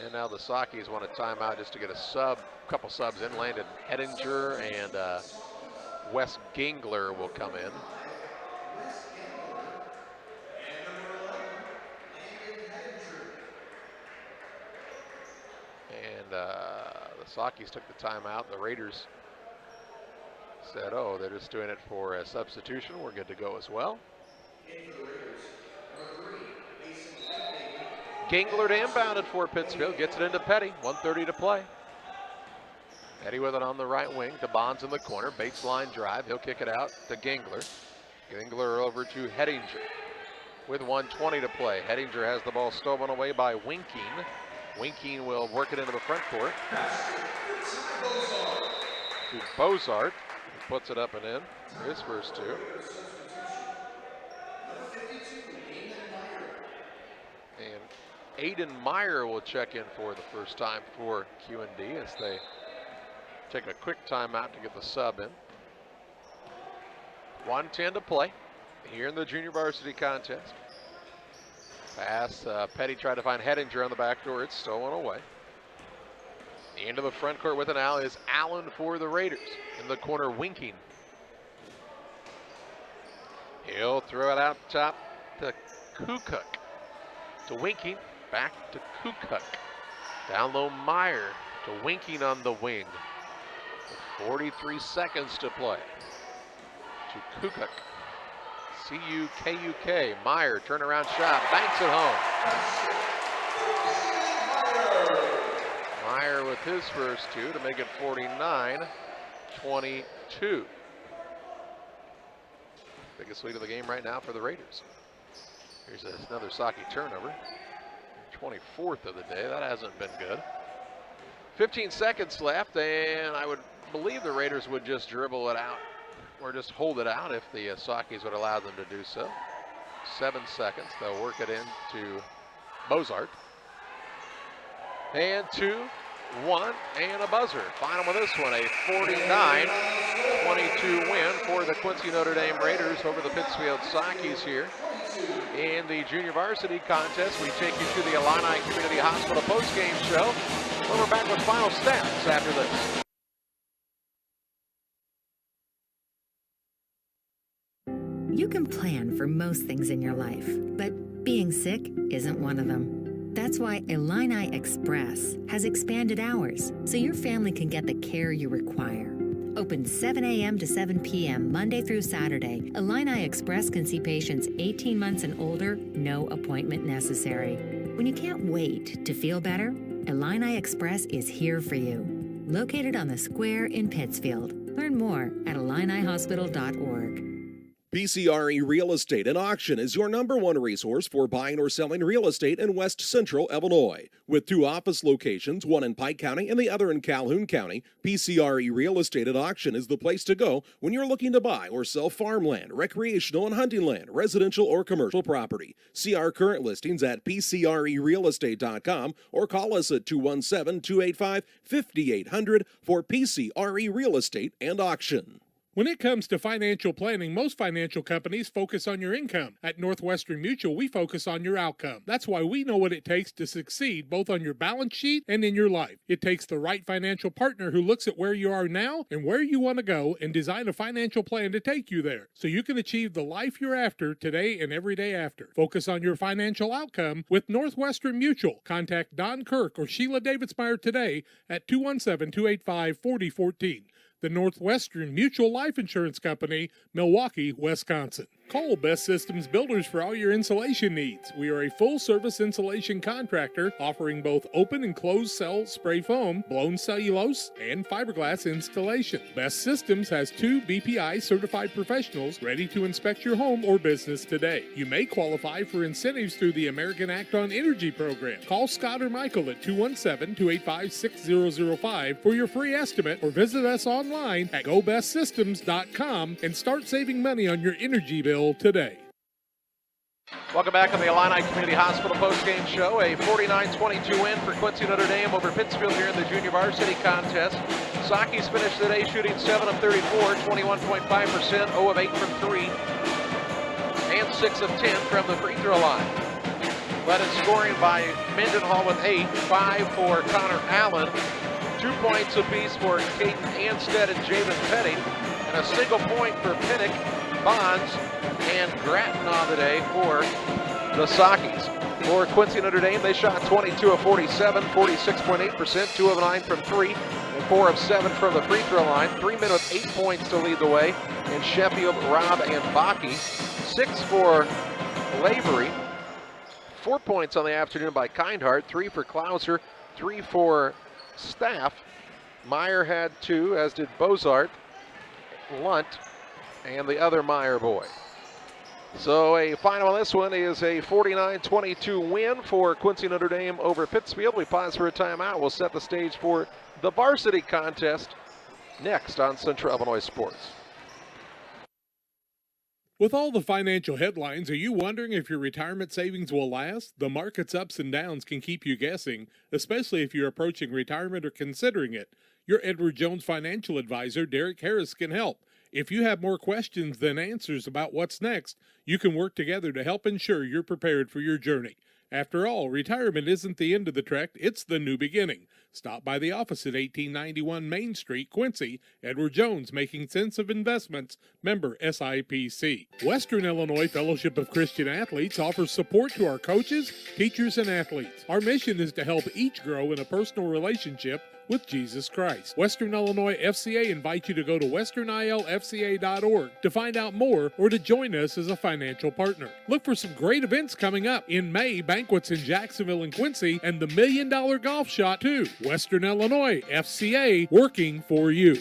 And now the Sockies want a timeout just to get a couple subs in. Landon Hedinger and Wes Gingler will come in. And the Sockies took the timeout. The Raiders said, oh, they're just doing it for a substitution. We're good to go as well. Ganglert inbounded for Pittsfield. Gets it into Petty. 1:30 to play. Petty with it on the right wing. To Bonds in the corner. Baseline drive. He'll kick it out to Gangler. Gangler over to Hettinger with 1:20 to play. Hettinger has the ball stolen away by Winking. Winking will work it into the front court. To Bozart. He puts it up and in for his first two. And Aiden Meyer will check in for the first time for QND as they take a quick timeout to get the sub in. 1:10 to play here in the junior varsity contest. Pass, Petty tried to find Hettinger on the back door. It's stolen away. Into the front court with an alley is Allen for the Raiders. In the corner, Winking. He'll throw it out top to Kukuk. To Winking, back to Kukuk. Down low, Meyer to Winking on the wing. With 43 seconds to play. To Kukuk. C-U-K-U-K. Meyer, turnaround shot, banks it home. Meyer with his first two to make it 49-22. Biggest lead of the game right now for the Raiders. Here's another Saki turnover. 24th of the day. That hasn't been good. 15 seconds left, and I would believe the Raiders would just dribble it out or just hold it out if the Sakis would allow them to do so. 7 seconds. They'll work it into Bozart. And 2, 1, and a buzzer. Final with this one, a 49-22 win for the Quincy Notre Dame Raiders over the Pittsfield Sakis here. In the junior varsity contest, we take you to the Illini Community Hospital postgame show, where we're back with final stats after this. You can plan for most things in your life, but being sick isn't one of them. That's why Illini Express has expanded hours, so your family can get the care you require. Open 7 a.m. to 7 p.m. Monday through Saturday, Illini Express can see patients 18 months and older, no appointment necessary. When you can't wait to feel better, Illini Express is here for you. Located on the square in Pittsfield. Learn more at IlliniHospital.org. PCRE Real Estate and Auction is your #1 resource for buying or selling real estate in West Central Illinois. With 2 office locations, one in Pike County and the other in Calhoun County, PCRE Real Estate and Auction is the place to go when you're looking to buy or sell farmland, recreational and hunting land, residential or commercial property. See our current listings at PCRERealestate.com or call us at 217-285-5800 for PCRE Real Estate and Auction. When it comes to financial planning, most financial companies focus on your income. At Northwestern Mutual, we focus on your outcome. That's why we know what it takes to succeed both on your balance sheet and in your life. It takes the right financial partner who looks at where you are now and where you want to go and design a financial plan to take you there so you can achieve the life you're after today and every day after. Focus on your financial outcome with Northwestern Mutual. Contact Don Kirk or Sheila Davidsmeyer today at 217-285-4014. The Northwestern Mutual Life Insurance Company, Milwaukee, Wisconsin. Call Best Systems Builders for all your insulation needs. We are a full-service insulation contractor offering both open and closed cell spray foam, blown cellulose, and fiberglass installation. Best Systems has 2 BPI certified professionals ready to inspect your home or business today. You may qualify for incentives through the American Act on Energy program. Call Scott or Michael at 217-285-6005 for your free estimate or visit us online at gobestsystems.com and start saving money on your energy bill today. Welcome back on the Illini Community Hospital postgame show. A 49-22 win for Quincy Notre Dame over Pittsfield here in the junior varsity contest. Sakis finished the day shooting 7 of 34, 21.5%, 0 of 8 from 3, and 6 of 10 from the free throw line. Led in scoring by Mendenhall with 8, 5 for Connor Allen, 2 points apiece for Caden Anstead and Javen Petty, and a single point for Pinnock, Bonds, and Gratton on the day for the Sakis. For Quincy Notre Dame, they shot 22 of 47, 46.8%, 2 of 9 from 3, and 4 of 7 from the free throw line. 3 men with 8 points to lead the way. In Sheffield, Robb, and Bakke. 6 for Lavery. 4 points on the afternoon by Kindhart. 3 for Klauser. 3 for Staff. Meyer had 2, as did Bozart, Lunt, and the other Meyer boy. So a final on this one is a 49-22 win for Quincy Notre Dame over Pittsfield. We pause for a timeout. We'll set the stage for the varsity contest next on Central Illinois Sports. With all the financial headlines, are you wondering if your retirement savings will last? The market's ups and downs can keep you guessing, especially if you're approaching retirement or considering it. Your Edward Jones financial advisor, Derek Harris, can help. If you have more questions than answers about what's next, you can work together to help ensure you're prepared for your journey. After all, retirement isn't the end of the trek, it's the new beginning. Stop by the office at 1891 Main Street, Quincy. Edward Jones, making sense of investments. Member SIPC. Western Illinois Fellowship of Christian Athletes offers support to our coaches, teachers, and athletes. Our mission is to help each grow in a personal relationship with Jesus Christ. Western Illinois FCA invites you to go to westernilfca.org to find out more or to join us as a financial partner. Look for some great events coming up. In May, banquets in Jacksonville and Quincy, and the $1 Million Golf Shot too. Western Illinois FCA, working for you.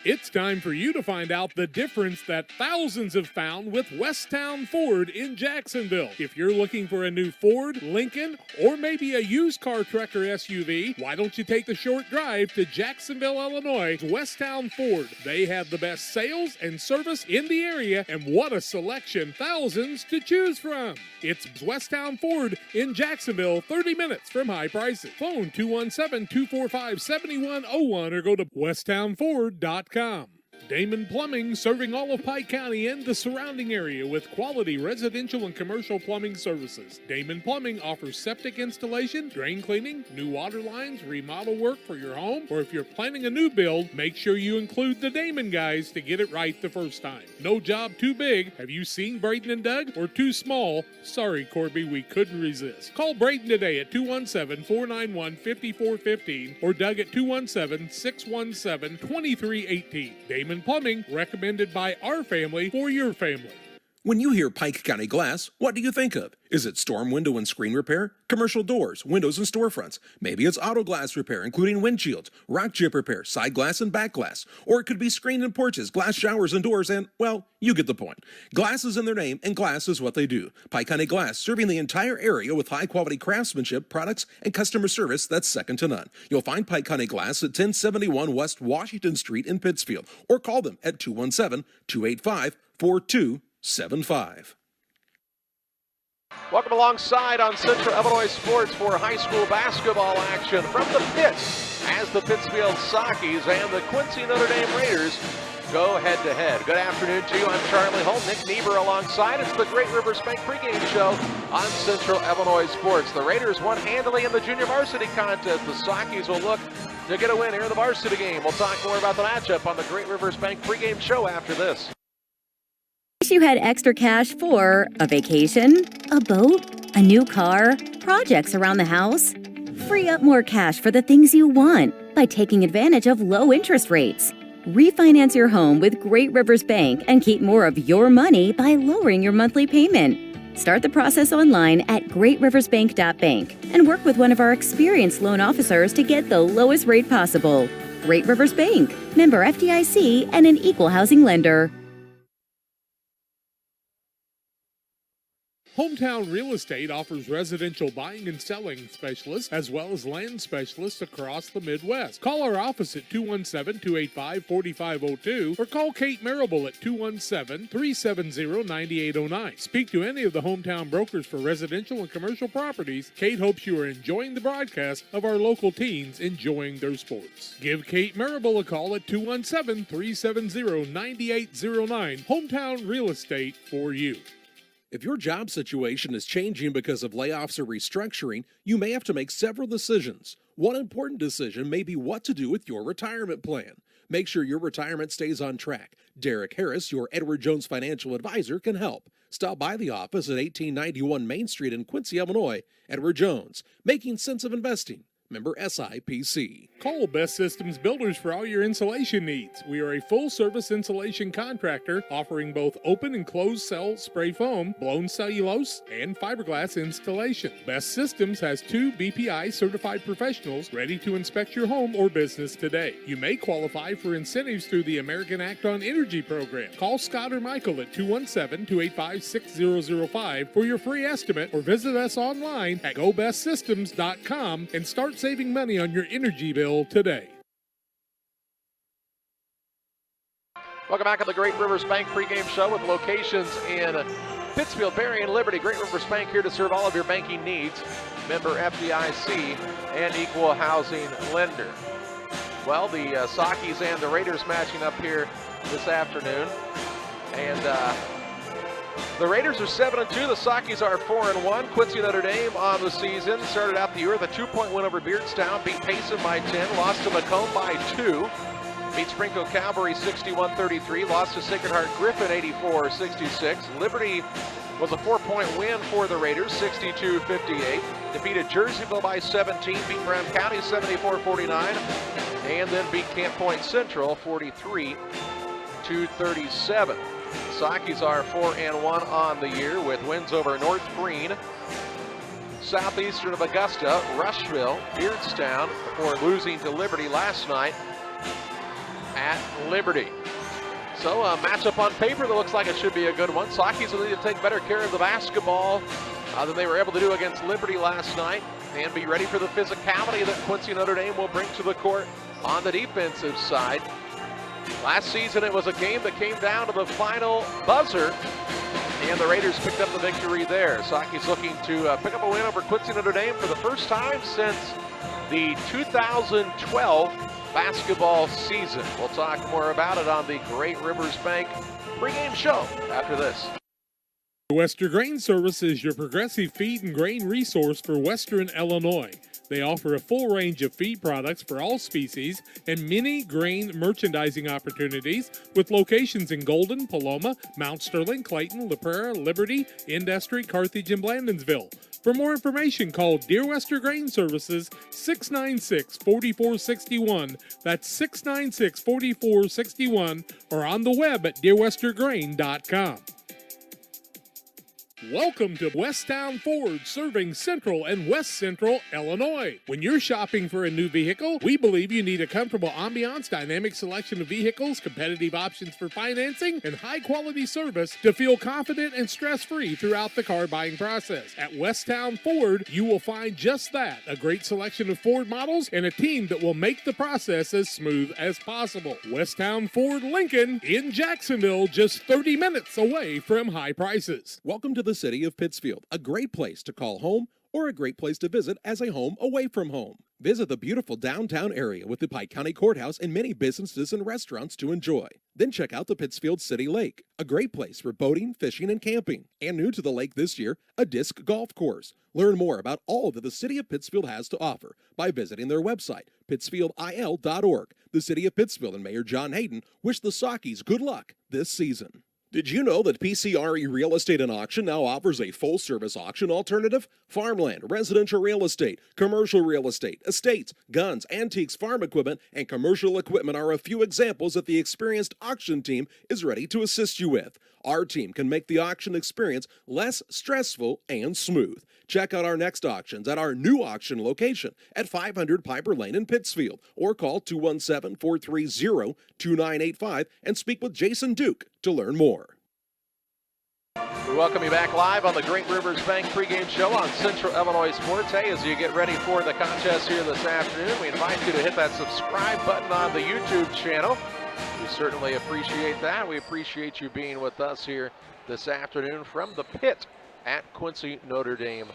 It's time for you to find out the difference that thousands have found with Westtown Ford in Jacksonville. If you're looking for a new Ford, Lincoln, or maybe a used car truck or SUV, why don't you take the short drive to Jacksonville, Illinois, Westtown Ford. They have the best sales and service in the area, and what a selection, thousands to choose from. It's Westtown Ford in Jacksonville, 30 minutes from high prices. Phone 217-245-7101 or go to westtownford.com. Damon Plumbing, serving all of Pike County and the surrounding area with quality residential and commercial plumbing services. Damon Plumbing offers septic installation, drain cleaning, new water lines, remodel work for your home, or if you're planning a new build, make sure you include the Damon guys to get it right the first time. No job too big. Have you seen Braden and Doug? Or too small? Sorry, Corby, we couldn't resist. Call Braden today at 217-491-5415 or Doug at 217-617-2318. Damon Plumbing, recommended by our family for your family. When you hear Pike County Glass, what do you think of? Is it storm window and screen repair? Commercial doors, windows, and storefronts? Maybe it's auto glass repair, including windshields, rock chip repair, side glass, and back glass. Or it could be screen and porches, glass showers and doors, and, well, you get the point. Glass is in their name, and glass is what they do. Pike County Glass, serving the entire area with high-quality craftsmanship, products, and customer service that's second to none. You'll find Pike County Glass at 1071 West Washington Street in Pittsfield, or call them at 217-285-4275. Welcome alongside on Central Illinois Sports for high school basketball action from the pit as the Pittsfield Sockies and the Quincy Notre Dame Raiders go head-to-head. Good afternoon to you. I'm Charlie Holt. Nick Niebuhr alongside. It's the Great Rivers Bank pregame show on Central Illinois Sports. The Raiders won handily in the junior varsity contest. The Sockies will look to get a win here in the varsity game. We'll talk more about the matchup on the Great Rivers Bank pregame show after this. Wish you had extra cash for a vacation, a boat, a new car, projects around the house? Free up more cash for the things you want by taking advantage of low interest rates. Refinance your home with Great Rivers Bank and keep more of your money by lowering your monthly payment. Start the process online at greatriversbank.bank and work with one of our experienced loan officers to get the lowest rate possible. Great Rivers Bank, member FDIC, and an equal housing lender. Hometown Real Estate offers residential buying and selling specialists as well as land specialists across the Midwest. Call our office at 217-285-4502 or call Kate Marable at 217-370-9809. Speak to any of the hometown brokers for residential and commercial properties. Kate hopes you are enjoying the broadcast of our local teens enjoying their sports. Give Kate Marable a call at 217-370-9809. Hometown Real Estate for you. If your job situation is changing because of layoffs or restructuring, you may have to make several decisions. One important decision may be what to do with your retirement plan. Make sure your retirement stays on track. Derek Harris, your Edward Jones financial advisor, can help. Stop by the office at 1891 Main Street in Quincy, Illinois. Edward Jones, making sense of investing. Member SIPC. Call Best Systems Builders for all your insulation needs. We are a full-service insulation contractor offering both open and closed cell spray foam, blown cellulose, and fiberglass installation. Best Systems has 2 BPI certified professionals ready to inspect your home or business today. You may qualify for incentives through the American Act on Energy program. Call Scott or Michael at 217-285-6005 for your free estimate, or visit us online at gobestsystems.com and start saving money on your energy bill today. Welcome back to the Great Rivers Bank pregame show with locations in Pittsfield, Berry, and Liberty. Great Rivers Bank here to serve all of your banking needs. Member FDIC and equal housing lender. Well, the Sockies and the Raiders matching up here this afternoon. And the Raiders are 7-2. The Sockies are 4-1. Quincy Notre Dame on the season started out the year with a 2-point win over Beardstown, beat Payson by 10, lost to Macomb by 2, beat Springfield Cavalry 61-33, lost to Sacred Heart Griffin 84-66. Liberty was a 4-point win for the Raiders, 62-58. Defeated Jerseyville by 17, beat Brown County 74-49, and then beat Camp Point Central 43-37. Sockies are 4-1 on the year with wins over North Green, Southeastern of Augusta, Rushville, Beardstown, before losing to Liberty last night at Liberty. So a matchup on paper that looks like it should be a good one. Sockies will need to take better care of the basketball than they were able to do against Liberty last night, and be ready for the physicality that Quincy Notre Dame will bring to the court on the defensive side. Last season, it was a game that came down to the final buzzer, and the Raiders picked up the victory there. Sockies looking to pick up a win over Quincy Notre Dame for the first time since the 2012 basketball season. We'll talk more about it on the Great Rivers Bank pregame show after this. Western Grain Service is your progressive feed and grain resource for Western Illinois. They offer a full range of feed products for all species and many grain merchandising opportunities with locations in Golden, Paloma, Mount Sterling, Clayton, La Prairie, Liberty, Industry, Carthage, and Blandonsville. For more information, call Dear Western Grain Services 696-4461. That's 696-4461, or on the web at dearwestergrain.com. Welcome to Westtown Ford, serving Central and West Central Illinois. When you're shopping for a new vehicle, we believe you need a comfortable ambiance, dynamic selection of vehicles, competitive options for financing, and high-quality service to feel confident and stress-free throughout the car buying process. At Westtown Ford, you will find just that, a great selection of Ford models and a team that will make the process as smooth as possible. Westtown Ford Lincoln in Jacksonville, just 30 minutes away from high prices. Welcome to the city of Pittsfield, a great place to call home or a great place to visit as a home away from home. Visit the beautiful downtown area with the Pike County Courthouse and many businesses and restaurants to enjoy. Then check out the Pittsfield City Lake, a great place for boating, fishing, and camping. And new to the lake this year, a disc golf course. Learn more about all that the city of Pittsfield has to offer by visiting their website, pittsfieldil.org. The city of Pittsfield and Mayor John Hayden wish the Sockies good luck this season. Did you know that PCRE Real Estate and Auction now offers a full-service auction alternative? Farmland, residential real estate, commercial real estate, estates, guns, antiques, farm equipment, and commercial equipment are a few examples that the experienced auction team is ready to assist you with. Our team can make the auction experience less stressful and smooth. Check out our next auctions at our new auction location at 500 Piper Lane in Pittsfield, or call 217-430-2985 and speak with Jason Duke to learn more. We welcome you back live on the Great Rivers Bank pregame show on Central Illinois Sports. Hey, as you get ready for the contest here this afternoon, we invite you to hit that subscribe button on the YouTube channel. We certainly appreciate that. We appreciate you being with us here this afternoon from the pit at Quincy Notre Dame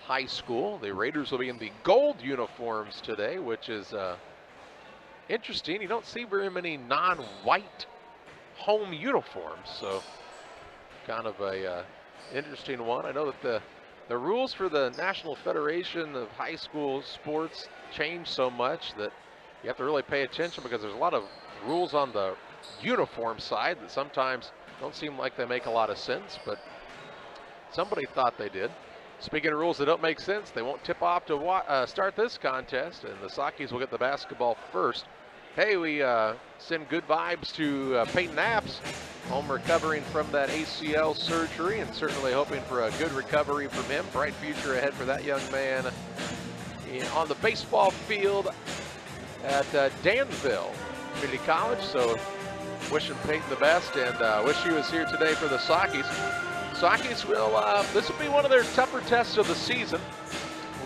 High School. The Raiders will be in the gold uniforms today, which is interesting. You don't see very many non-white home uniforms, so kind of a interesting one. I know that the rules for the National Federation of High School Sports changed so much that you have to really pay attention because there's a lot of rules on the uniform side that sometimes don't seem like they make a lot of sense, but somebody thought they did. Speaking of rules that don't make sense, they won't tip off to start this contest, and the Sockies will get the basketball first. Hey, we send good vibes to Peyton Apps, home recovering from that ACL surgery, and certainly hoping for a good recovery from him. Bright future ahead for that young man on the baseball field at Danville Community College. So wishing Peyton the best, and wish he was here today for the Sockies. Sockies will, this will be one of their tougher tests of the season.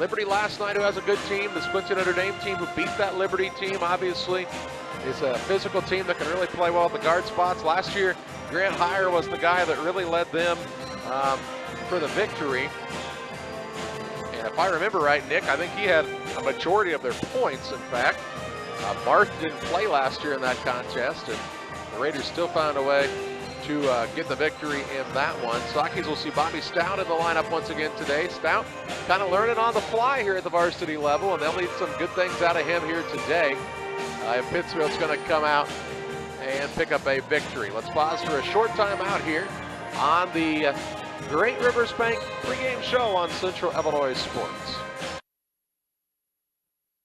Liberty last night, who has a good team. This Quincy Notre Dame team who beat that Liberty team, obviously, is a physical team that can really play well at the guard spots. Last year, Grant Heyer was the guy that really led them for the victory. And if I remember right, Nick, I think he had a majority of their points, in fact. Barth didn't play last year in that contest, and the Raiders still found a way to get the victory in that one. Sockies will see Bobby Stout in the lineup once again today. Stout kind of learning on the fly here at the varsity level, and they'll need some good things out of him here today. If Pittsfield's going to come out and pick up a victory. Let's pause for a short time out here on the Great Rivers Bank pregame show on Central Illinois Sports.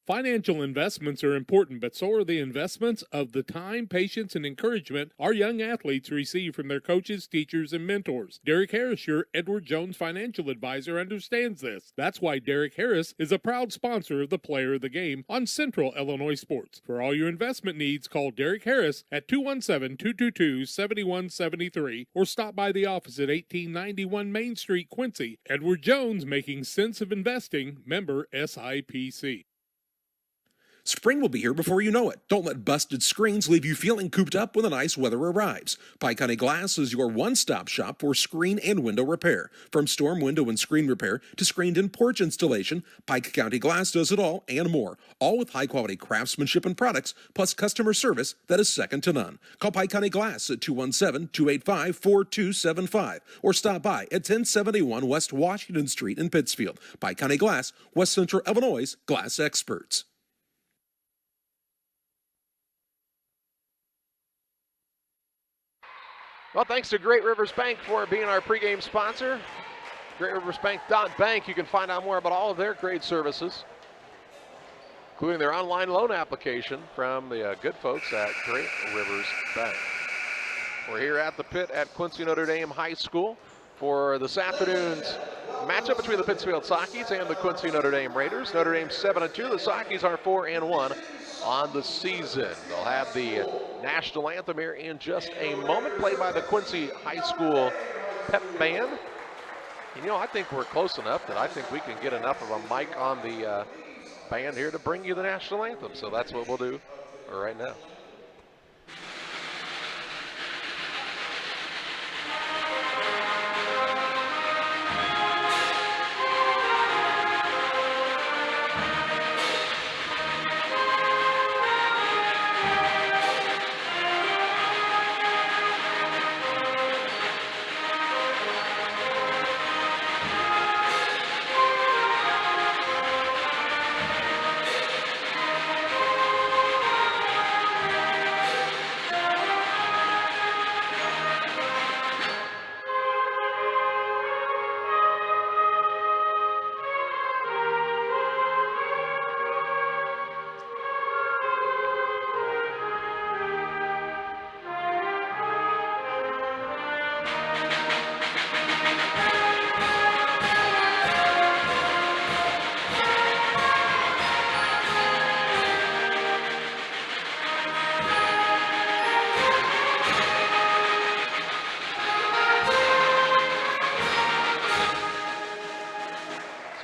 Financial investments are important, but so are the investments of the time, patience, and encouragement our young athletes receive from their coaches, teachers, and mentors. Derek Harris, your Edward Jones financial advisor, understands this. That's why Derek Harris is a proud sponsor of the Player of the Game on Central Illinois Sports. For all your investment needs, call Derek Harris at 217-222-7173 or stop by the office at 1891 Main Street, Quincy. Edward Jones, making sense of investing, member SIPC. Spring will be here before you know it. Don't let busted screens leave you feeling cooped up when the nice weather arrives. Pike County Glass is your one-stop shop for screen and window repair. From storm window and screen repair to screened-in porch installation, Pike County Glass does it all and more. All with high-quality craftsmanship and products, plus customer service that is second to none. Call Pike County Glass at 217-285-4275 or stop by at 1071 West Washington Street in Pittsfield. Pike County Glass, West Central Illinois' glass experts. Well, thanks to Great Rivers Bank for being our pregame sponsor. GreatRiversBank.bank. You can find out more about all of their great services, including their online loan application from the good folks at Great Rivers Bank. We're here at the pit at Quincy Notre Dame High School for this afternoon's matchup between the Pittsfield Sockies and the Quincy Notre Dame Raiders. Notre Dame 7-2. The Sockies are 4-1 on the season. They'll have the national anthem here in just a moment, played by the Quincy High School pep band. And, you know, I think we're close enough that I think we can get enough of a mic on the band here to bring you the national anthem. So that's what we'll do right now.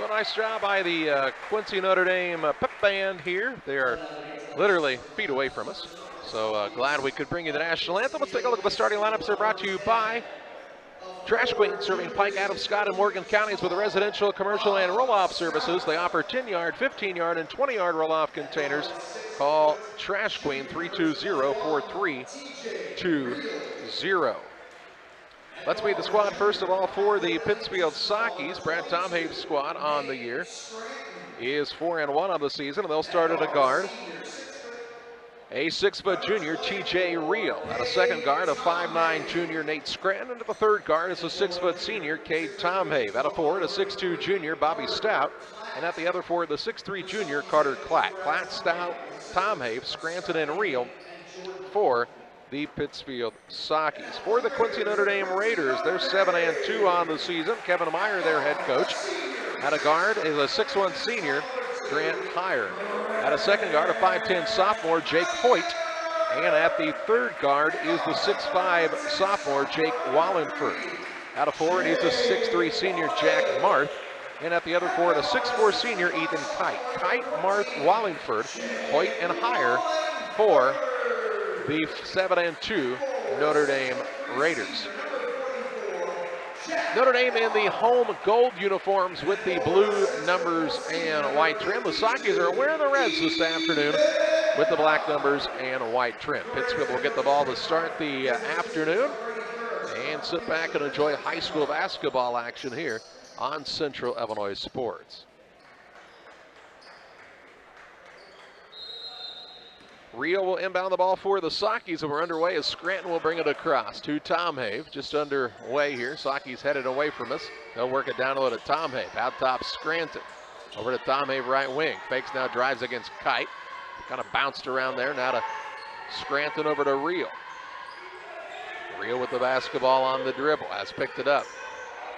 Nice job by the Quincy Notre Dame pep band here. They are literally feet away from us. So glad we could bring you the national anthem. Let's take a look at the starting lineups. They're brought to you by Trash Queen, serving Pike, Adams, Scott, and Morgan counties with residential, commercial, and roll-off services. They offer 10-yard, 15-yard, and 20-yard roll-off containers. Call Trash Queen 320-4320. Let's meet the squad first of all for the Pittsfield Sockies. Brad Tomhave's squad on the year is 4-1 on the season, and they'll start at a guard. a 6-foot junior, T.J. Reel. At a second guard, a 5'9" junior, Nate Scranton. And at the third guard is a 6-foot senior, Cade Tomhave. At a forward, a 6'2" junior, Bobby Stout. And at the other forward, the 6'3" junior, Carter Klatt. Klatt, Stout, Tomhave, Scranton, and Reel for the Pittsfield Sockies. For the Quincy Notre Dame Raiders, they're 7-2 on the season. Kevin Meyer, their head coach. At a guard is a 6'1" senior, Grant Heyer. At a second guard, a 5'10" sophomore, Jake Hoyt. And at the third guard is the 6'5" sophomore, Jake Wallingford. At a forward is the 6'3" senior, Jack Marth. And at the other forward, a 6'4" senior, Ethan Kite. Kite, Marth, Wallingford, Hoyt, and Heyer for the 7-2 Notre Dame Raiders. Notre Dame in the home gold uniforms with the blue numbers and white trim. The Sockies are wearing the reds this afternoon with the black numbers and white trim. Pittsfield will get the ball to start the afternoon and sit back and enjoy high school basketball action here on Central Illinois Sports. Reel will inbound the ball for the Sockies, and we're underway as Scranton will bring it across to Tomhave. Just underway here. Sockies headed away from us. They'll work it down low to Tomhave. Out top, Scranton. Over to Tomhave, right wing. Fakes now, drives against Kite. Kind of bounced around there. Now to Scranton over to Reel. Reel with the basketball on the dribble. Has picked it up.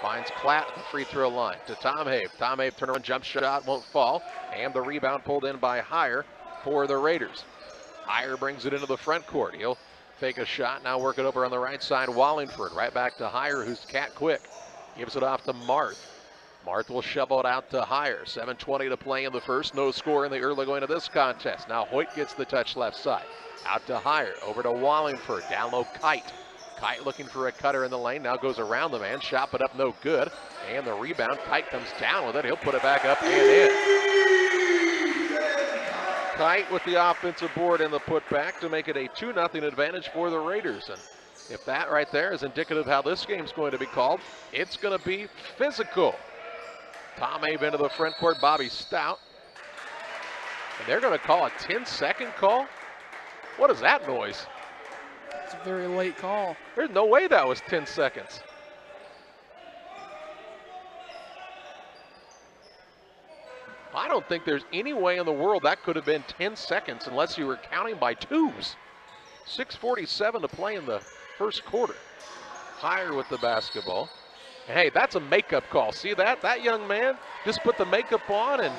Finds Klatt at the free throw line to Tomhave. Tomhave turnaround jump shot won't fall. And the rebound pulled in by Heyer for the Raiders. Heyer brings it into the front court. He'll fake a shot, now work it over on the right side. Wallingford right back to Heyer, who's cat quick. Gives it off to Marth. Marth will shovel it out to Heyer. 7:20 to play in the first. No score in the early going of this contest. Now Hoyt gets the touch left side. Out to Heyer, over to Wallingford. Down low, Kite. Kite looking for a cutter in the lane. Now goes around the man. Shot put up, no good. And the rebound. Kite comes down with it. He'll put it back up and in. Kite with the offensive board and the putback to make it a 2-0 advantage for the Raiders. And if that right there is indicative of how this game's going to be called, it's going to be physical. Tomhave into the front court, Bobby Stout. And they're going to call a 10-second call? What is that noise? It's a very late call. There's no way that was 10 seconds. I don't think there's any way in the world that could have been 10 seconds unless you were counting by twos. 6:47 to play in the first quarter. Heyer with the basketball. And hey, that's a makeup call. See that? That young man just put the makeup on and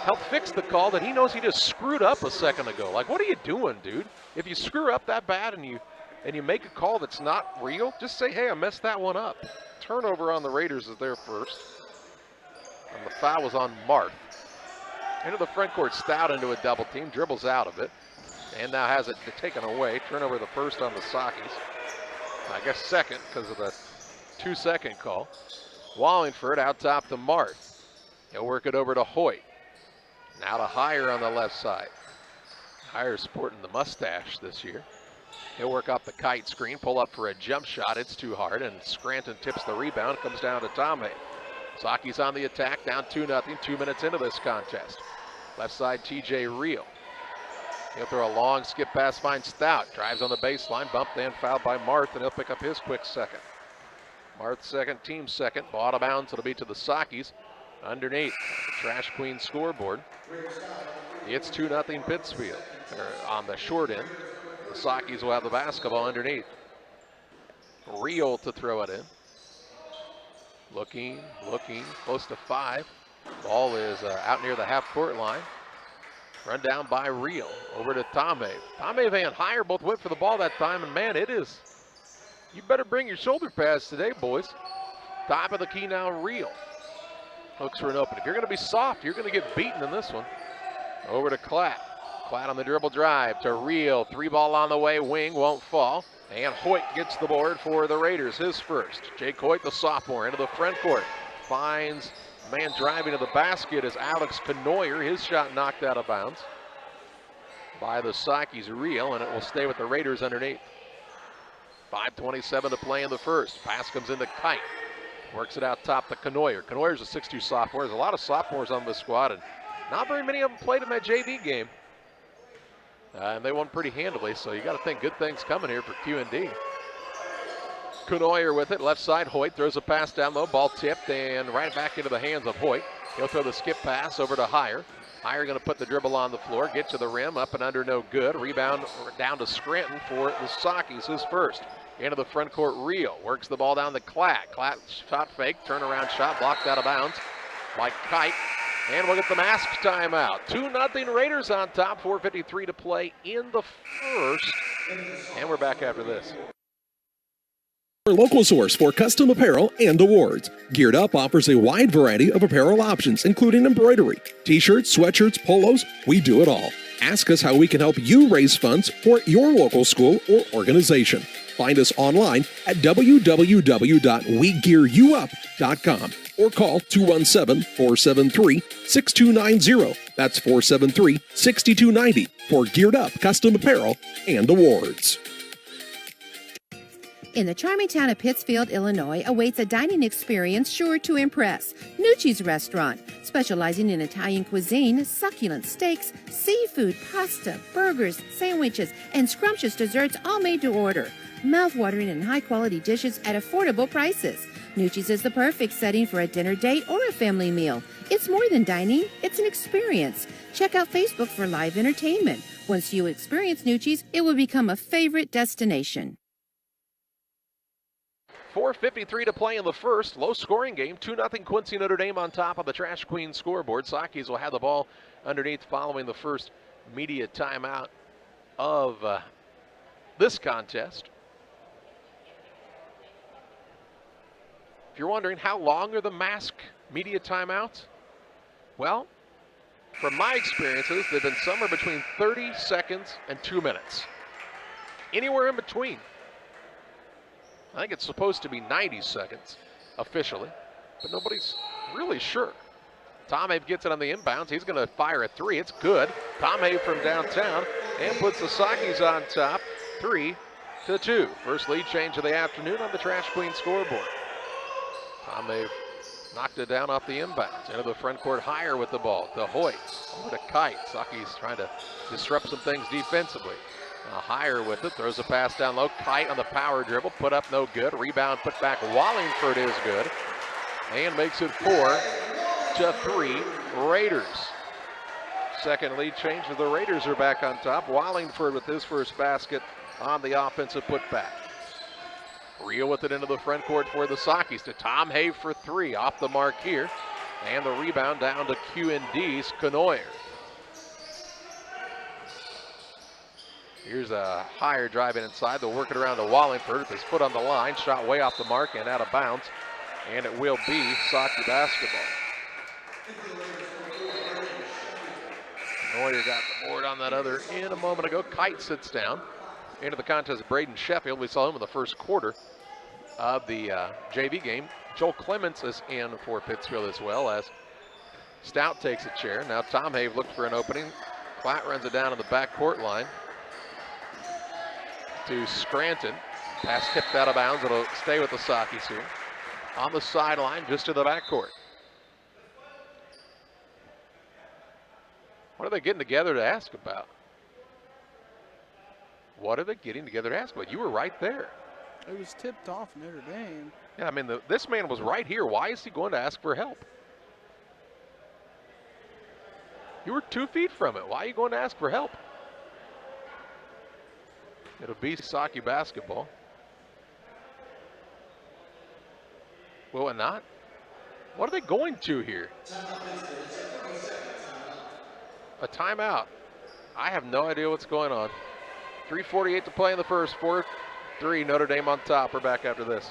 helped fix the call that he knows he just screwed up a second ago. Like, what are you doing, dude? If you screw up that bad and you make a call that's not real, just say, hey, I messed that one up. Turnover on the Raiders is there first. And the foul was on Marth. Into the front court, Stout into a double team, dribbles out of it, and now has it taken away. Turnover the first on the Sockies. I guess second because of the 2-second call. Wallingford out top to Marth. He'll work it over to Hoyt. Now to Heyer on the left side. Heyer sporting the mustache this year. He'll work off the Kite screen, pull up for a jump shot. It's too hard, and Scranton tips the rebound, comes down to Tomhave. Sockies on the attack, down 2-0, 2 minutes into this contest. Left side, T.J. Reel. He'll throw a long skip pass, finds Stout. Drives on the baseline, bumped and fouled by Marth, and he'll pick up his quick second. Marth second, team second. Ball out of bounds, it'll be to the Sockies. Underneath, the Trash Queen scoreboard. It's 2-0 Pittsfield. On the short end, the Sockies will have the basketball underneath. Reel to throw it in. Looking, close to 5. Ball is out near the half-court line. Run down by Reel, over to Tomhave. Tomhave and Heyer both went for the ball that time, and man, it is, you better bring your shoulder pads today, boys. Top of the key now, Reel. Looks for an open. If you're going to be soft, you're going to get beaten in this one. Over to Klatt. Klatt on the dribble drive to Reel. 3-ball on the way, wing, won't fall. And Hoyt gets the board for the Raiders, his first. Jake Hoyt, the sophomore, into the front court. Finds man driving to the basket is Alex Canoyer. His shot knocked out of bounds by the Sockies. Reel, and it will stay with the Raiders underneath. 5:27 to play in the first. Pass comes into Kite. Works it out top to Canoyer. Canoyer's a 6'2 sophomore. There's a lot of sophomores on this squad, and not very many of them played in that JV game. And they won pretty handily, so you got to think good things coming here for QND. Conoyer with it, left side. Hoyt throws a pass down low, ball tipped and right back into the hands of Hoyt. He'll throw the skip pass over to Heyer. Heyer going to put the dribble on the floor, get to the rim, up and under, no good. Rebound down to Scranton for the Sockies, his first. Into the front court, Rio works the ball down to Klatt. Klatt shot fake, turnaround shot, blocked out of bounds by Kite. And we'll get the mask timeout. 2-0 Raiders on top, 4:53 to play in the first. And we're back after this. Our local source for custom apparel and awards. Geared Up offers a wide variety of apparel options, including embroidery, t-shirts, sweatshirts, polos. We do it all. Ask us how we can help you raise funds for your local school or organization. Find us online at www.wegearyouup.com or call 217-473-6290. That's 473-6290 for Geared Up custom apparel and awards. In the charming town of Pittsfield, Illinois, awaits a dining experience sure to impress. Nucci's Restaurant, specializing in Italian cuisine, succulent steaks, seafood, pasta, burgers, sandwiches, and scrumptious desserts, all made to order. Mouth-watering and high-quality dishes at affordable prices. Nucci's is the perfect setting for a dinner date or a family meal. It's more than dining, it's an experience. Check out Facebook for live entertainment. Once you experience Nucci's, it will become a favorite destination. 4:53 to play in the first. Low-scoring game. 2-0 Quincy Notre Dame on top of the Trash Queen scoreboard. Sockies will have the ball underneath following the first media timeout of this contest. If you're wondering how long are the mask media timeouts, well, from my experiences, they've been somewhere between 30 seconds and 2 minutes. Anywhere in between. I think it's supposed to be 90 seconds officially, but nobody's really sure. Tom Have gets it on the inbounds. He's going to fire a three. It's good. Tom Have from downtown and puts the Sockies on top, 3-2. First lead change of the afternoon on the Trash Queen scoreboard. Tom Have knocked it down off the inbounds. Into the front court, Heyer with the ball. To Hoyt, over to Kite. Sockies trying to disrupt some things defensively. Heyer with it, throws a pass down low. Kite on the power dribble, put up no good. Rebound put back. Wallingford is good. And makes it 4-3 Raiders. Second lead change as the Raiders are back on top. Wallingford with his first basket on the offensive putback. Rio with it into the front court for the Sockies to Tom Have for three. Off the mark here. And the rebound down to QND's Conoyer. Here's a Heyer driving inside. They'll work it around to Wallingford with his foot on the line. Shot way off the mark and out of bounds. And it will be Socky basketball. Neuer got the board on that other in a moment ago. Kite sits down. Into the contest, Braden Sheffield. We saw him in the first quarter of the JV game. Joel Clements is in for Pittsfield as well as Stout takes a chair. Now Tom Have looked for an opening. Klatt runs it down on the backcourt line to Scranton. Pass tipped out of bounds. It'll stay with the Sockies here. On the sideline, just to the backcourt. What are they getting together to ask about? What are they getting together to ask about? You were right there. It was tipped off Notre Dame. Yeah, I mean, this man was right here. Why is he going to ask for help? You were 2 feet from it. Why are you going to ask for help? It'll be Socky basketball. Will it not? What are they going to here? A timeout. I have no idea what's going on. 3:48 to play in the first. 4-3 Notre Dame on top. We're back after this.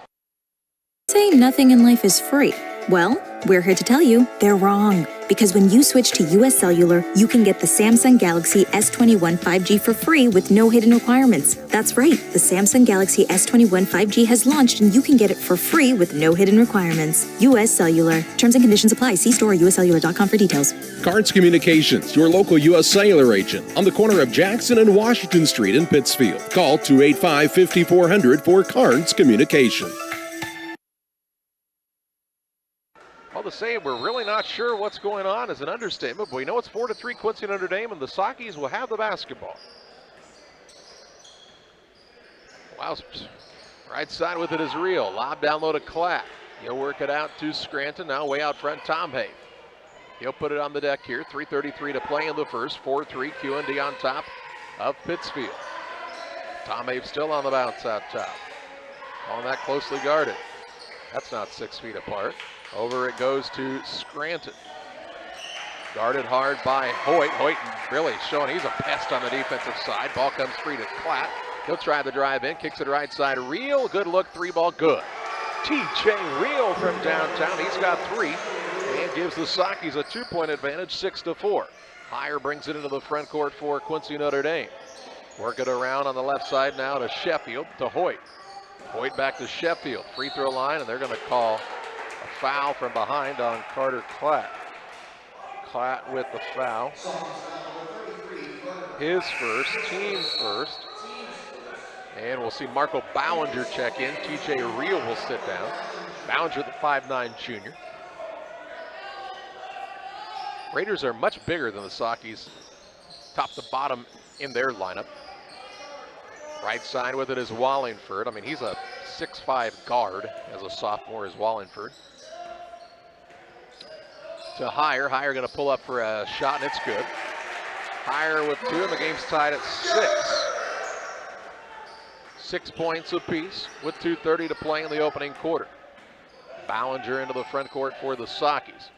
Say nothing in life is free. Well, we're here to tell you they're wrong. Because when you switch to US Cellular, you can get the Samsung Galaxy S21 5G for free with no hidden requirements. That's right, the Samsung Galaxy S21 5G has launched and you can get it for free with no hidden requirements. US Cellular. Terms and conditions apply. See store or uscellular.com for details. Cards Communications, your local U.S. Cellular agent on the corner of Jackson and Washington Street in Pittsfield. Call 285-5400 for Cards Communication. All to say, we're really not sure what's going on is an understatement, but we know it's 4-3 Quincy Notre Dame, and the Sockies will have the basketball. Wowzers. Right side with it is Real. Lob down low to Clatt. He'll work it out to Scranton. Now way out front, Tom Hay. He'll put it on the deck here. 3:33 to play in the first. 4-3 QND on top of Pittsfield. Tom Hay still on the bounce out top. On that closely guarded. That's not 6 feet apart. Over it goes to Scranton. Guarded hard by Hoyt. Hoyt really showing he's a pest on the defensive side. Ball comes free to Clatt. He'll try the drive in, kicks it right side. Real good look, 3-ball good. TJ Real from downtown. He's got 3 and gives the Sockies a 2-point advantage, 6-4. Higher brings it into the front court for Quincy Notre Dame. Work it around on the left side now to Sheffield, to Hoyt. Hoyt back to Sheffield, free throw line, and they're going to call a foul from behind on Carter Clatt. Clatt with the foul. His first, team first. And we'll see Marco Ballinger check in. TJ Real will sit down. Ballinger, the 5'9" junior. Raiders are much bigger than the Sockies, top to bottom in their lineup. Right side with it is Wallingford. I mean, he's a 6'5" guard as a sophomore is Wallingford. To Higher. Higher going to pull up for a shot, and it's good. Higher with 2, and the game's tied at 6. 6 points apiece with 2:30 to play in the opening quarter. Ballinger into the front court for the Sockies.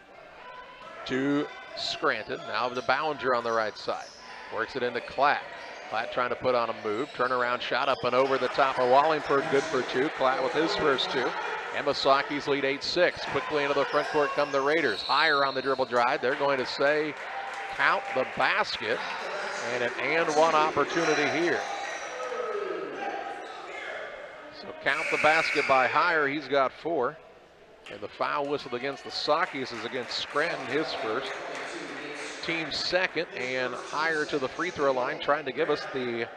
To Scranton. Now to Ballinger on the right side. Works it into Clatt. Clatt trying to put on a move. Turnaround shot up and over the top of Wallingford. Good for 2. Clatt with his first 2. And the Sockies lead 8-6. Quickly into the front court come the Raiders. Higher on the dribble drive. They're going to say count the basket. And an and one opportunity here. So count the basket by Higher. He's got 4. And the foul whistled against the Sockies is against Scranton, his first. Team second, and Higher to the free throw line, trying to give us the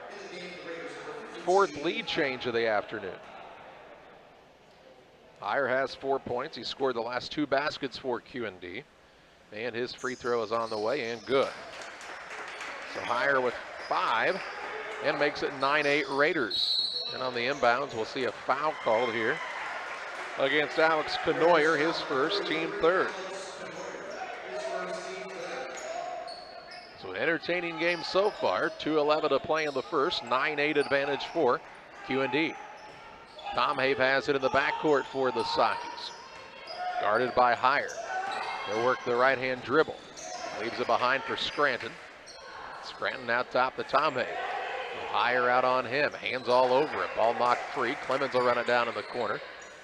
4th lead change of the afternoon. Higher has 4 points. He scored the last 2 baskets for QND. And his free throw is on the way and good. So Higher with 5 and makes it 9-8 Raiders. And on the inbounds, we'll see a foul called here against Alex Canoyer, his first, team 3rd. So an entertaining game so far. 2:11 to play in the first. 9-8 advantage for QND. Tom Have has it in the backcourt for the Sockies. Guarded by Higher. He'll work the right-hand dribble. Leaves it behind for Scranton. Scranton out top to Tom Have. Higher out on him. Hands all over it. Ball knocked free. Clemens will run it down in the corner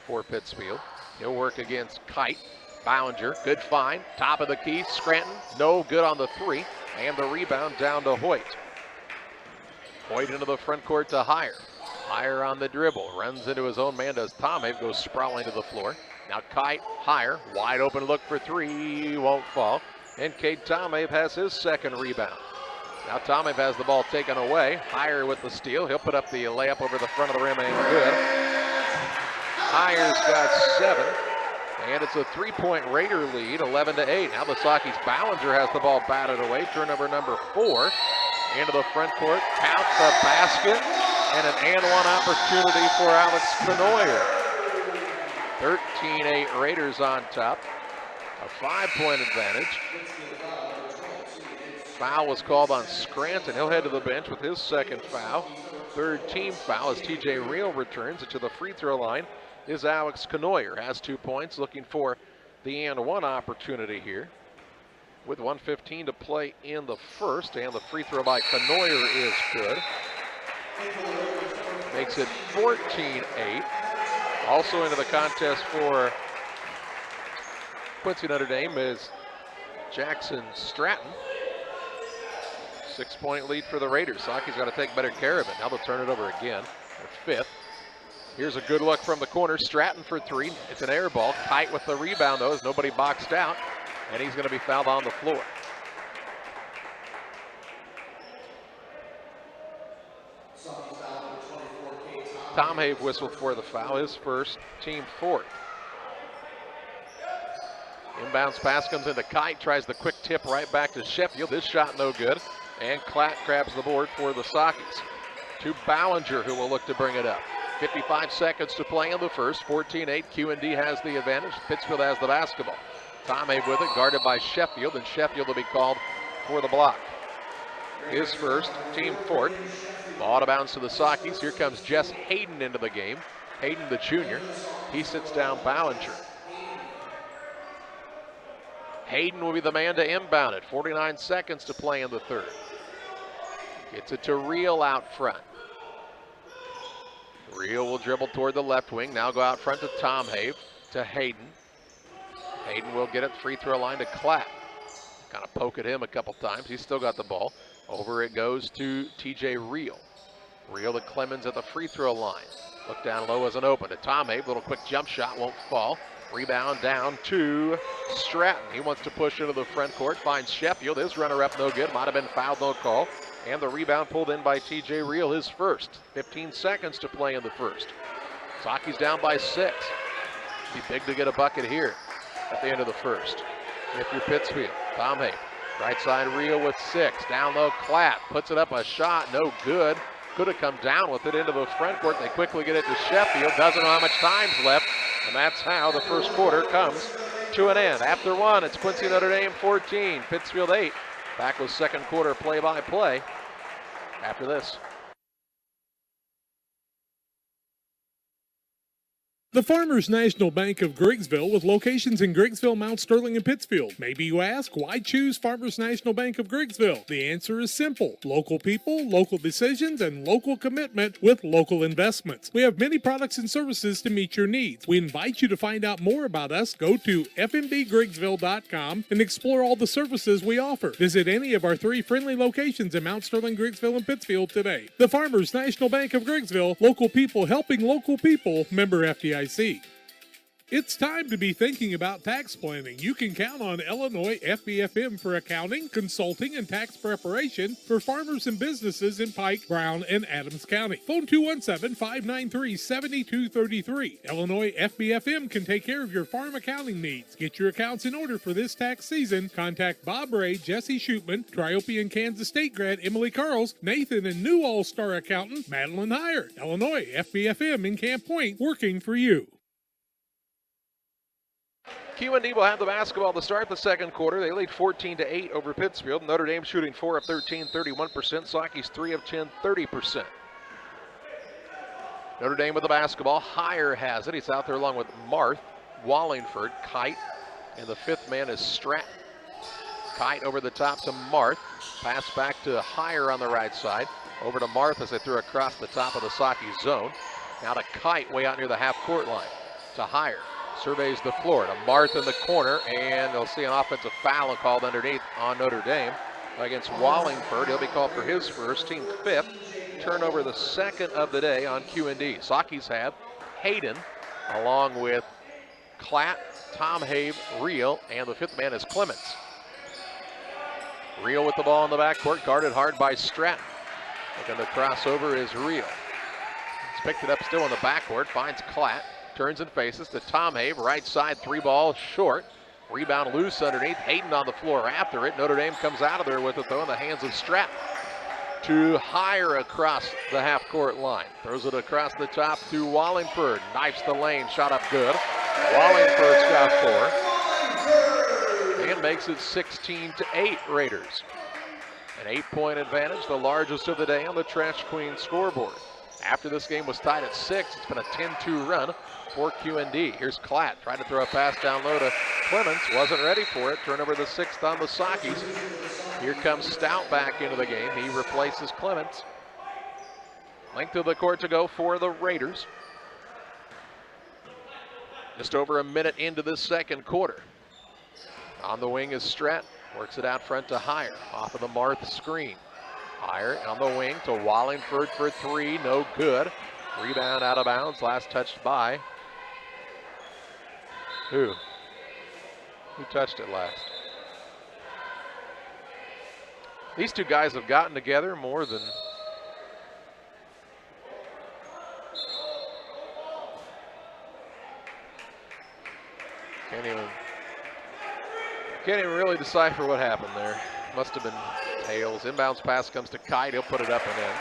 for Pittsfield. He'll work against Kite. Ballinger, good find. Top of the key. Scranton, no good on the 3. And the rebound down to Hoyt. Hoyt into the front court to Higher. Higher on the dribble. Runs into his own man. Does Tom Have, goes sprawling to the floor. Now Kite, Higher. Wide open look for 3. Won't fall. And Cade Tom Have has his second rebound. Now Tom Have has the ball taken away. Higher with the steal. He'll put up the layup over the front of the rim and good. Higher's got 7. And it's a 3-point Raider lead, 11-8. Now the Sockies, Ballinger has the ball batted away. Turnover number 4. Into the front court. Count the basket. And an and one opportunity for Alex Canoyer. 13-8 Raiders on top. A 5-point advantage. Foul was called on Scranton. He'll head to the bench with his second foul. 3rd team foul as TJ Real returns it to the free throw line. Is Alex Canoyer, has 2 points, looking for the and one opportunity here. With 1:15 to play in the first, and the free throw by Canoyer is good. Makes it 14-8. Also into the contest for Quincy Notre Dame is Jackson Stratton. 6-point lead for the Raiders. Sockies got to take better care of it. Now they'll turn it over again. Their 5th. Here's a good look from the corner. Stratton for 3. It's an air ball. Kite with the rebound, though, as nobody boxed out. And he's going to be fouled on the floor. Tom Have whistled for the foul. His first, team 4th. Inbounds pass comes into Kite. Tries the quick tip right back to Sheffield. This shot no good. And Clatt grabs the board for the Sockies. to Ballinger, who will look to bring it up. 55 seconds to play in the first. 14-8. QND has the advantage. Pittsfield has the basketball. Tomei with it, guarded by Sheffield, and Sheffield will be called for the block. His first, team fourth. Ball out of bounds to the Sockys. Here comes Jess Hayden into the game. Hayden, the junior. He sits down Ballinger. Hayden will be the man to inbound it. 49 seconds to play in the third. Gets it to Reel out front. Reel will dribble toward the left wing. Now go out front to Tomei, to Hayden. Hayden will get it free throw line to Clapp. Kind of poke at him a couple times. He's still got the ball. Over it goes to TJ Reel. Reel to Clemens at the free throw line. Look down low as an open to Tomei. Little quick jump shot, won't fall. Rebound down to Stratton. He wants to push into the front court. Finds Sheffield. His runner up no good. Might have been fouled, no call. And the rebound pulled in by TJ Reel, his first. 15 seconds to play in the first. Sockys down by 6. Be big to get a bucket here at the end of the first. If you're Pittsfield, Tomei. Right side Reel with 6. Down low, Clapp. Puts it up a shot, no good. Could have come down with it into the front court. They quickly get it to Sheffield. Doesn't know how much time's left. And that's how the first quarter comes to an end. After one, it's Quincy Notre Dame 14, Pittsfield 8. Back with second quarter play-by-play after this. The Farmers National Bank of Griggsville, with locations in Griggsville, Mount Sterling, and Pittsfield. Maybe you ask, why choose Farmers National Bank of Griggsville? The answer is simple. Local people, local decisions, and local commitment with local investments. We have many products and services to meet your needs. We invite you to find out more about us. Go to fmbgriggsville.com and explore all the services we offer. Visit any of our 3 friendly locations in Mount Sterling, Griggsville, and Pittsfield today. The Farmers National Bank of Griggsville, local people helping local people, member FDIC. It's time to be thinking about tax planning. You can count on Illinois FBFM for accounting, consulting, and tax preparation for farmers and businesses in Pike, Brown, and Adams County. Phone 217-593-7233. Illinois FBFM can take care of your farm accounting needs. Get your accounts in order for this tax season. Contact Bob Ray, Jesse Shootman, Triopian Kansas State grad Emily Carls, Nathan, and new all-star accountant Madeline Heyer. Illinois FBFM in Camp Point, working for you. QND will have the basketball to start the second quarter. They lead 14-8 over Pittsfield. Notre Dame shooting 4 of 13, 31%. Sockys 3 of 10, 30%. Notre Dame with the basketball. Heyer has it. He's out there along with Marth, Wallingford, Kite, and the fifth man is Stratton. Kite over the top to Marth. Pass back to Heyer on the right side. Over to Marth as they threw across the top of the Sockys zone. Now to Kite way out near the half-court line. To Heyer. Surveys the floor to Marth in the corner, and they'll see an offensive foul called underneath on Notre Dame against Wallingford. He'll be called for his first, team 5th. Turnover the second of the day on QND. Sockys have Hayden along with Clapp, Tomei, Reel, and the fifth man is Clemens. Reel with the ball in the backcourt, guarded hard by Stratton. Looking to crossover is Reel. He's picked it up still in the backcourt, finds Clapp. Turns and faces to Tomei, right side 3 ball short. Rebound loose underneath. Hayden on the floor after it. Notre Dame comes out of there with it though in the hands of Stratton. To Heyer across the half-court line. Throws it across the top to Wallingford. Knifes the lane, shot up good. Wallingford's got 4. And makes it 16-8 Raiders. An 8-point advantage, the largest of the day on the Trash Queen scoreboard. After this game was tied at 6, it's been a 10-2 run for QND. Here's Clapp, trying to throw a pass down low to Clemens, wasn't ready for it. Turnover the 6th on the Sockys. Here comes Stout back into the game. He replaces Clemens. Length of the court to go for the Raiders. Just over a minute into this second quarter. On the wing is Stratton, works it out front to Heyer, off of the Marth screen. Heyer on the wing to Wallingford for 3, no good. Rebound out of bounds, last touched by who? Who touched it last? These two guys have gotten together more than can't even really decipher what happened there. Must have been tails. Inbounds pass comes to Kite. He'll put it up and in.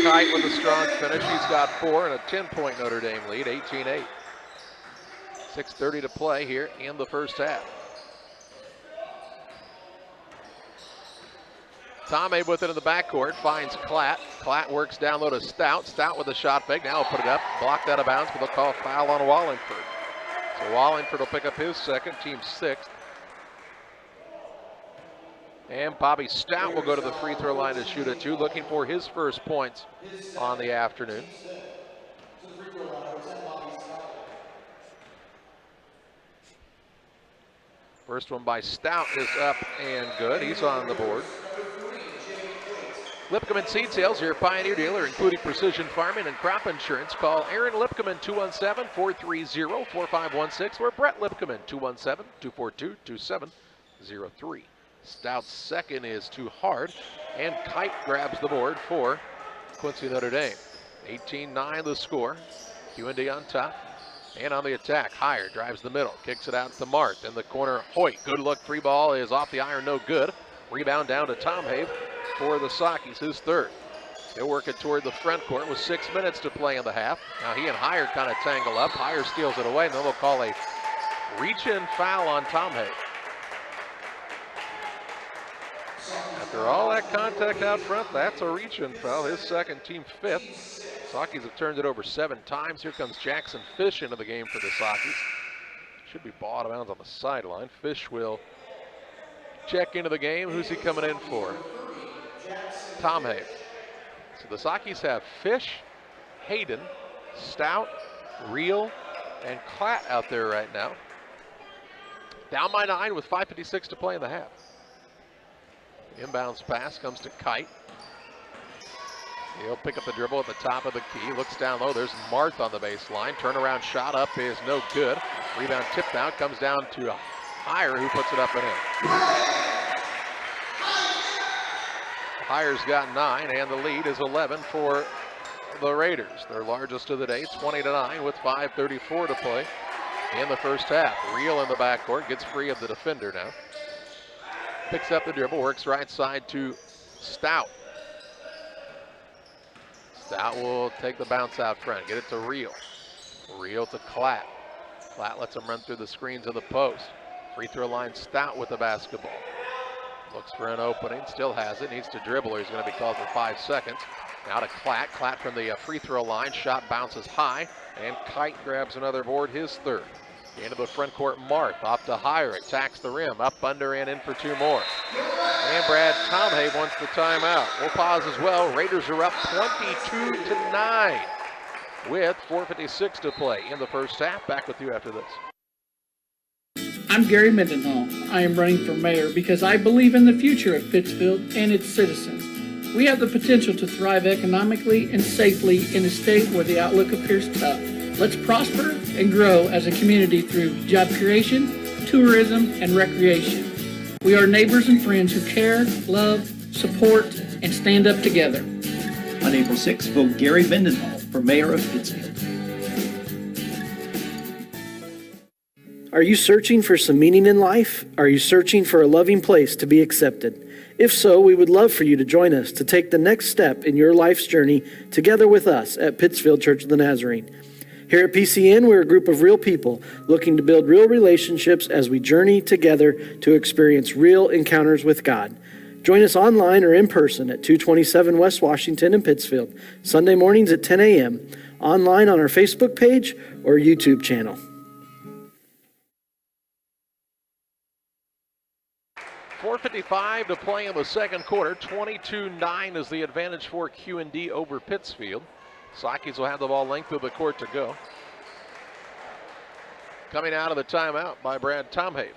Kite with a strong finish. He's got 4 and a 10-point Notre Dame lead, 18-8. 6:30 to play here in the first half. Tomei with it in the backcourt, finds Klatt. Klatt works down low to Stout. Stout with a shot fake, now he'll put it up. Blocked out of bounds, but they'll call foul on Wallingford. So Wallingford will pick up his second, team 6th. And Bobby Stout will go to the free throw line to shoot at 2, looking for his first points on the afternoon. First one by Stout is up and good. He's on the board. Lipcom Seed Sales, your Pioneer dealer, including precision farming and crop insurance. Call Aaron Lipcom 217-430-4516 or Brett Lipcom 217-242-2703. Stout's second is too hard, and Kite grabs the board for Quincy Notre Dame. 18-9 the score. QND on top. And on the attack, Heyer drives the middle, kicks it out to Mart. In the corner, Hoyt, good look, 3 ball is off the iron, no good. Rebound down to Tomei for the Sockys, his third. Still working toward the front court with 6 minutes to play in the half. Now he and Heyer kind of tangle up. Heyer steals it away, and then they'll call a reach-in foul on Tomei. After all that contact out front, that's a reach-in foul, his second, team 5th. Sockys have turned it over 7 times. Here comes Jackson Fish into the game for the Sockys. Should be ball out of bounds on the sideline. Fish will check into the game. Who's he coming in for? Tomei. So the Sockys have Fish, Hayden, Stout, Reel, and Klatt out there right now. Down by 9 with 5:56 to play in the half. Inbounds pass comes to Kite. He'll pick up the dribble at the top of the key. Looks down low. There's Marth on the baseline. Turnaround shot up is no good. Rebound tipped out. Comes down to Heyer, who puts it up and in. Heyer's got 9, and the lead is 11 for the Raiders. Their largest of the day, 20-9 with 5:34 to play in the first half. Reel in the backcourt. Gets free of the defender now. Picks up the dribble. Works right side to Stout. Stout will take the bounce out front, get it to Reel. Reel to Klatt. Klatt lets him run through the screens of the post. Free throw line, Stout with the basketball. Looks for an opening, still has it, needs to dribble or he's going to be called for 5 seconds. Now to Klatt. Klatt from the free throw line, shot bounces high, and Kite grabs another board, his third. Into the front court, Marth off to Heyer, attacks the rim, up, under, and in for 2 more. And Brad Tomei wants the timeout. We'll pause as well. Raiders are up 22-9 with 4:56 to play in the first half. Back with you after this. I'm Gary Mendenhall. I am running for mayor because I believe in the future of Pittsfield and its citizens. We have the potential to thrive economically and safely in a state where the outlook appears tough. Let's prosper and grow as a community through job creation, tourism, and recreation. We are neighbors and friends who care, love, support, and stand up together. On April 6th, vote Gary Mendenhall for mayor of Pittsfield. Are you searching for some meaning in life? Are you searching for a loving place to be accepted? If so, we would love for you to join us to take the next step in your life's journey together with us at Pittsfield Church of the Nazarene. Here at PCN, we're a group of real people looking to build real relationships as we journey together to experience real encounters with God. Join us online or in person at 227 West Washington in Pittsfield, Sunday mornings at 10 a.m., online on our Facebook page or YouTube channel. .455 to play in the second quarter. 22-9 is the advantage for QND over Pittsfield. Sockys will have the ball length of the court to go. Coming out of the timeout by Brad Tomei.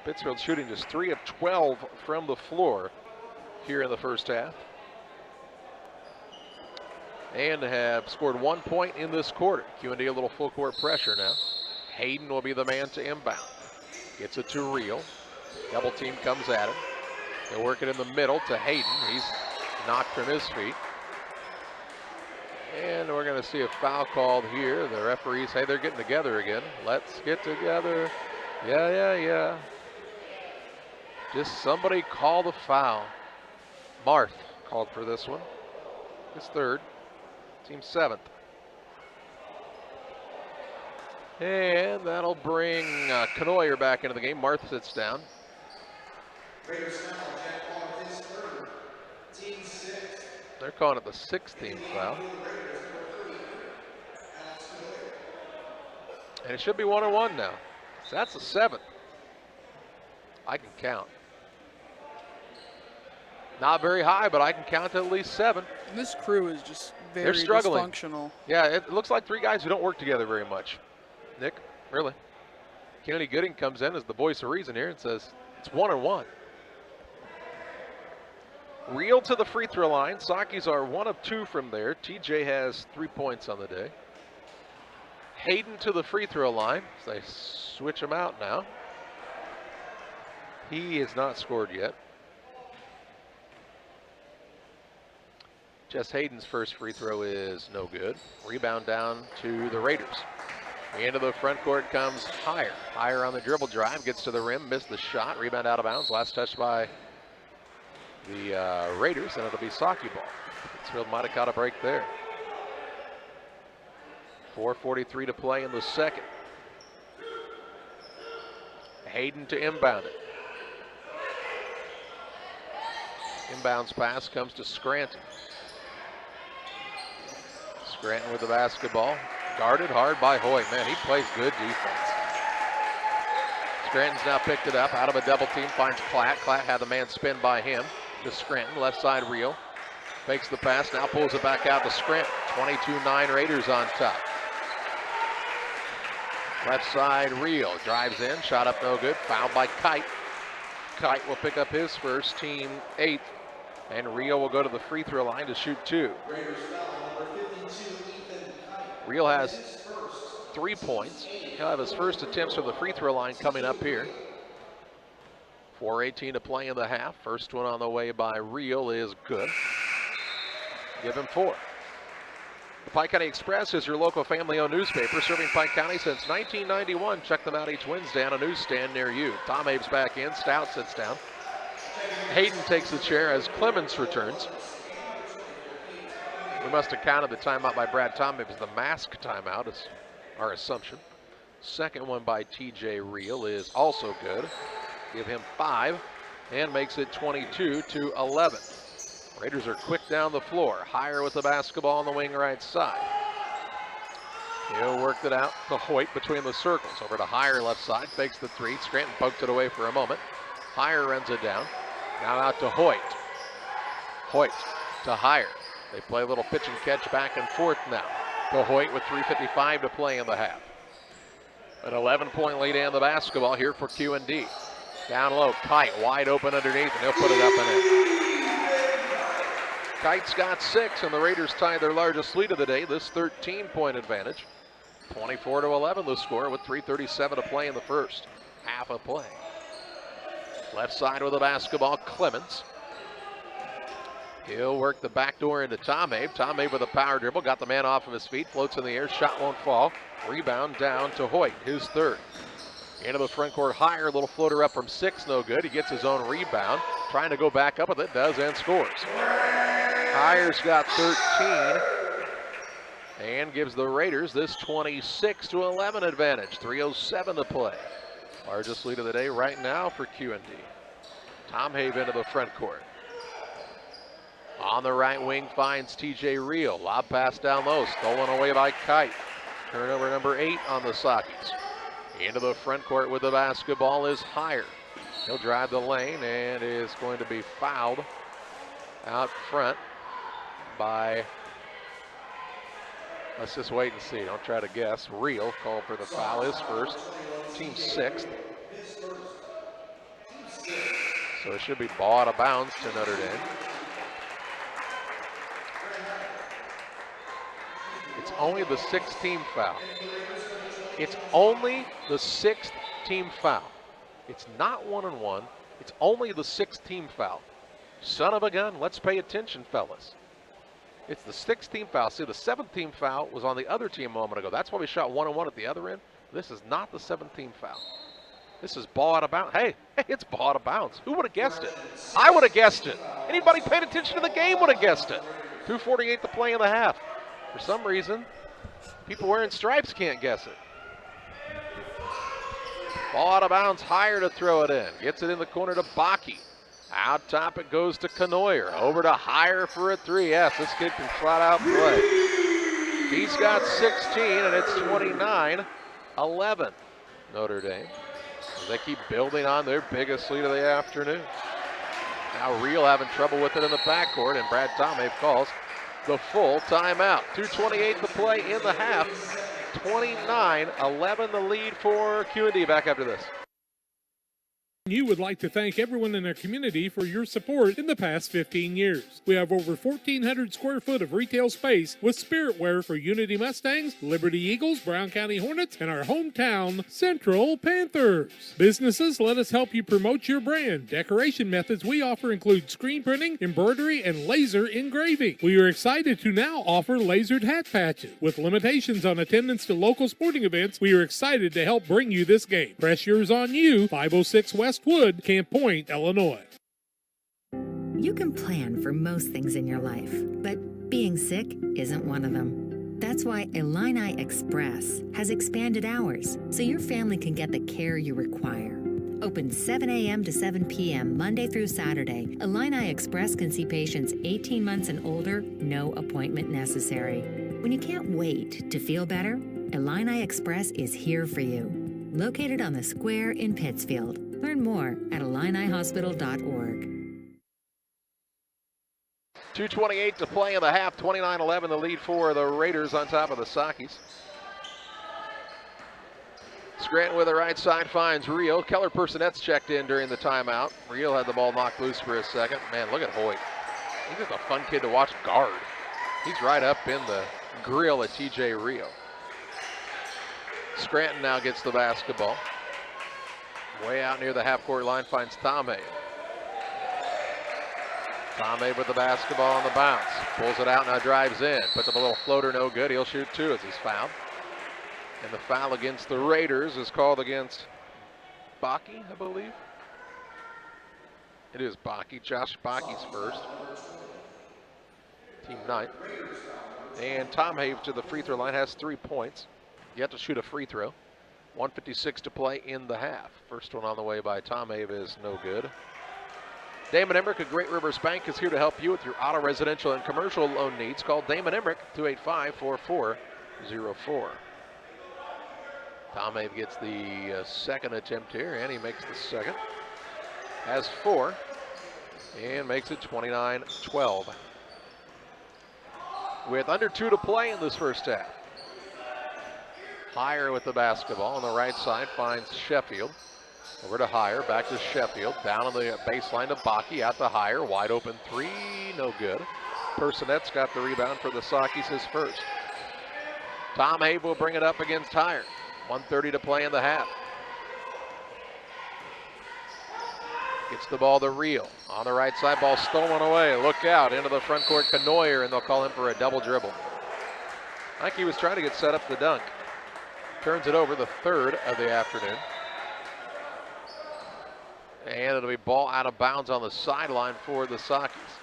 Pittsfield shooting just 3 of 12 from the floor here in the first half. And have scored 1 point in this quarter. QND a little full court pressure now. Hayden will be the man to inbound. Gets it to Reel. Double team comes at him. They'll work it in the middle to Hayden. He's knocked from his feet. And we're going to see a foul called here. The referees say they're getting together again. Let's get together. Yeah. Just somebody call the foul. Marth called for this one. His third. Team 7th. And that'll bring Knoyer back into the game. Marth sits down. They're calling it the 6th team foul. And it should be 1-on-1 now. So that's the 7th. I can count. Not very high, but I can count to at least 7. And this crew is just very They're struggling. dysfunctional. Yeah, it looks like 3 guys who don't work together very much. Nick, really? Kennedy Gooding comes in as the voice of reason here and says it's 1-on-1. Real to the free throw line. Sakis are 1 of 2 from there. TJ has 3 points on the day. Hayden to the free throw line. So they switch him out now. He has not scored yet. Jess Hayden's first free throw is no good. Rebound down to the Raiders. Into the front court comes Higher. Higher on the dribble drive, gets to the rim, missed the shot. Rebound out of bounds. Last touch by the Raiders, and it'll be Saki ball. Pittsfield might have caught a break there. 4:43 to play in the second. Hayden to inbound it. Inbounds pass comes to Scranton. Scranton with the basketball. Guarded hard by Hoyt. Man, he plays good defense. Scranton's now picked it up out of a double team. Finds Klatt. Klatt had the man spin by him to Scranton. Left side Real. Fakes the pass. Now pulls it back out to Scranton. 22-9 Raiders on top. Left side Real. Drives in. Shot up no good. Fouled by Kite. Kite will pick up his first, team 8th. And Real will go to the free throw line to shoot 2. Real has 3 points. He'll have his first attempts from the free throw line coming up here. 4:18 to play in the half. First one on the way by Real is good. Give him 4. The Pike County Express is your local family-owned newspaper serving Pike County since 1991. Check them out each Wednesday on a newsstand near you. Tom Abe's back in. Stout sits down. Hayden takes the chair as Clemens returns. We must have counted the timeout by Brad Tom. It was the mask timeout, is our assumption. Second one by TJ Real is also good. Give him 5 and makes it 22-11. Raiders are quick down the floor. Higher with the basketball on the wing right side. He'll work it out to Hoyt between the circles. Over to Higher left side, fakes the 3. Scranton poked it away for a moment. Higher runs it down. Now out to Hoyt. Hoyt to Higher. They play a little pitch and catch back and forth now. To Hoyt with 3:55 to play in the half. An 11-point lead in the basketball here for QND. Down low, Kite wide open underneath, and he'll put it up and in. Kite's got 6, and the Raiders tie their largest lead of the day, this 13-point advantage. 24-11 the score with 3:37 to play in the first half of play. Left side with the basketball, Clemens. He'll work the back door into Tom Abe. Tom Abe with a power dribble, got the man off of his feet, floats in the air, shot won't fall. Rebound down to Hoyt, his 3rd. Into the front court, Higher, little floater up from 6, no good. He gets his own rebound, trying to go back up with it, does, and scores. Higher's got 13 and gives the Raiders this 26-11 advantage. 3:07 to play. Largest lead of the day right now for QND. Tom Abe into the front court. On the right wing finds TJ Real. Lob pass down low, stolen away by Kite. Turnover number 8 on the Sockets. Into the front court with the basketball is Higher. He'll drive the lane and is going to be fouled out front by, let's just wait and see. Don't try to guess. Real called for the foul, his first, team 6th. So it should be ball out of bounds to Notre Dame. It's only the 6th team foul. It's only the 6th team foul. It's not 1-on-1. It's only the 6th team foul. Son of a gun, let's pay attention, fellas. It's the 6th team foul. See, the 7th team foul was on the other team a moment ago. That's why we shot 1-on-1 at the other end. This is not the 7th team foul. This is ball out of bounds. Hey, it's ball out of bounds. Who would have guessed it? I would have guessed it. Anybody paying attention to the game would have guessed it. 2:48 to play in the half. For some reason, people wearing stripes can't guess it. Ball out of bounds, Higher to throw it in. Gets it in the corner to Baki. Out top it goes to Knoyer. Over to Higher for a 3. Yes, this kid can flat out play. He's got 16, and it's 29-11. Notre Dame, as they keep building on their biggest lead of the afternoon. Now Real having trouble with it in the backcourt, and Brad Tomei calls the full timeout. 2:28 to play in the half. 29-11 the lead for QND. Back after this. You would like to thank everyone in our community for your support in the past 15 years. We have over 1,400 square foot of retail space with spirit wear for Unity Mustangs, Liberty Eagles, Brown County Hornets, and our hometown Central Panthers. Businesses, let us help you promote your brand. Decoration methods we offer include screen printing, embroidery, and laser engraving. We are excited to now offer lasered hat patches. With limitations on attendance to local sporting events, we are excited to help bring you this game. Press yours on you, 506 West Wood, Camp Point, Illinois. You can plan for most things in your life, but being sick isn't one of them. That's why Illini Express has expanded hours so your family can get the care you require. Open 7 a.m. to 7 p.m. Monday through Saturday, Illini Express can see patients 18 months and older, no appointment necessary. When you can't wait to feel better, Illini Express is here for you. Located on the square in Pittsfield. Learn more at IlliniHospital.org. 2:28 to play in the half. 29-11 the lead for the Raiders on top of the Sakis. Scranton with the right side finds Rio. Keller Personet's checked in during the timeout. Rio had the ball knocked loose for a second. Man, look at Hoyt. He's just a fun kid to watch guard. He's right up in the grill at TJ Rio. Scranton now gets the basketball. Way out near the half-court line finds Tomei. Tomei with the basketball on the bounce. Pulls it out, now drives in. Puts up a little floater, no good. He'll shoot 2 as he's fouled. And the foul against the Raiders is called against Baki, I believe. It is Baki. Josh Baki's first. Team 9. And Tomei to the free throw line has 3 points. Yet to shoot a free throw. 1:56 to play in the half. First one on the way by Tomei is no good. Damon Emmerich at Great Rivers Bank is here to help you with your auto, residential, and commercial loan needs. Call Damon Emmerich, 285-4404. Tomei gets the second attempt here, and he makes the second. Has 4, and makes it 29-12. With under 2 to play in this first half. Higher with the basketball on the right side finds Sheffield. Over to Higher, back to Sheffield. Down on the baseline to Baki, out to Higher. Wide open 3, no good. Personet's got the rebound for the Sakis, his first. Tomei will bring it up against Higher. 1:30 to play in the half. Gets the ball to Real. On the right side, ball stolen away. Look out, into the front court, Knoyer, and they'll call him for a double dribble. I think he was trying to get set up the dunk. Turns it over, the third of the afternoon. And it'll be ball out of bounds on the sideline for the Sakis.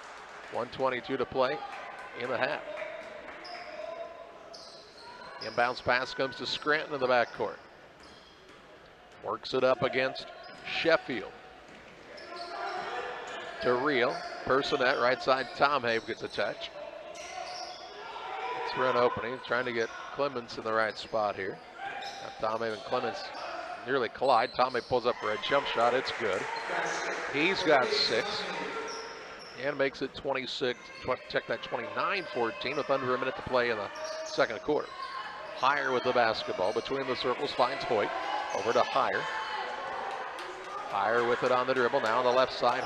1:22 to play in the half. Inbounds pass comes to Scranton in the backcourt. Works it up against Sheffield. To Real. Personet, right side, Tomei gets a touch. It's run opening, trying to get Clemens in the right spot here. Tomei and Clemens nearly collide. Tomei pulls up for a jump shot. It's good. He's got 6 and makes it 26. Check that 29-14 with under a minute to play in the second quarter. Higher with the basketball between the circles finds Hoyt. Over to Higher. Higher with it on the dribble. Now on the left side,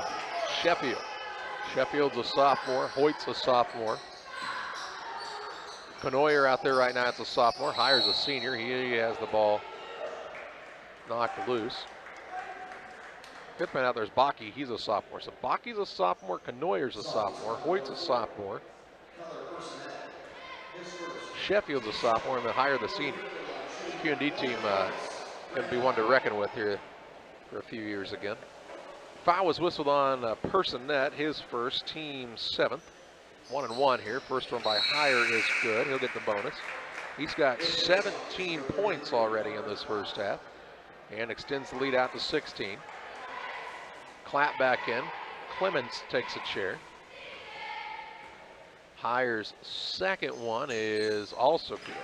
Sheffield. Sheffield's a sophomore. Hoyt's a sophomore. Knoyer out there right now, it's a sophomore. Higher's a senior. He has the ball knocked loose. Fifth man out there is Baki. He's a sophomore. So Baki's a sophomore. Knoyer's a sophomore. Hoyt's a sophomore. Sheffield's a sophomore, and then Higher the senior. QND team going to be one to reckon with here for a few years again. Foul was whistled on Personet, his first, team 7th. 1-1 here. First one by Heyer is good. He'll get the bonus. He's got 17 points already in this first half and extends the lead out to 16. Clapp back in. Clemens takes a chair. Heyer's second one is also good.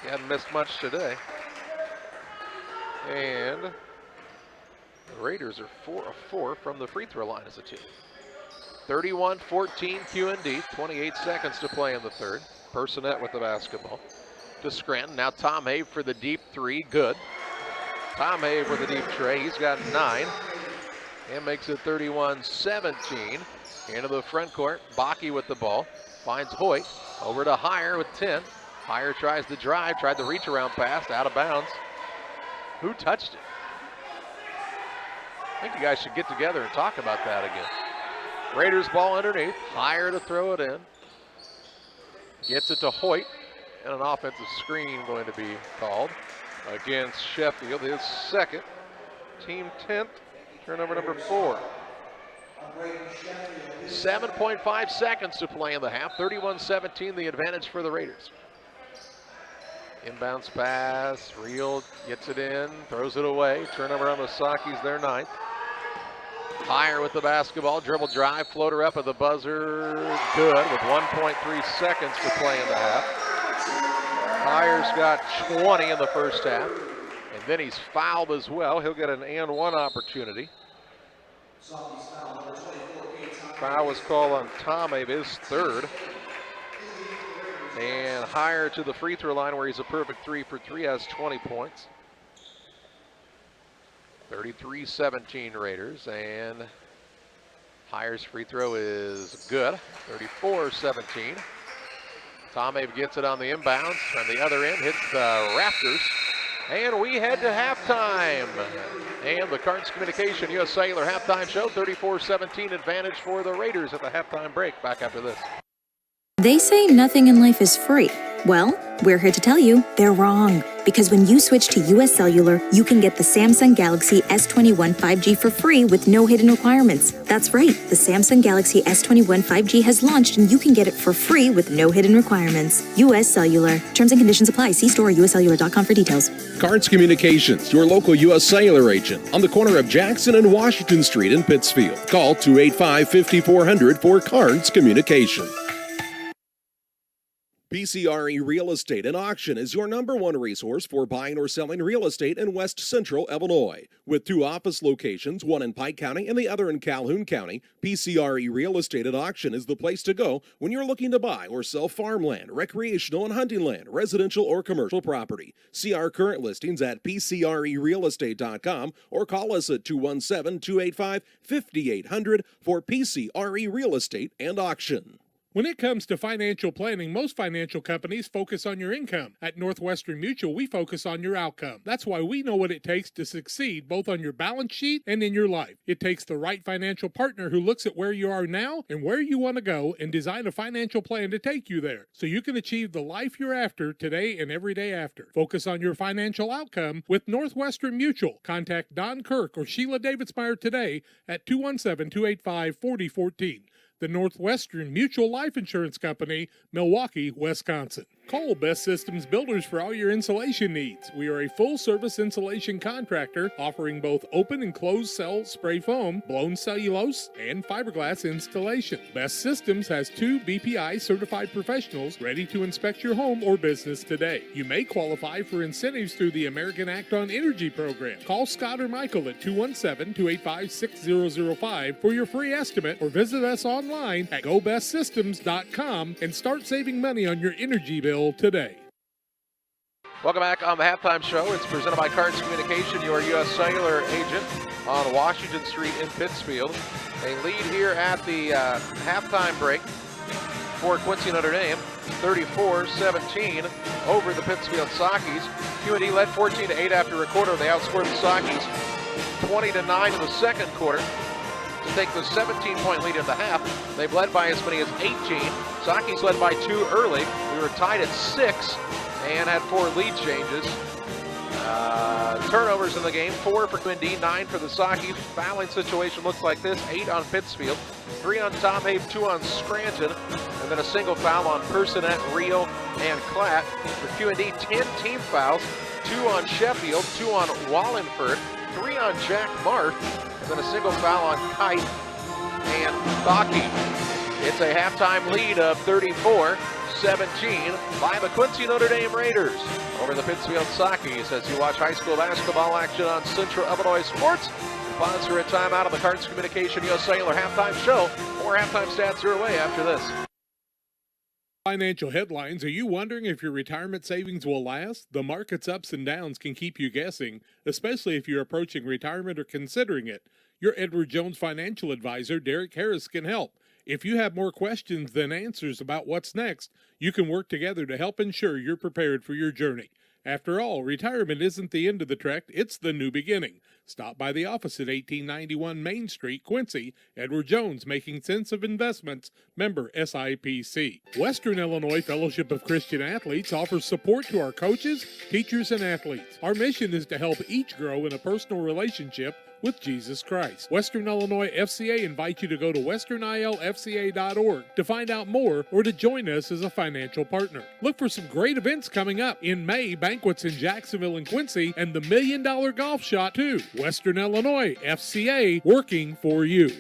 He hadn't missed much today. And the Raiders are 4 of 4 from the free throw line as a team. 31-14 QND, 28 seconds to play in the third. Personette with the basketball. To Scranton, now Tom Have for the deep three, good. Tom Have with the deep tray, he's got 9. And makes it 31-17. Into the front court, Bakke with the ball. Finds Hoyt, over to Heyer with 10. Heyer tries to drive, tried the reach around pass, out of bounds. Who touched it? I think you guys should get together and talk about that again. Raiders ball underneath, Heyer to throw it in. Gets it to Hoyt, and an offensive screen going to be called against Sheffield, his second, team 10th, turnover number 4. 7.5 seconds to play in the half, 31-17 the advantage for the Raiders. Inbounds pass, Reel gets it in, throws it away, turnover on the Sakis, their 9th. Heyer with the basketball, dribble drive, floater up at the buzzer, good with 1.3 seconds to play in the half. Heyer's got 20 in the first half, and then he's fouled as well. He'll get an and one opportunity. Foul was called on Tom Have, his third. And Heyer to the free throw line where he's a perfect 3 for 3, has 20 points. 33-17 Raiders, and Heyer's free throw is good, 34-17. Tom Have gets it on the inbounds, on the other end, hits the rafters, and we head to halftime. And the Cards Communication U.S. Cellular halftime show, 34-17 advantage for the Raiders at the halftime break. Back after this. They say nothing in life is free. Well, we're here to tell you they're wrong. Because when you switch to U.S. Cellular, you can get the Samsung Galaxy S21 5G for free with no hidden requirements. That's right, the Samsung Galaxy S21 5G has launched and you can get it for free with no hidden requirements. U.S. Cellular. Terms and conditions apply. See store or uscellular.com for details. Cards Communications, your local U.S. Cellular agent on the corner of Jackson and Washington Street in Pittsfield. Call 285-5400 for Cards Communication. PCRE Real Estate and Auction is your #1 resource for buying or selling real estate in West Central Illinois. With 2 office locations, one in Pike County and the other in Calhoun County, PCRE Real Estate and Auction is the place to go when you're looking to buy or sell farmland, recreational and hunting land, residential or commercial property. See our current listings at PCRERealestate.com or call us at 217-285-5800 for PCRE Real Estate and Auction. When it comes to financial planning, most financial companies focus on your income. At Northwestern Mutual, we focus on your outcome. That's why we know what it takes to succeed both on your balance sheet and in your life. It takes the right financial partner who looks at where you are now and where you want to go and design a financial plan to take you there so you can achieve the life you're after today and every day after. Focus on your financial outcome with Northwestern Mutual. Contact Don Kirk or Sheila Davidsmeyer today at 217-285-4014. The Northwestern Mutual Life Insurance Company, Milwaukee, Wisconsin. Call Best Systems Builders for all your insulation needs. We are a full-service insulation contractor offering both open and closed cell spray foam, blown cellulose, and fiberglass installation. Best Systems has 2 BPI certified professionals ready to inspect your home or business today. You may qualify for incentives through the American Act on Energy program. Call Scott or Michael at 217-285-6005 for your free estimate or visit us online at gobestsystems.com and start saving money on your energy bill today. Welcome back on the halftime show. It's presented by Cards Communication, your U.S. Cellular agent on Washington Street in Pittsfield. A lead here at the halftime break for Quincy Notre Dame, 34-17 over the Pittsfield Sakis. QND led 14-8 after a quarter. They outscored the Sakis 20-9 in the second quarter to take the 17-point lead in the half. They've led by as many as 18. Sakis led by 2 early. We were tied at 6 and had 4 lead changes. Turnovers in the game, 4 for QND, 9 for the Sockies. Fouling situation looks like this: 8 on Pittsfield, 3 on Tom Hape, 2 on Scranton, and then a single foul on Personette, Rio, and Klatt. For QND, 10 team fouls, 2 on Sheffield, 2 on Wallingford, 3 on Jack Marth, and then a single foul on Kite and Baki. It's a halftime lead of 34-17 by the Quincy Notre Dame Raiders over the Pittsfield Sockies as you watch high school basketball action on Central Illinois Sports. Pause for a timeout of the Cards Communication US Cellular halftime show. More halftime stats your way after this. Financial headlines. Are you wondering if your retirement savings will last? The market's ups and downs can keep you guessing, especially if you're approaching retirement or considering it. Your Edward Jones financial advisor, Derek Harris, can help. If you have more questions than answers about what's next, you can work together to help ensure you're prepared for your journey. After all, retirement isn't the end of the trek, it's the new beginning. Stop by the office at 1891 Main Street, Quincy. Edward Jones, making sense of investments. Member SIPC. Western Illinois Fellowship of Christian Athletes offers support to our coaches, teachers, and athletes. Our mission is to help each grow in a personal relationship with Jesus Christ. Western Illinois FCA invites you to go to westernilfca.org to find out more or to join us as a financial partner. Look for some great events coming up. In May, banquets in Jacksonville and Quincy, and the $1 Million Golf Shot too. Western Illinois FCA, working for you.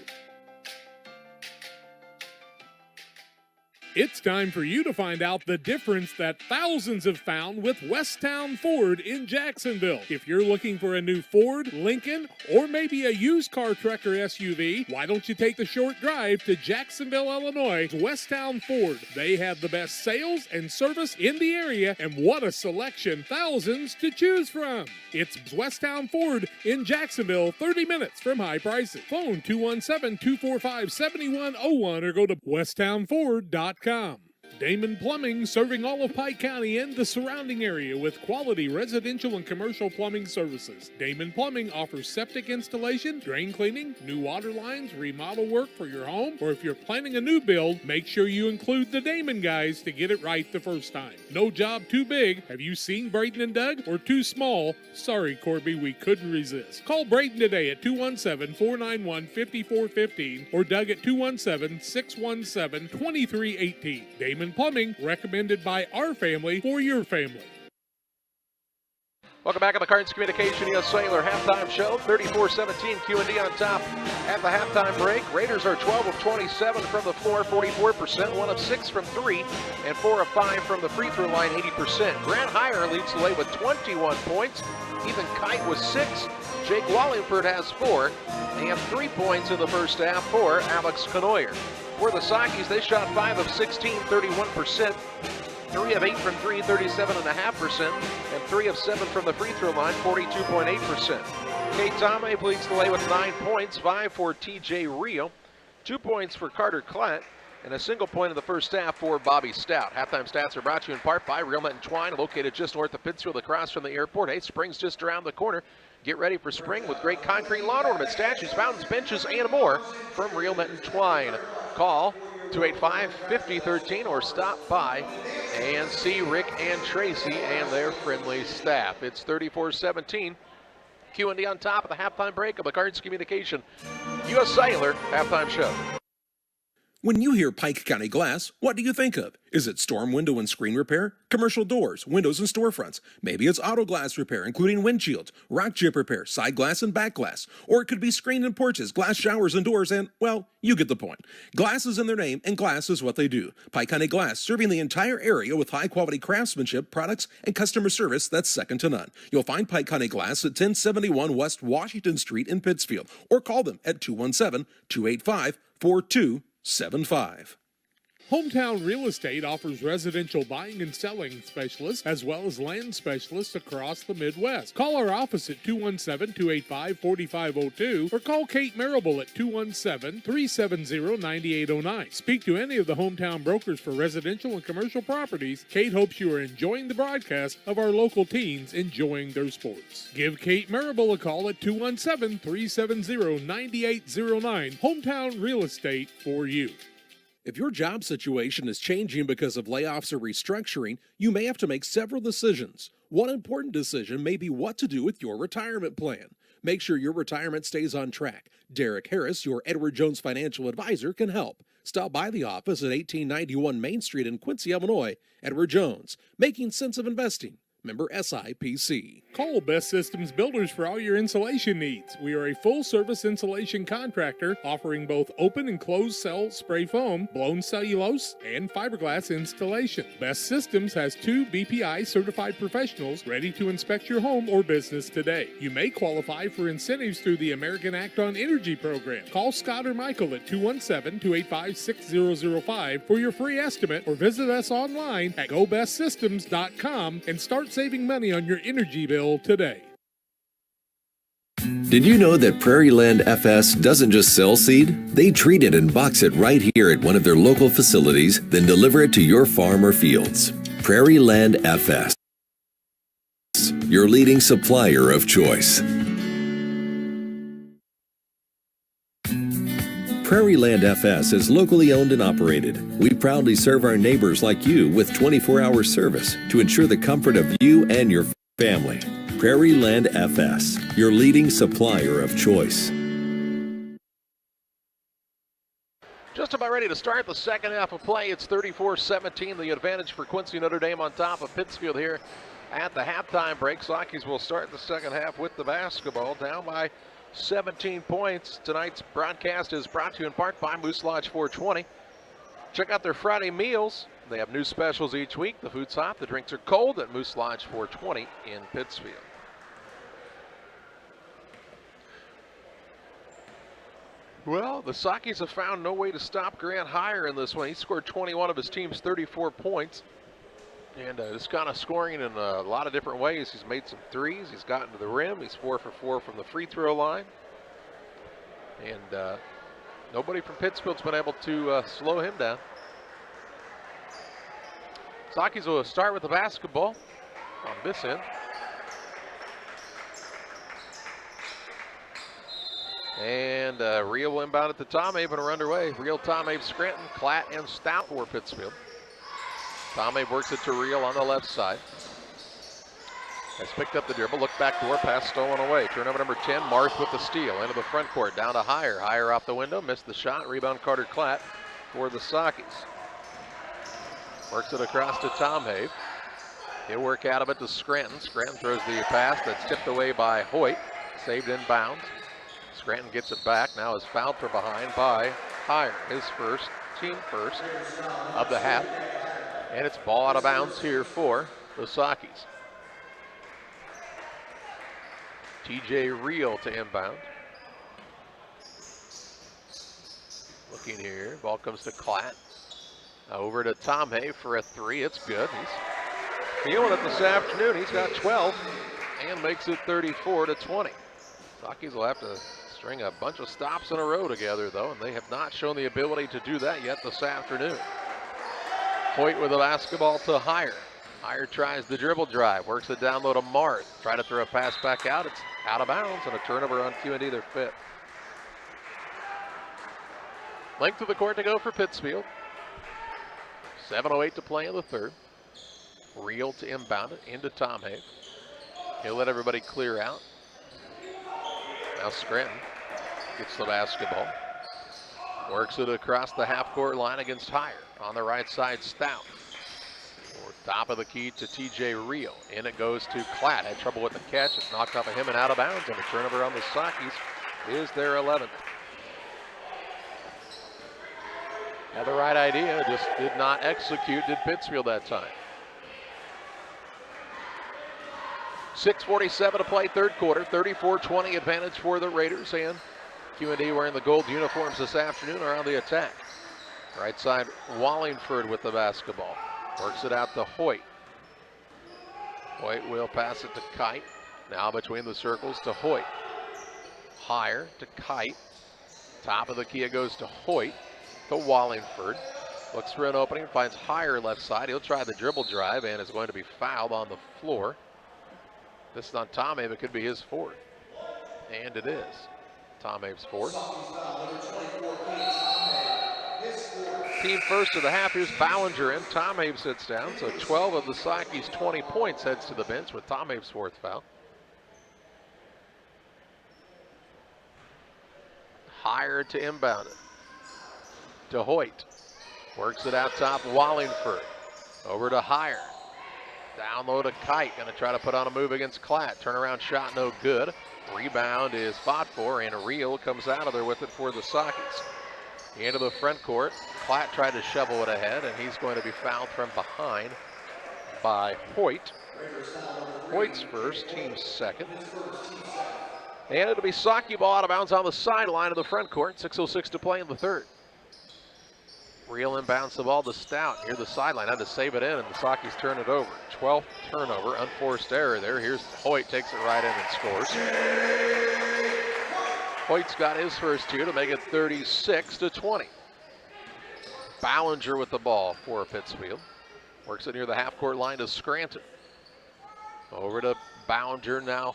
It's time for you to find out the difference that thousands have found with Westtown Ford in Jacksonville. If you're looking for a new Ford, Lincoln, or maybe a used car truck or SUV, why don't you take the short drive to Jacksonville, Illinois, Westtown Ford. They have the best sales and service in the area, and what a selection, thousands to choose from. It's Westtown Ford in Jacksonville, 30 minutes from high prices. Phone 217-245-7101 or go to westtownford.com. Damon Plumbing, serving all of Pike County and the surrounding area with quality residential and commercial plumbing services. Damon Plumbing offers septic installation, drain cleaning, new water lines, remodel work for your home, or if you're planning a new build, make sure you include the Damon guys to get it right the first time. No job too big. Have you seen Braden and Doug? Or too small? Sorry, Corby, we couldn't resist. Call Braden today at 217-491-5415 or Doug at 217-617-2318. Damon Plumbing, recommended by our family for your family. Welcome back on the Cards Communication US Cellular halftime show. 34-17, QND on top at the halftime break. Raiders are 12 of 27 from the floor, 44%, 1 of 6 from 3, and 4 of 5 from the free throw line, 80%. Grant Heyer leads the way with 21 points. Ethan Kite was 6. Jake Wallingford has 4, and 3 points in the first half for Alex Canoyer. For the Sockies, they shot 5 of 16, 31%, 3 of 8 from 3, 37.5%, and 3 of 7 from the free throw line, 42.8%. Kate Tomei leads the way with 9 points, 5 for TJ Rio, 2 points for Carter Klatt, and a single point in the first half for Bobby Stout. Halftime stats are brought to you in part by Real Net & Twine, located just north of Pittsfield across from the airport. Hey, spring's just around the corner. Get ready for spring with great concrete lawn ornaments, statues, fountains, benches, and more from Real Net & Twine. Call 285-5013 or stop by and see Rick and Tracy and their friendly staff. It's 34-17. QND on top of the halftime break of the Cards Communication US Cellular halftime show. When you hear Pike County Glass, what do you think of? Is it storm window and screen repair, commercial doors, windows and storefronts? Maybe it's auto glass repair, including windshields, rock chip repair, side glass and back glass. Or it could be screen and porches, glass showers and doors, and, well, you get the point. Glass is in their name, and glass is what they do. Pike County Glass, serving the entire area with high-quality craftsmanship, products, and customer service that's second to none. You'll find Pike County Glass at 1071 West Washington Street in Pittsfield, or call them at 217-285-4275. Hometown Real Estate offers residential buying and selling specialists as well as land specialists across the Midwest. Call our office at 217-285-4502 or call Kate Marable at 217-370-9809. Speak to any of the hometown brokers for residential and commercial properties. Kate hopes you are enjoying the broadcast of our local teams enjoying their sports. Give Kate Marable a call at 217-370-9809. Hometown Real Estate for you. If your job situation is changing because of layoffs or restructuring, you may have to make several decisions. One important decision may be what to do with your retirement plan. Make sure your retirement stays on track. Derek Harris, your Edward Jones financial advisor, can help. Stop by the office at 1891 Main Street in Quincy, Illinois. Edward Jones, making sense of investing. Member SIPC. Call Best Systems Builders for all your insulation needs. We are a full-service insulation contractor offering both open and closed cell spray foam, blown cellulose, and fiberglass installation. Best Systems has 2 BPI certified professionals ready to inspect your home or business today. You may qualify for incentives through the American Act on Energy program. Call Scott or Michael at 217-285-6005 for your free estimate or visit us online at gobestsystems.com and start saving money on your energy bill today. Did you know that Prairie Land FS doesn't just sell seed? They treat it and box it right here at one of their local facilities, then deliver it to your farm or fields. Prairie Land FS, your leading supplier of choice. Prairie Land FS is locally owned and operated. We proudly serve our neighbors like you with 24-hour service to ensure the comfort of you and your family. Prairie Land FS, your leading supplier of choice. Just about ready to start the second half of play. It's 34-17, the advantage for Quincy Notre Dame on top of Pittsfield here at the halftime break. Sockies will start the second half with the basketball, down by 17 points. Tonight's broadcast is brought to you in part by Moose Lodge 420. Check out their Friday meals. They have new specials each week. The food's hot, the drinks are cold at Moose Lodge 420 in Pittsfield. Well, the Sockies have found no way to stop Grant Heyer in this one. He scored 21 of his team's 34 points. And just kind of scoring in a lot of different ways. He's made some threes. He's gotten to the rim. He's 4 for 4 from the free throw line. And nobody from Pittsfield's been able to slow him down. Sockies will start with the basketball on this end. And Real will inbound at the Tom Abe and are underway. Real, Tom Abe, Scranton, Klatt, and Stout for Pittsfield. Tom Abe works it to Real on the left side. Has picked up the dribble, look back door, pass stolen away. Turnover number 10, Marth with the steal. Into the front court, down to Heyer. Heyer off the window, missed the shot. Rebound Carter Klatt for the Sockies. Works it across to Tom Abe. He'll work out of it to Scranton. Scranton throws the pass that's tipped away by Hoyt. Saved in bounds. Scranton gets it back. Now is fouled from behind by Heyer. His first, team first of the half. And it's ball out of bounds here for the Sockies. TJ Real to inbound. Looking here, ball comes to Klatt. Over to Tom Hay for a three, it's good. He's feeling it this afternoon. He's got 12 and makes it 34-20. Sockies will have to string a bunch of stops in a row together though, and they have not shown the ability to do that yet this afternoon. Hoyt with the basketball to Heyer. Heyer tries the dribble drive, works it down low to Marth. Try to throw a pass back out, it's out of bounds, and a turnover on QND, their fifth. Length of the court to go for Pittsfield. 7:08 to play in the third. Real to inbound it into Tom Hay. He'll let everybody clear out. Now Scranton gets the basketball. Works it across the half-court line against Heyer. On the right side, Stout. Top of the key to TJ Real. In it goes to Klatt. Had trouble with the catch. It's knocked off of him and out of bounds. And a turnover on the Sockies is their 11th. Had the right idea, just did not execute, did Pittsfield that time. 6:47 to play, third quarter. 34-20 advantage for the Raiders. And QND wearing the gold uniforms this afternoon are on the attack. Right side, Wallingford with the basketball. Works it out to Hoyt. Hoyt will pass it to Kite. Now between the circles to Hoyt. Heyer to Kite. Top of the key, it goes to Hoyt. To Wallingford. Looks for an opening, finds Heyer left side. He'll try the dribble drive and is going to be fouled on the floor. This is on Tom Abe, it could be his fourth. And it is. Tom Abe's fourth. Team first of the half. Here's Ballinger in. Tom Abe sits down. So 12 of the Sockies' 20 points heads to the bench with Tom Abe's fourth foul. Higher to inbound it. To Hoyt. Works it out top. Wallingford. Over to Higher. Down low to Kite. Going to try to put on a move against Klatt. Turnaround shot no good. Rebound is fought for, and Reel comes out of there with it for the Sockies. Into the front court. Klatt tried to shovel it ahead, and he's going to be fouled from behind by Hoyt. Hoyt's first, team's second. And it'll be Socky ball out of bounds on the sideline of the front court. 6:06 to play in the third. Reel inbounds the ball to Stout near the sideline. Had to save it in, and the Sockies turn it over. 12th turnover, unforced error there. Here's Hoyt, takes it right in and scores. Hoyt's got his first two to make it 36-20. Ballinger with the ball for Pittsfield. Works it near the half-court line to Scranton. Over to Ballinger now.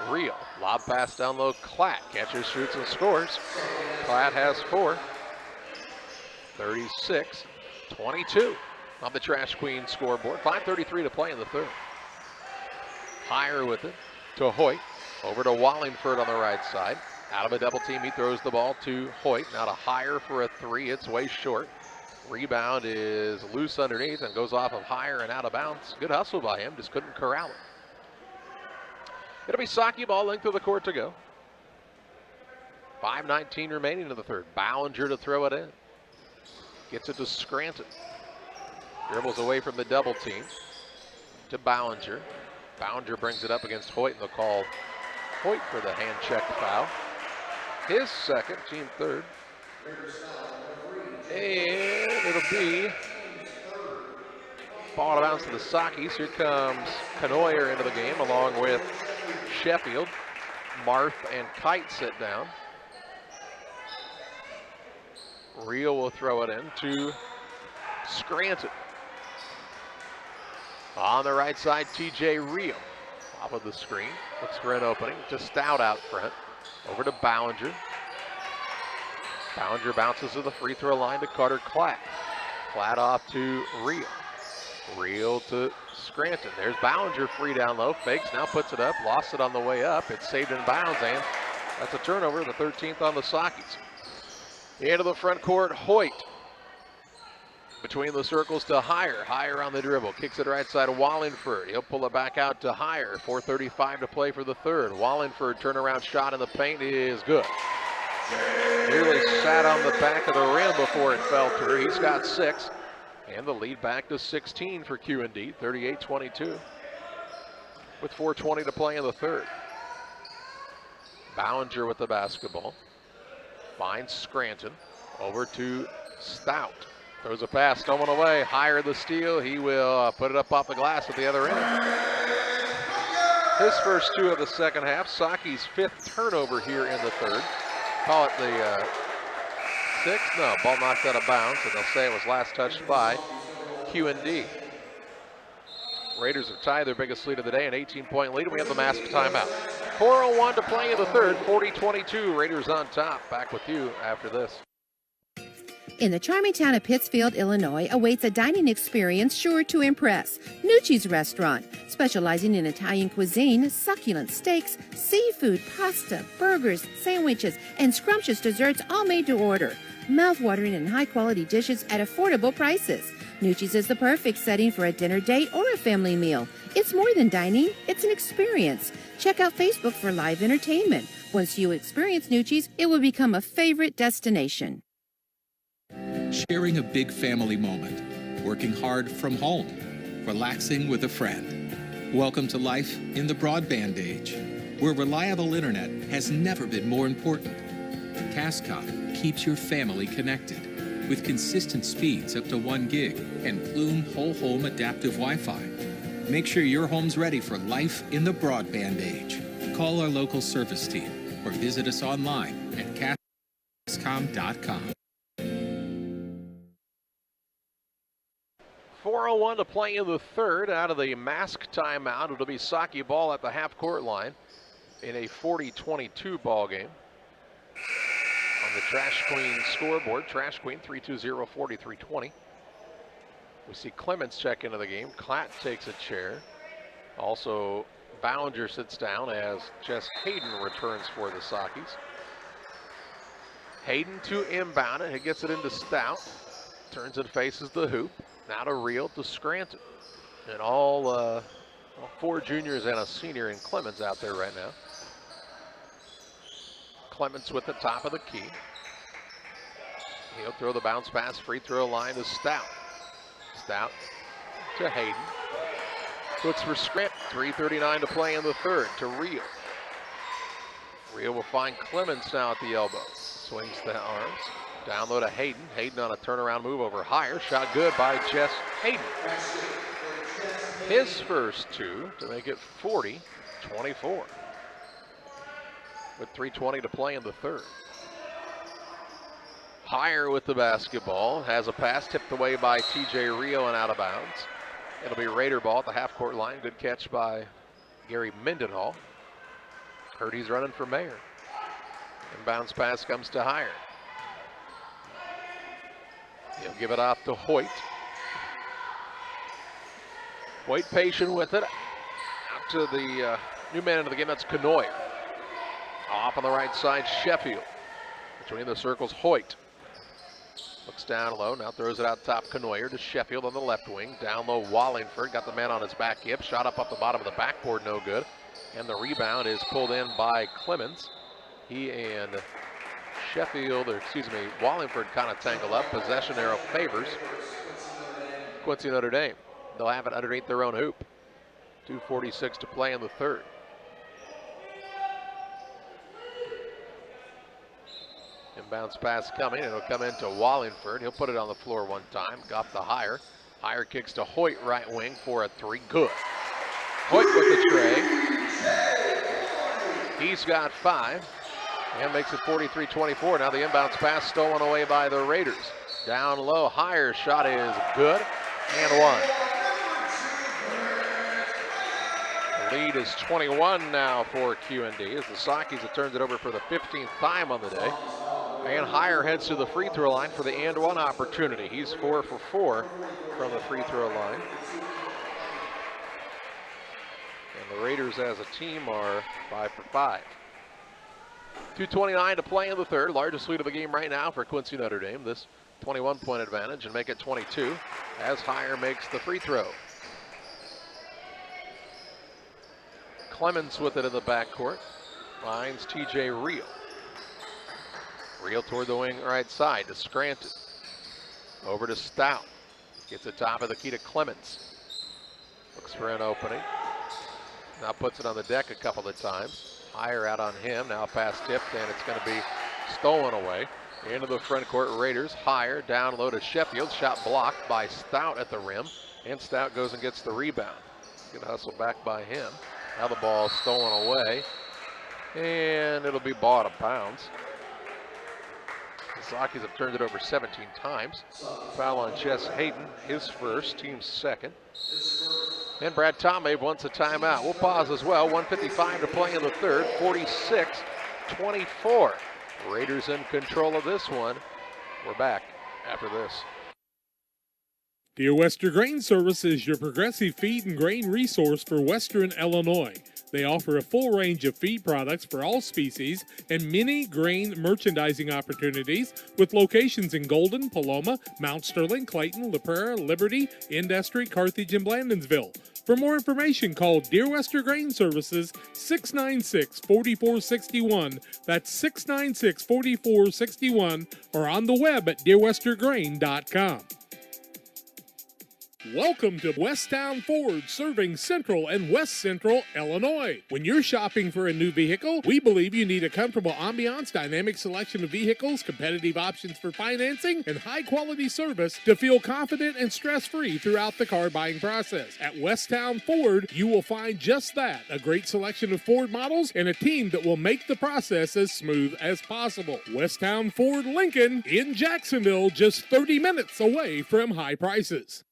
Reel. Lob pass down low. Klatt catches, shoots, and scores. Klatt has four. 36-22 on the Trash Queen scoreboard. 5:33 to play in the third. Higher with it to Hoyt. Over to Wallingford on the right side. Out of a double team, he throws the ball to Hoyt. Now to Higher for a three. It's way short. Rebound is loose underneath and goes off of Higher and out of bounds. Good hustle by him, just couldn't corral it. It'll be Socky ball, length of the court to go. 5:19 remaining in the third. Ballinger to throw it in. Gets it to Scranton. Dribbles away from the double team to Ballinger. Ballinger brings it up against Hoyt, and they'll call Hoyt for the hand check foul. His second, team third. And it'll be ball out of bounds to the Sockies. Here comes Canoyer into the game along with Sheffield. Marth and Kite sit down. Reel will throw it in to Scranton. On the right side, TJ Reel. Top of the screen. Looks for an opening. Just Stout out front. Over to Ballinger. Ballinger bounces to the free throw line to Carter Klatt. Klatt off to Reel. Reel to Scranton. There's Ballinger free down low. Fakes, now puts it up. Lost it on the way up. It's saved in bounds, and that's a turnover, the 13th on the Sockies. Into the front court, Hoyt. Between the circles to Higher. Higher on the dribble. Kicks it right side of Wallingford. He'll pull it back out to Higher. 4:35 to play for the third. Wallingford turnaround shot in the paint is good. Nearly sat on the back of the rim before it fell through. He's got 6. And the lead back to 16 for QND. 38-22. With 4:20 to play in the third. Ballinger with the basketball. Finds Scranton. Over to Stout. Throws a pass, stolen away. Higher the steal. He will put it up off the glass at the other end. His first two of the second half. Socky's 5th turnover here in the third. Call it the 6th. No, ball knocked out of bounds, and they'll say it was last touched by QND. Raiders have tied their biggest lead of the day, an 18-point lead, and we have the masked timeout. 4:01 to play in the third, 40-22. Raiders on top. Back with you after this. In the charming town of Pittsfield, Illinois, awaits a dining experience sure to impress. Nucci's Restaurant, specializing in Italian cuisine, succulent steaks, seafood, pasta, burgers, sandwiches, and scrumptious desserts, all made to order. Mouth-watering and high-quality dishes at affordable prices. Nucci's is the perfect setting for a dinner date or a family meal. It's more than dining, it's an experience. Check out Facebook for live entertainment. Once you experience Nucci's, it will become a favorite destination. Sharing a big family moment, working hard from home, relaxing with a friend. Welcome to life in the broadband age, where reliable internet has never been more important. Tascom keeps your family connected with consistent speeds up to 1 gig and Plume whole home adaptive Wi-Fi. Make sure your home's ready for life in the broadband age. Call our local service team or visit us online at Tascom.com. 4:01 to play in the third. Out of the mask timeout, it'll be Socky ball at the half-court line in a 40-22 ball game. on the Trash Queen scoreboard. Trash Queen 320-4320. We see Clements check into the game. Klatt takes a chair. Also, Ballinger sits down as Jess Hayden returns for the Sockies. Hayden to inbound it. He gets it into Stout. Turns and faces the hoop. Now to Reel to Scranton. And all 4 juniors and a senior in Clements out there right now. Clements with the top of the key. He'll throw the bounce pass, free throw line to Stout. Stout to Hayden. Puts for Scranton. 3:39 to play in the third to Reel. Reel will find Clements now at the elbow. Swings the arms. Down low to Hayden. Hayden on a turnaround move over higher. Shot good by Jess Hayden. His first 2 to make it 40-24. With 3:20 to play in the third. Higher with the basketball. Has a pass tipped away by TJ Rio and out of bounds. It'll be Raider ball at the half-court line. Good catch by Gary Mendenhall. Purdy's running for Mayer. Inbounds pass comes to Higher. He'll give it off to Hoyt. Hoyt patient with it. Out to the new man into the game, that's Canoyer. Off on the right side, Sheffield. Between the circles, Hoyt. Looks down low, now throws it out top, Canoyer to Sheffield on the left wing. Down low, Wallingford, got the man on his back hip. Shot up the bottom of the backboard, no good. And the rebound is pulled in by Clements. He and Wallingford kind of tangle up. Possession arrow favors Quincy Notre Dame. They'll have it underneath their own hoop. 2:46 to play in the third. Inbounds pass coming. It'll come into Wallingford. He'll put it on the floor one time. Got the Higher. Higher kicks to Hoyt, right wing for a 3. Good. Hoyt with the tray. He's got 5. And makes it 43-24. Now the inbounds pass stolen away by the Raiders. Down low, Higher shot is good and 1. The lead is 21 now for QND as the Sockies have turned it over for the 15th time on the day. And Higher heads to the free throw line for the and 1 opportunity. He's 4 for 4 from the free throw line. And the Raiders as a team are 5 for 5. 2:29 to play in the third. Largest lead of the game right now for Quincy Notre Dame. This 21-point advantage and make it 22 as Higher makes the free throw. Clements with it in the backcourt. Finds TJ Reel. Reel toward the wing right side to Scranton. Over to Stout. Gets the top of the key to Clements. Looks for an opening. Now puts it on the deck a couple of times. Higher out on him, now pass tipped, and it's going to be stolen away. Into the front court, Raiders. Higher, down low to Sheffield. Shot blocked by Stout at the rim, and Stout goes and gets the rebound. Good hustle back by him. Now the ball is stolen away, and it'll be ball out of bounds. The Sockies have turned it over 17 times. Foul on Jess Hayden, his first, team's second. And Brad Tombe wants a timeout. We'll pause as well. 1:55 to play in the third. 46-24. Raiders in control of this one. We're back after this. Dear Western Grain Service is your progressive feed and grain resource for Western Illinois. They offer a full range of feed products for all species and many grain merchandising opportunities with locations in Golden, Paloma, Mount Sterling, Clayton, La Prairie, Liberty, Industry, Carthage, and Blandonsville. For more information, call Dear Western Grain Services 696-4461. That's 696-4461 or on the web at dearwesterngrain.com. Welcome to Westtown Ford, serving Central and West Central Illinois. When you're shopping for a new vehicle, we believe you need a comfortable ambiance, dynamic selection of vehicles, competitive options for financing, and high-quality service to feel confident and stress-free throughout the car buying process. At Westtown Ford, you will find just that, a great selection of Ford models and a team that will make the process as smooth as possible. Westtown Ford Lincoln in Jacksonville, just 30 minutes away from high prices.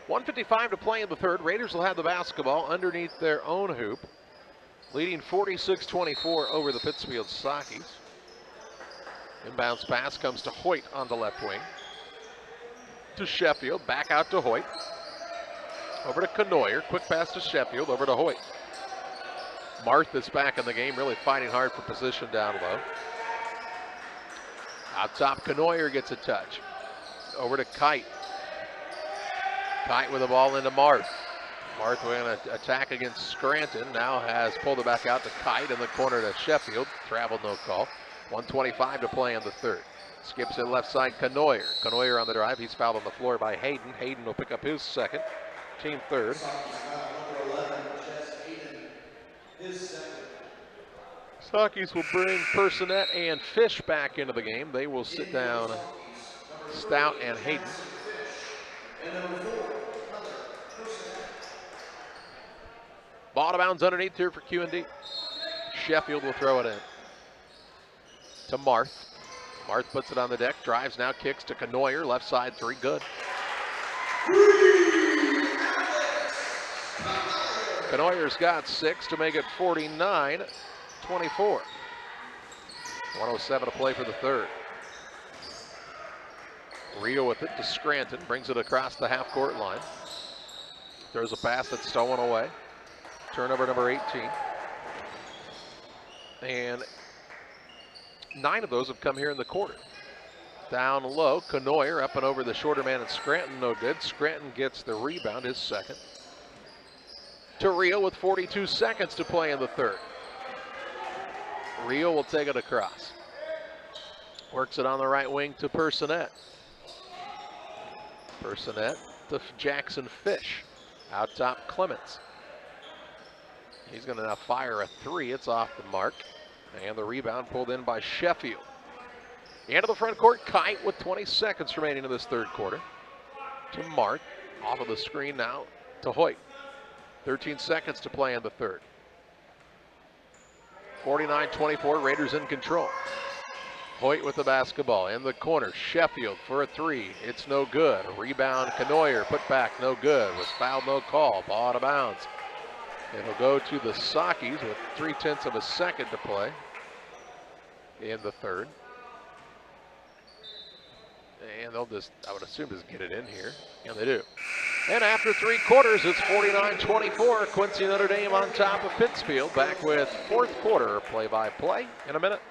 1:55 to play in the third. Raiders will have the basketball underneath their own hoop, leading 46-24 over the Pittsfield Sockies. Inbounds pass comes to Hoyt on the left wing. To Sheffield, back out to Hoyt. Over to Canoyer, quick pass to Sheffield, over to Hoyt. Martha's back in the game, really fighting hard for position down low. Out top, Canoyer gets a touch. Over to Kite. Kite with the ball into Marth. Marth going to attack against Scranton. Now has pulled it back out to Kite in the corner to Sheffield. Traveled, no call. 1:25 to play in the third. Skips it left side, Canoyer. Canoyer on the drive. He's fouled on the floor by Hayden. Hayden will pick up his second. Team third. Sockies will bring Personette and Fish back into the game. They will sit down Stout and Hayden. Ball out of bounds underneath here for QND. Sheffield will throw it in. To Marth. Marth puts it on the deck, drives now, kicks to Canoyer, left side three, good. Canoyer's got 6 to make it 49-24. 1:07 to play for the third. Rio with it to Scranton, brings it across the half-court line. There's a pass that's stolen away. Turnover number 18. And 9 of those have come here in the quarter. Down low, Canoyer up and over the shorter man at Scranton, no good. Scranton gets the rebound, his second. To Rio with 42 seconds to play in the third. Rio will take it across. Works it on the right wing to Personette. Personette to Jackson Fish. Out top, Clements. He's going to now fire a three. It's off the mark. And the rebound pulled in by Sheffield. Into the front court, Kite with 20 seconds remaining in this third quarter. To Marth. Off of the screen now to Hoyt. 13 seconds to play in the third. 49-24, Raiders in control. Hoyt with the basketball in the corner. Sheffield for a three. It's no good. Rebound, Canoyer, put back, no good. Was fouled, no call. Ball out of bounds. It'll go to the Sockies with 0.3 of a second to play in the third. And they'll just, I would assume, just get it in here. And they do. And after 3 quarters, it's 49-24. Quincy Notre Dame on top of Pittsfield. Back with fourth quarter play-by-play in a minute.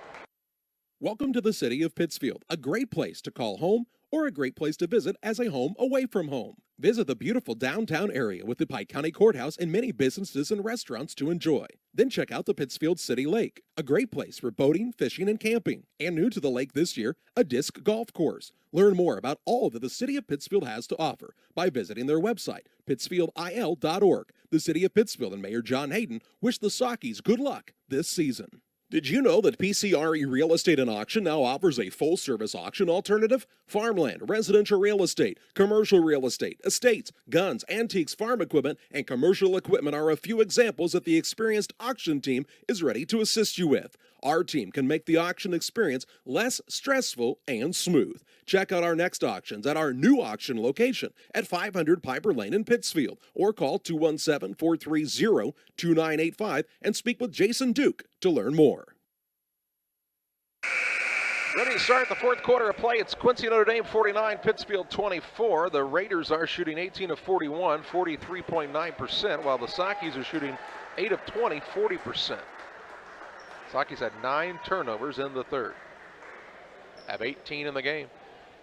Welcome to the city of Pittsfield, a great place to call home or a great place to visit as a home away from home. Visit the beautiful downtown area with the Pike County Courthouse and many businesses and restaurants to enjoy. Then check out the Pittsfield City Lake, a great place for boating, fishing, and camping. And new to the lake this year, a disc golf course. Learn more about all that the city of Pittsfield has to offer by visiting their website, pittsfieldil.org. The city of Pittsfield and Mayor John Hayden wish the Sockies good luck this season. Did you know that PCRE Real Estate and Auction now offers a full-service auction alternative? Farmland, residential real estate, commercial real estate, estates, guns, antiques, farm equipment, and commercial equipment are a few examples that the experienced auction team is ready to assist you with. Our team can make the auction experience less stressful and smooth. Check out our next auctions at our new auction location at 500 Piper Lane in Pittsfield, or call 217-430-2985 and speak with Jason Duke to learn more. Ready to start the fourth quarter of play. It's Quincy Notre Dame 49, Pittsfield 24. The Raiders are shooting 18 of 41, 43.9%, while the Sockies are shooting 8 of 20, 40%. Sockies had 9 turnovers in the third. Have 18 in the game.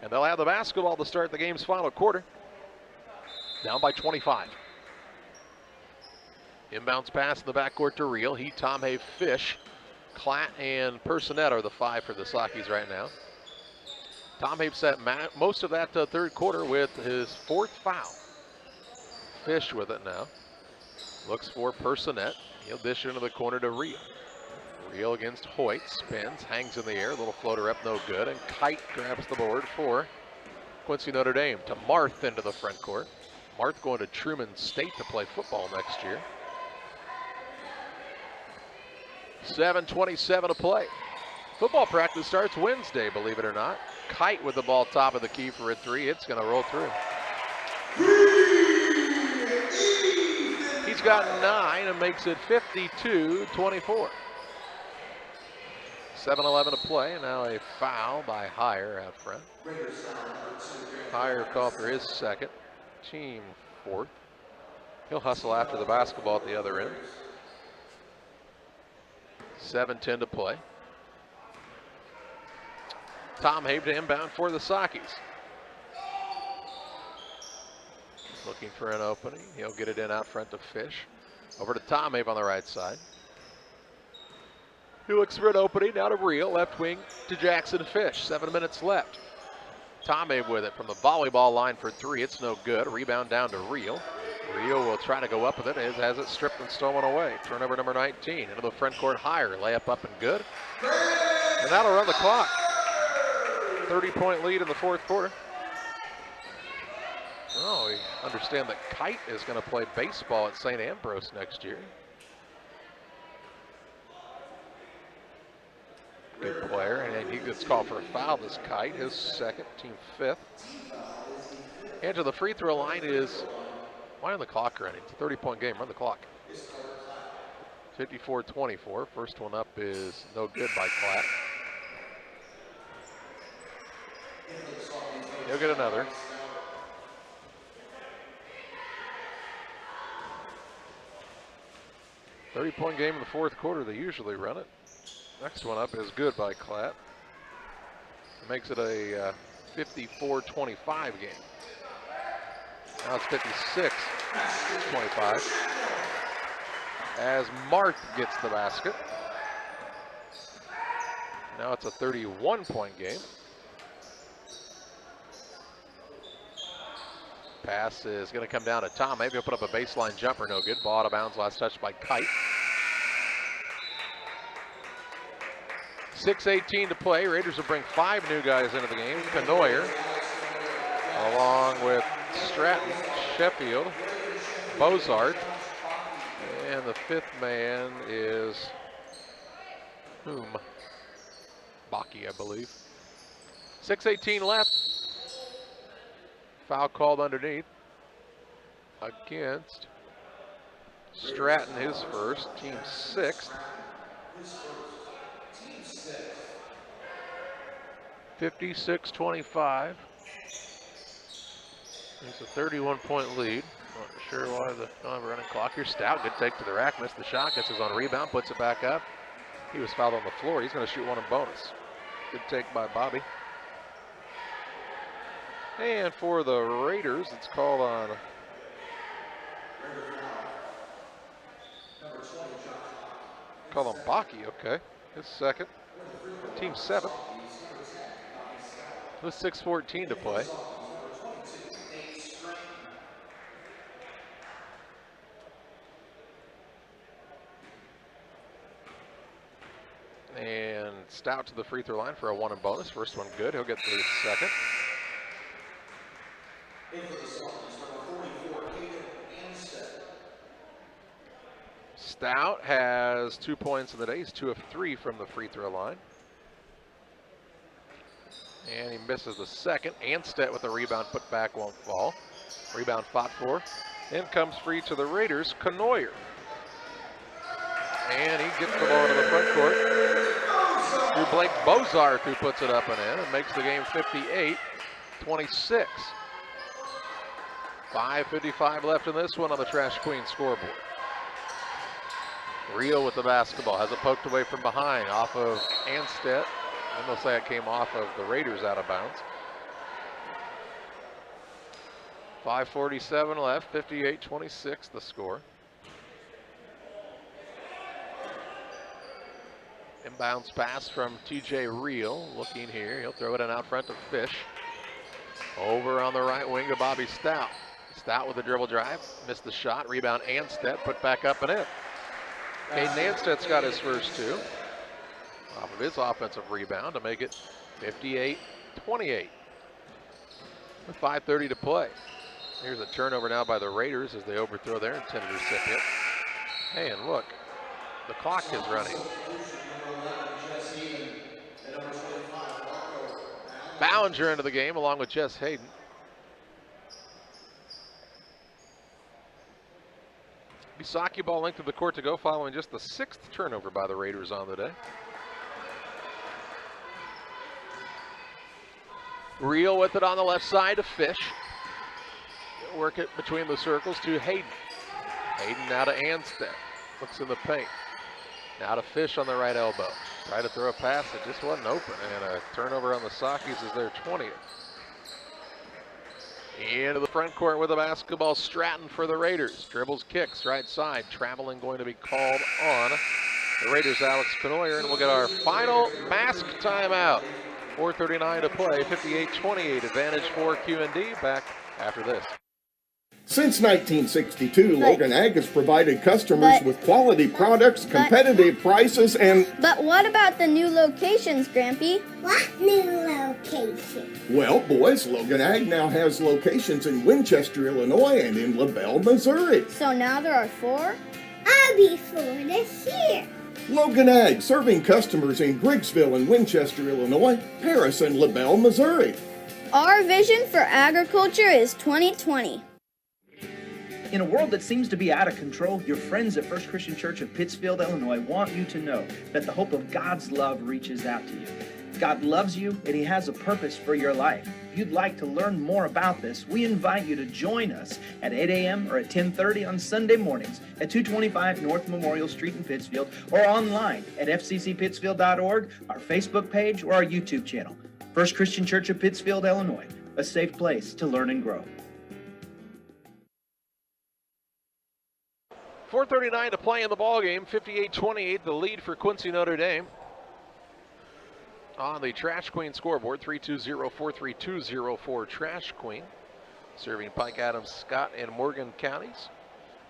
And they'll have the basketball to start the game's final quarter. Down by 25. Inbounds pass in the backcourt to Reel. Tom Hay, Fish, Klatt, and Personette are the 5 for the Sockies right now. Tom Hay set most of that third quarter with his 4th foul. Fish with it now. Looks for Personette. He'll dish into the corner to Reel. Reel against Hoyt, spins, hangs in the air, little floater up, no good, and Kite grabs the board for Quincy Notre Dame. To Marth into the front court. Marth going to Truman State to play football next year. 7:27 to play. Football practice starts Wednesday, believe it or not. Kite with the ball top of the key for a three. It's going to roll through. He's got 9 and makes it 52-24. 7:11 to play, and now a foul by Heyer out front. Heyer called for his second, team fourth. He'll hustle after the basketball at the other end. 7:10 to play. Tom Habe to inbound for the Sockys. Looking for an opening. He'll get it in out front to Fish. Over to Tom Habe on the right side. He looks for an opening out of Reel. Left wing to Jackson Fish. 7 minutes left. Tom Habe with it from the volleyball line for three. It's no good. Rebound down to Reel. Reel will try to go up with it. Has it stripped and stolen away. Turnover number 19. Into the front court Heyer. Layup up and good. And that'll run the clock. 30-point lead in the fourth quarter. Oh, we understand that Kite is going to play baseball at St. Ambrose next year. Good player, and he gets called for a foul, this Kite, his second, team fifth. And to the free throw line is, why on the clock running? It's a 30-point game, run the clock. 54-24, first one up is no good by Klatt. He'll get another. .30-point game in the fourth quarter, they usually run it. Next one up is good by Klatt. Makes it a 54-25 game. Now it's 56-25. As Marth gets the basket. Now it's a 31-point game. Pass is going to come down to Tom. Maybe he'll put up a baseline jumper, no good. Ball out of bounds, last touch by Kite. 6:18 to play. Raiders will bring 5 new guys into the game. Canoyer, along with Stratton, Sheffield, Bozart, and the 5th man is Baki, I believe. 6:18 left. Foul called underneath against Stratton, his first, team 6th. 56-25. It's a 31-point lead. Not sure why the running clock here. Stout, good take to the rack, missed the shot, gets his own rebound, puts it back up. He was fouled on the floor. He's going to shoot one in bonus. Good take by Bobby. And for the Raiders, it's called on Baki, okay. His second, team 7th. With 6:14 to play. And Stout to the free throw line for a 1 in bonus. First one good, he'll get the second. Stout has 2 points in the day. He's 2 of 3 from the free throw line. And he misses the second. Anstedt with the rebound, put back, won't fall. Rebound fought for. In comes free to the Raiders, Canoyer. And he gets the ball into the front court. To Blake Bozart, who puts it up and in and makes the game 58-26. 5:55 left in this one on the Trash Queen scoreboard. Reel with the basketball, has it poked away from behind off of Anstedt. And they'll say it came off of the Raiders out of bounds. 5:47 left, 58-26 the score. Inbounds pass from TJ Reel, looking here. He'll throw it in out front to Fish. Over on the right wing to Bobby Stout. Stout with a dribble drive, missed the shot. Rebound Anstedt, put back up and in. Caden Anstedt's got his first 2. Off of his offensive rebound to make it 58-28. With 5:30 to play. Here's a turnover now by the Raiders as they overthrow their intended recipient. Hey, and look, the clock is running. Ballinger into the game along with Jess Hayden. Bisaki ball length of the court to go following just the 6th turnover by the Raiders on the day. Reel with it on the left side to Fish. Work it between the circles to Hayden. Hayden now to Anstead. Looks in the paint. Now to Fish on the right elbow. Try to throw a pass that just wasn't open. And a turnover on the Sockies is their 20th. Into the front court with the basketball. Stratton for the Raiders. Dribbles, kicks, right side. Traveling going to be called on the Raiders, Alex Penoyer. And we'll get our final mask timeout. 4:39 to play. 58-28 advantage for QND. Back after this. Since 1962, Logan Ag has provided customers with quality products, competitive prices, and... But what about the new locations, Grampy? What new location? Well, boys, Logan Ag now has locations in Winchester, Illinois, and in LaBelle, Missouri. So now there are 4? I'll be 4 this year. Logan Ag, serving customers in Griggsville and Winchester, Illinois, Paris, and LaBelle, Missouri. Our vision for agriculture is 2020. In a world that seems to be out of control, your friends at First Christian Church of Pittsfield, Illinois want you to know that the hope of God's love reaches out to you. God loves you and He has a purpose for your life. If you'd like to learn more about this, we invite you to join us at 8 a.m. or at 10:30 on Sunday mornings at 225 North Memorial Street in Pittsfield, or online at fccpittsfield.org, our Facebook page, or our YouTube channel. First Christian Church of Pittsfield, Illinois, a safe place to learn and grow. 4:39 to play in the ballgame. 58-28, the lead for Quincy Notre Dame. On the Trash Queen scoreboard, 320-4320 for Trash Queen. Serving Pike, Adams, Scott, and Morgan counties.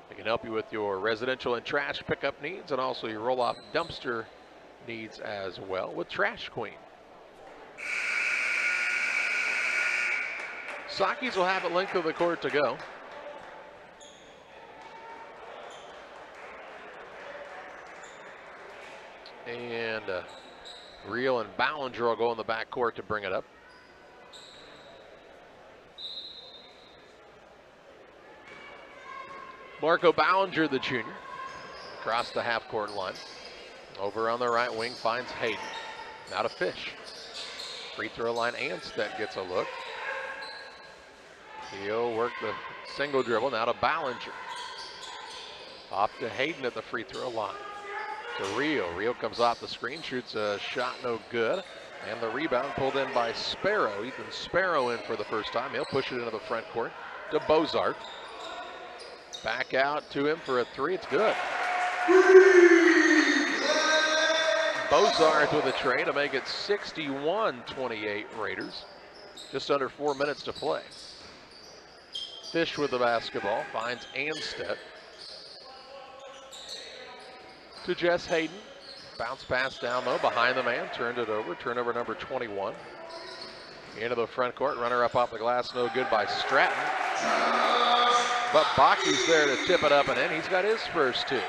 They can help you with your residential and trash pickup needs, and also your roll-off dumpster needs as well with Trash Queen. Sockies will have it length of the court to go. And Reel and Ballinger will go in the backcourt to bring it up. Marco Ballinger, the junior, across the half-court line. Over on the right wing finds Hayden. Now to Fish. Free throw line, Anstead gets a look. He'll work the single dribble. Now to Ballinger. Off to Hayden at the free throw line. To Reel. Reel comes off the screen, shoots a shot, no good. And the rebound pulled in by Sparrow. Ethan Sparrow in for the first time. He'll push it into the front court to Bozart. Back out to him for a three. It's good. Bozart with a tray to make it 61-28 Raiders. Just under 4 minutes to play. Fish with the basketball, finds Anstead. To Jess Hayden. Bounce pass down low, behind the man, turned it over. Turnover number 21. Into the front court, runner up off the glass, no good by Stratton. But Baki's there to tip it up and in. He's got his first two.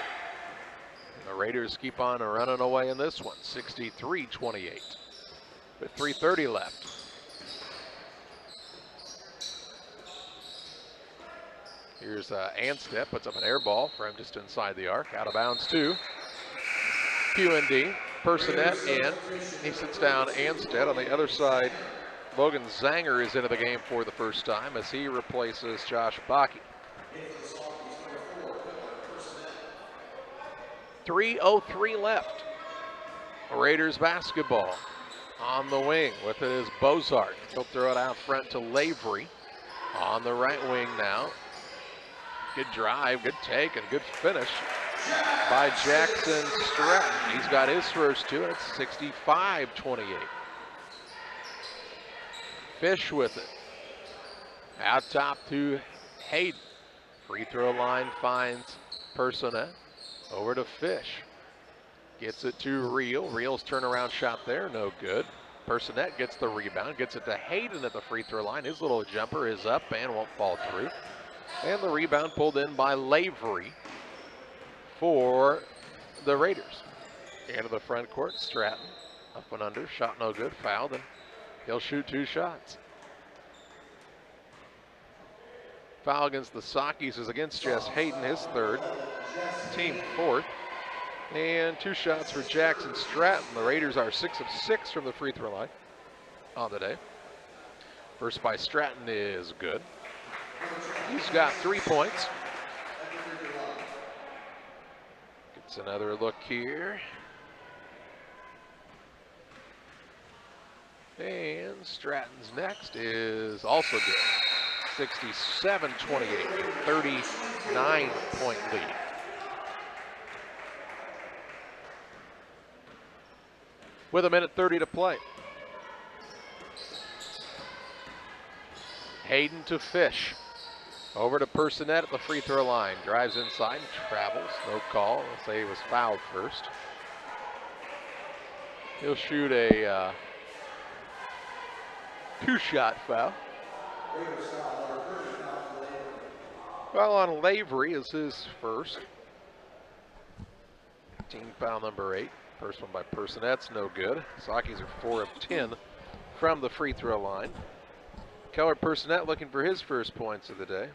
The Raiders keep on running away in this one, 63-28. With 3:30 left. Here's Anstead, puts up an air ball for him just inside the arc. Out of bounds to QND. Personette in. He sits down Anstead. On the other side, Logan Zanger is into the game for the first time as he replaces Josh Baki. 3:03 left. Raiders basketball. On the wing with it is Bozart. He'll throw it out front to Lavery. On the right wing now. Good drive, good take, and good finish by Jackson Stratton. He's got his first two, and it's 65-28. Fish with it. Out top to Hayden. Free throw line finds Personette. Over to Fish. Gets it to Reel. Reel's turnaround shot there, no good. Personette gets the rebound, gets it to Hayden at the free throw line. His little jumper is up and won't fall through. And the rebound pulled in by Lavery for the Raiders. Into the front court, Stratton up and under, shot no good, fouled, and he'll shoot two shots. Foul against the Sockies is against Jess Hayden, his third, team fourth. And two shots for Jackson Stratton. The Raiders are 6 of 6 from the free throw line on the day. First by Stratton is good. He's got 3 points. Gets another look here. And Stratton's next is also good. 67-28, 39-point lead. With 1:30 to play. Hayden to Fish. Over to Personette at the free throw line. Drives inside and travels. No call. I'll say he was fouled first. He'll shoot a two-shot foul. Foul on Lavery is his first. Team foul number 8. First one by Personette's no good. Sakis are 4 of 10 from the free throw line. Keller Personette looking for his first points of the day.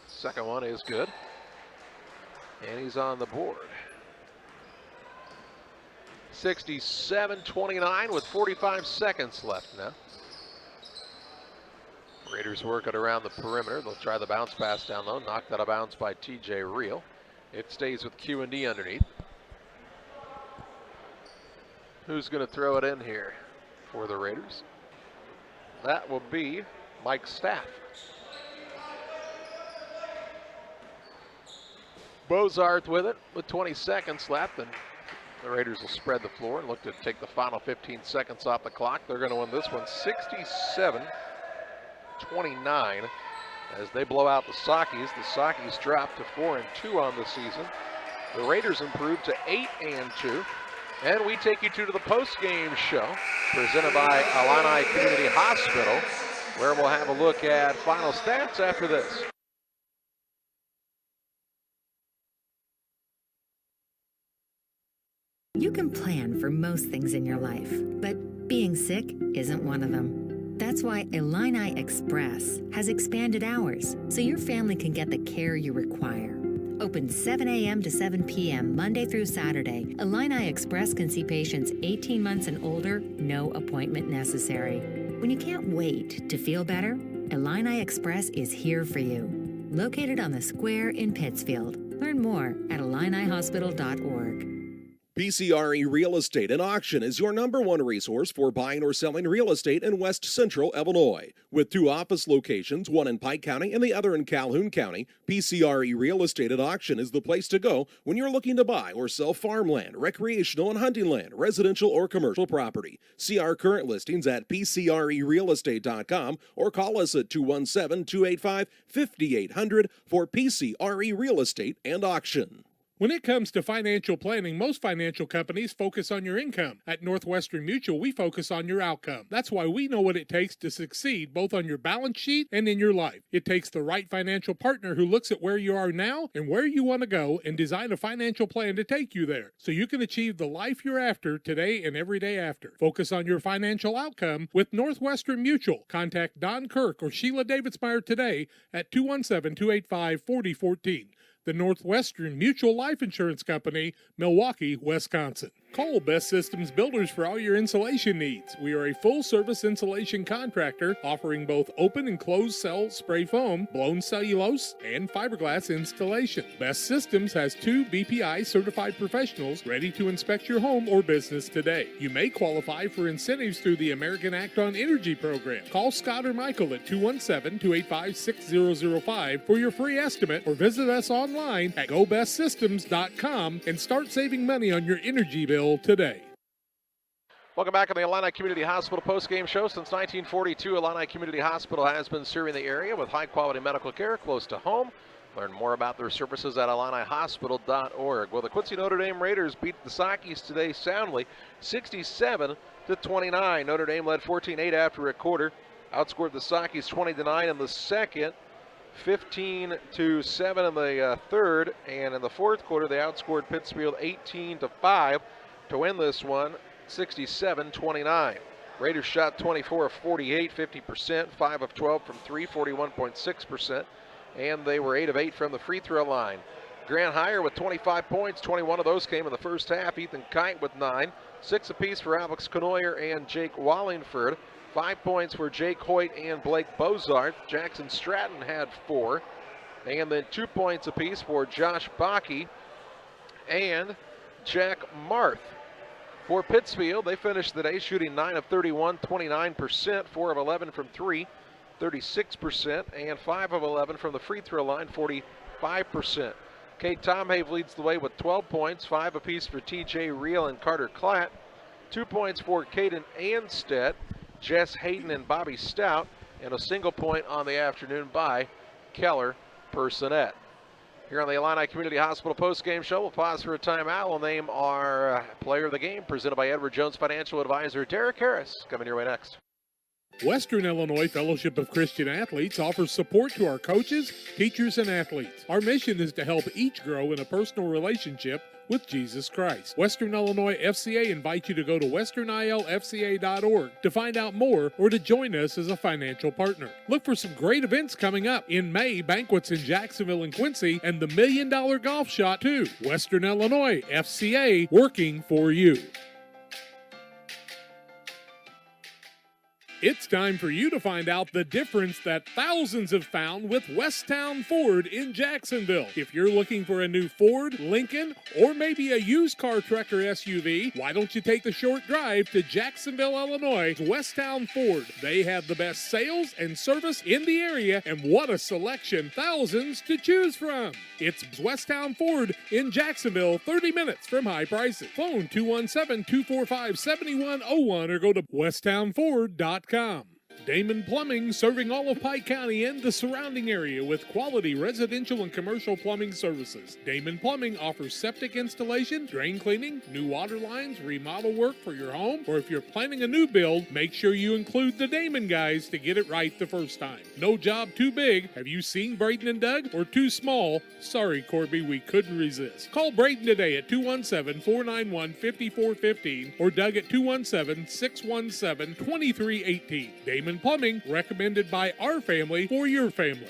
Second one is good. And he's on the board. 67-29 with 45 seconds left now. Raiders work it around the perimeter. They'll try the bounce pass down low. Knocked out of bounds by TJ Reel. It stays with QND underneath. Who's going to throw it in here for the Raiders? That will be Mike Staff. Bozarth with it with 20 seconds left, and the Raiders will spread the floor and look to take the final 15 seconds off the clock. They're going to win this one 67-29 as they blow out the Sakis. The Sakis drop to 4-2 on the season. The Raiders improve to 8-2. And we take you to the post-game show presented by Illini Community Hospital, where we'll have a look at final stats after this. You can plan for most things in your life, but being sick isn't one of them. That's why Illini Express has expanded hours so your family can get the care you require. Open 7 a.m. to 7 p.m. Monday through Saturday, Illini Express can see patients 18 months and older, no appointment necessary. When you can't wait to feel better, Illini Express is here for you. Located on the square in Pittsfield. Learn more at IlliniHospital.org. PCRE Real Estate and Auction is your #1 resource for buying or selling real estate in West Central Illinois. With 2 office locations, one in Pike County and the other in Calhoun County, PCRE Real Estate and Auction is the place to go when you're looking to buy or sell farmland, recreational and hunting land, residential or commercial property. See our current listings at PCRERealestate.com or call us at 217-285-5800 for PCRE Real Estate and Auction. When it comes to financial planning, most financial companies focus on your income. At Northwestern Mutual, we focus on your outcome. That's why we know what it takes to succeed both on your balance sheet and in your life. It takes the right financial partner who looks at where you are now and where you want to go and design a financial plan to take you there so you can achieve the life you're after today and every day after. Focus on your financial outcome with Northwestern Mutual. Contact Don Kirk or Sheila Davidsmeyer today at 217-285-4014. The Northwestern Mutual Life Insurance Company, Milwaukee, Wisconsin. Call Best Systems Builders for all your insulation needs. We are a full-service insulation contractor offering both open and closed cell spray foam, blown cellulose, and fiberglass installation. Best Systems has 2 BPI certified professionals ready to inspect your home or business today. You may qualify for incentives through the American Act on Energy program. Call Scott or Michael at 217-285-6005 for your free estimate or visit us online at gobestsystems.com and start saving money on your energy bill today. Welcome back on the Illini Community Hospital post-game show. Since 1942, Illini Community Hospital has been serving the area with high-quality medical care close to home. Learn more about their services at IlliniHospital.org. Well, the Quincy Notre Dame Raiders beat the Sakis today soundly, 67-29. Notre Dame led 14-8 after a quarter, outscored the Sakis 20-9 in the second, 15-7 in the third, and in the fourth quarter they outscored Pittsfield 18-5 to win this one 67-29. Raiders shot 24 of 48, 50%, 5 of 12 from 3, 41.6%, and they were 8 of 8 from the free throw line. Grant Heyer with 25 points, 21 of those came in the first half. Ethan Kite with 9, 6 apiece for Alex Conoyer and Jake Wallingford. 5 points for Jake Hoyt and Blake Bozart. Jackson Stratton had 4. And then 2 points apiece for Josh Bakke and Jack Marth. For Pittsfield, they finished the day shooting 9 of 31, 29%, 4 of 11 from 3, 36%, and 5 of 11 from the free throw line, 45%. Kate Tomhave leads the way with 12 points, 5 apiece for TJ Reel and Carter Klatt, 2 points for Caden Anstead, Jess Hayden and Bobby Stout, and a single point on the afternoon by Keller Personette. Here on the Illini Community Hospital postgame show, we'll pause for a timeout. We'll name our player of the game, presented by Edward Jones Financial Advisor Derek Harris. Coming your way next. Western Illinois Fellowship of Christian Athletes offers support to our coaches, teachers, and athletes. Our mission is to help each grow in a personal relationship with Jesus Christ. Western Illinois FCA invites you to go to westernilfca.org to find out more or to join us as a financial partner. Look for some great events coming up. In May, banquets in Jacksonville and Quincy, and the $1 Million Golf Shot too. Western Illinois FCA, working for you. It's time for you to find out the difference that thousands have found with Westtown Ford in Jacksonville. If you're looking for a new Ford, Lincoln, or maybe a used car truck or SUV, why don't you take the short drive to Jacksonville, Illinois, Westtown Ford. They have the best sales and service in the area, and what a selection, thousands to choose from. It's Westtown Ford in Jacksonville, 30 minutes from high prices. Phone 217-245-7101 or go to westtownford.com. Damon Plumbing, serving all of Pike County and the surrounding area with quality residential and commercial plumbing services. Damon Plumbing offers septic installation, drain cleaning, new water lines, remodel work for your home, or if you're planning a new build, make sure you include the Damon guys to get it right the first time. No job too big. Have you seen Braden and Doug? Or too small? Sorry, Corby, we couldn't resist. Call Braden today at 217-491-5415 or Doug at 217-617-2318. Damon Plumbing, recommended by our family for your family.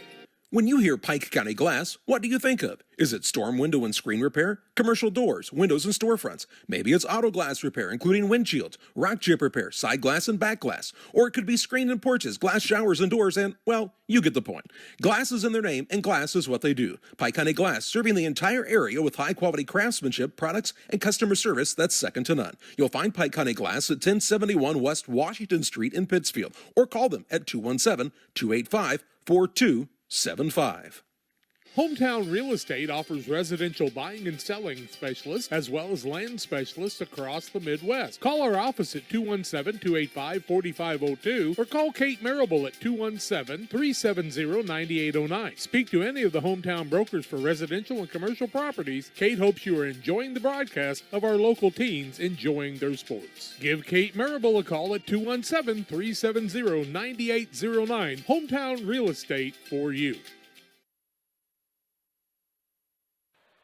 When you hear Pike County Glass, what do you think of? Is it storm window and screen repair, commercial doors, windows and storefronts? Maybe it's auto glass repair, including windshields, rock chip repair, side glass and back glass. Or it could be screen and porches, glass showers and doors, and, well, you get the point. Glass is in their name, and glass is what they do. Pike County Glass, serving the entire area with high-quality craftsmanship, products, and customer service that's second to none. You'll find Pike County Glass at 1071 West Washington Street in Pittsfield, or call them at 217-285-4275. Hometown Real Estate offers residential buying and selling specialists as well as land specialists across the Midwest. Call our office at 217-285-4502 or call Kate Marable at 217-370-9809. Speak to any of the hometown brokers for residential and commercial properties. Kate hopes you are enjoying the broadcast of our local teens enjoying their sports. Give Kate Marable a call at 217-370-9809. Hometown Real Estate for you.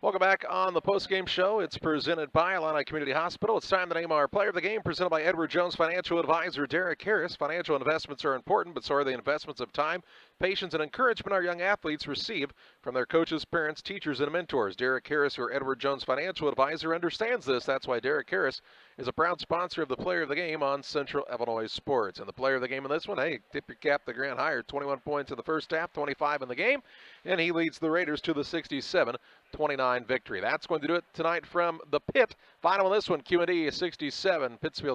Welcome back on the postgame show. It's presented by Illini Community Hospital. It's time to name our player of the game, presented by Edward Jones Financial Advisor Derek Harris. Financial investments are important, but so are the investments of time, patience, and encouragement our young athletes receive from their coaches, parents, teachers, and mentors. Derek Harris, your Edward Jones Financial Advisor, understands this. That's why Derek Harris is a proud sponsor of the player of the game on Central Illinois Sports. And the player of the game in this one, hey, tip your cap to Grant Hire. 21 points in the first half, 25 in the game, and he leads the Raiders to the 67-29 victory. That's going to do it tonight from the pit. Final on this one, QND 67, Pittsfield